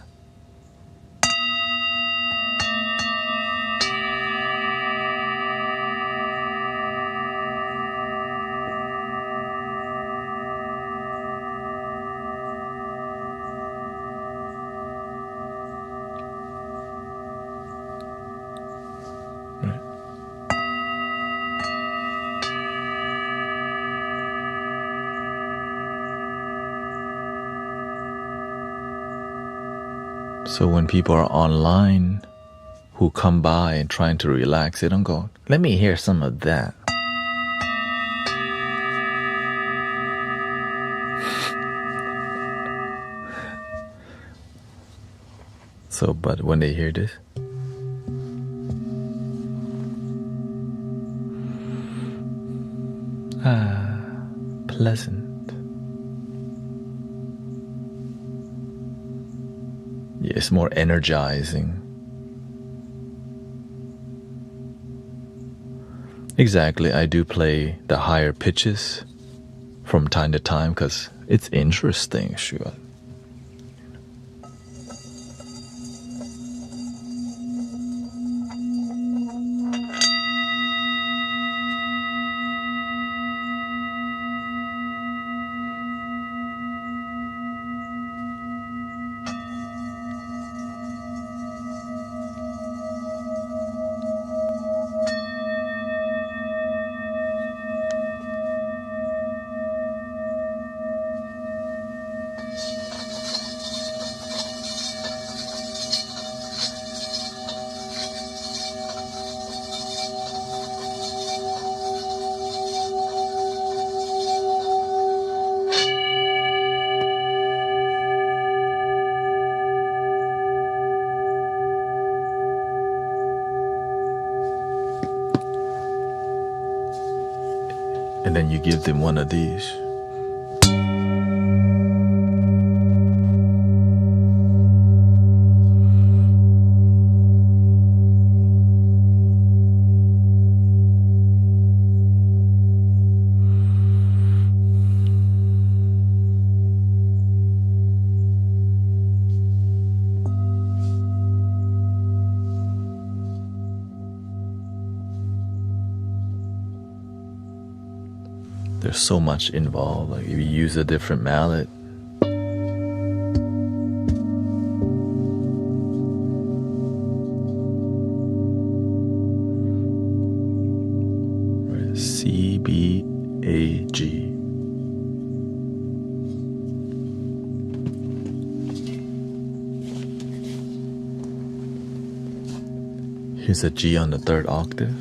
So when people are online who come by and trying to relax, they don't go, let me hear some of that. So, but when they hear this, pleasant. Yeah, it's more energizing. Exactly, I do play the higher pitches from time to time because it's interesting, sure. And then you give them one of these. There's so much involved. Like if you use a different mallet, Here's a G on the third octave.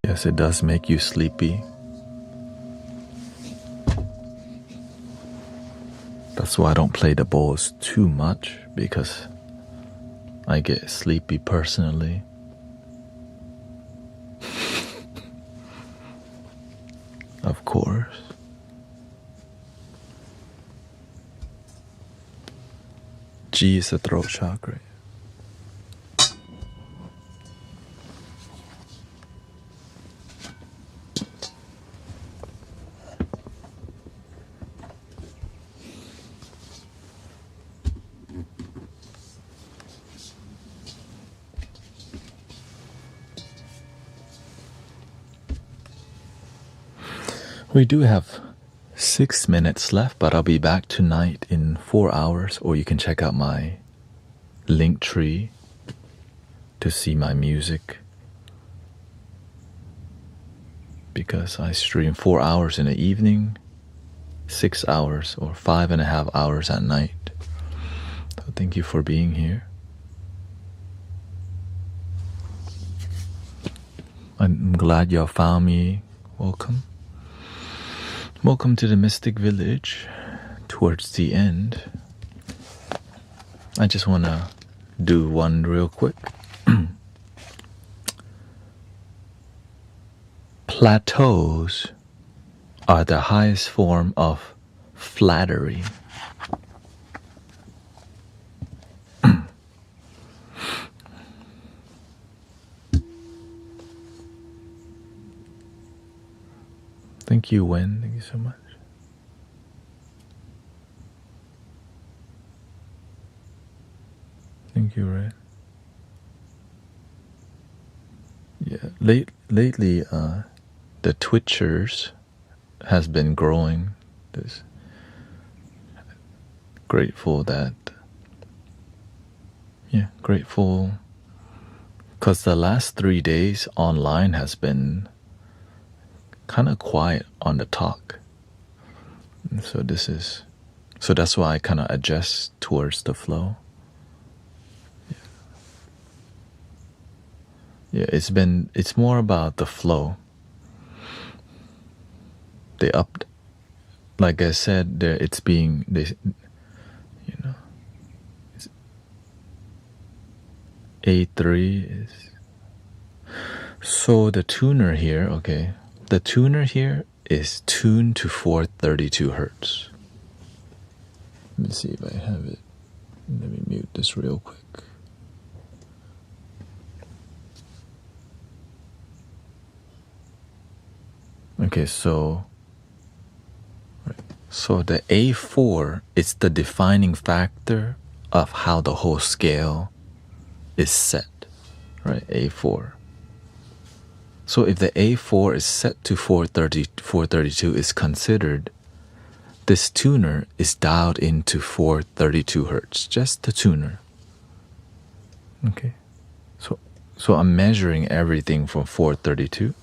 Yes, it does make you sleepy. That's why I don't play the bowls too much, because I get sleepy personally. Of course. G is the throat chakra. We do have 6 minutes left, but I'll be back tonight in 4 hours, or you can check out my link tree to see my music, because I stream 4 hours in the evening, 6 hours or 5.5 hours at night. So thank you for being here. I'm glad y'all found me. Welcome. Welcome to the Mystic Village. Towards the end, I just want to do one real quick. Plateaus are the highest form of flattery. Thank you, Wen. Thank you so much. Thank you, Red. Yeah, lately, the Twitchers has been growing. This grateful that, yeah, grateful, because the last 3 days online has been kind of quiet on the talk. And so that's why I kind of adjust towards the flow. Yeah, it's more about the flow. They upped, like I said, it's being, A3 is, so the tuner here, okay, the tuner here is tuned to 432 hertz. Let me see if I have it. Let me mute this real quick. Okay, so the A4 is the defining factor of how the whole scale is set, right? A4. So if the A4 is set to 432, is considered, this tuner is dialed into 432 hertz, just the tuner. Okay, so I'm measuring everything from 432.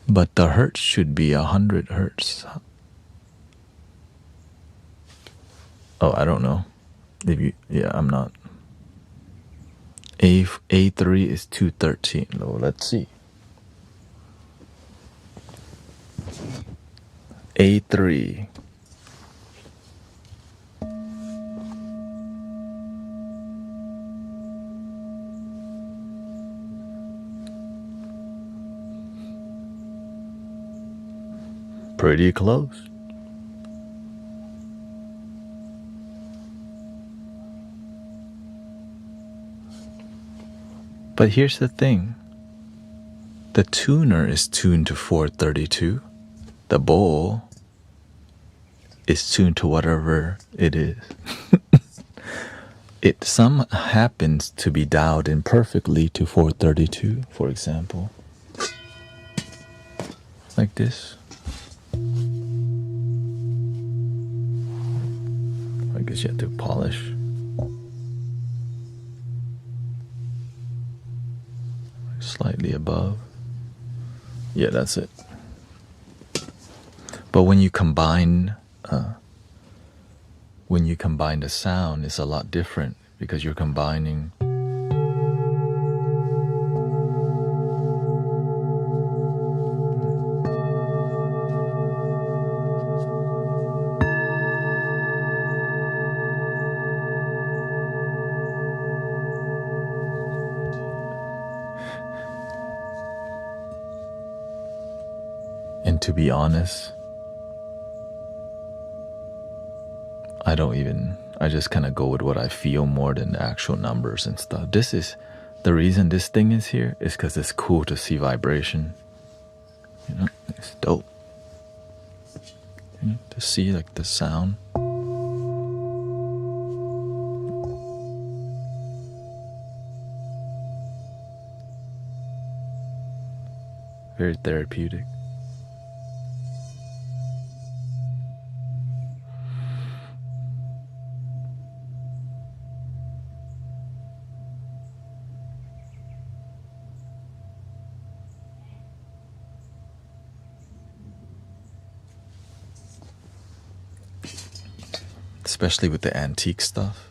But the hertz should be 100 hertz. Oh, I don't know. I'm not. A3 is 213. Oh, let's see. A3. Pretty close. But here's the thing. The tuner is tuned to 432. The bowl is tuned to whatever it is. Some happens to be dialed in perfectly to 432, for example. Like this. I guess you have to polish. Slightly above. Yeah, that's it. But when you combine the sound, it's a lot different because you're combining and to be honest, I just kind of go with what I feel more than the actual numbers and stuff. This is the reason this thing is here is because it's cool to see vibration. You know, it's dope. You know, to see like the sound. Very therapeutic. Especially with the antique stuff.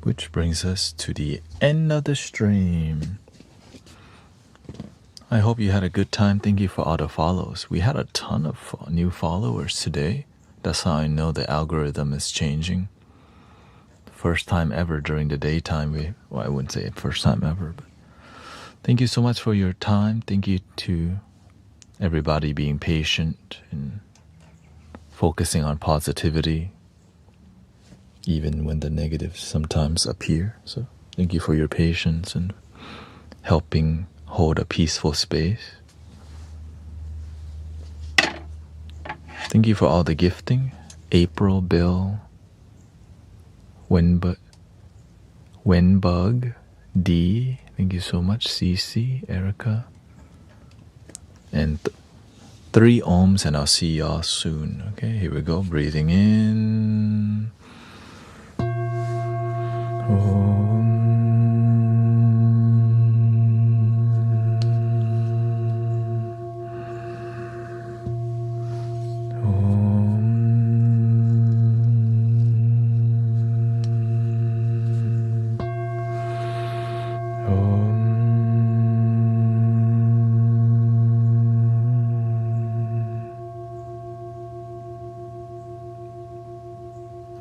Which brings us to the end of the stream. I hope you had a good time. Thank you for all the follows. We had a ton of new followers today. That's how I know the algorithm is changing. First time ever during the daytime. I wouldn't say first time ever, but thank you so much for your time. Thank you to everybody being patient and focusing on positivity, even when the negatives sometimes appear. So thank you for your patience and helping hold a peaceful space. Thank you for all the gifting. April, Bill, Wenbug, D, thank you so much. Cece, Erica. And 3 ohms, and I'll see y'all soon. Okay, here we go. Breathing in.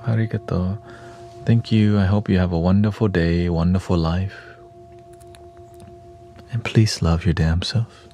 Arigato. Thank you. I hope you have a wonderful day, wonderful life. And please love your damn self.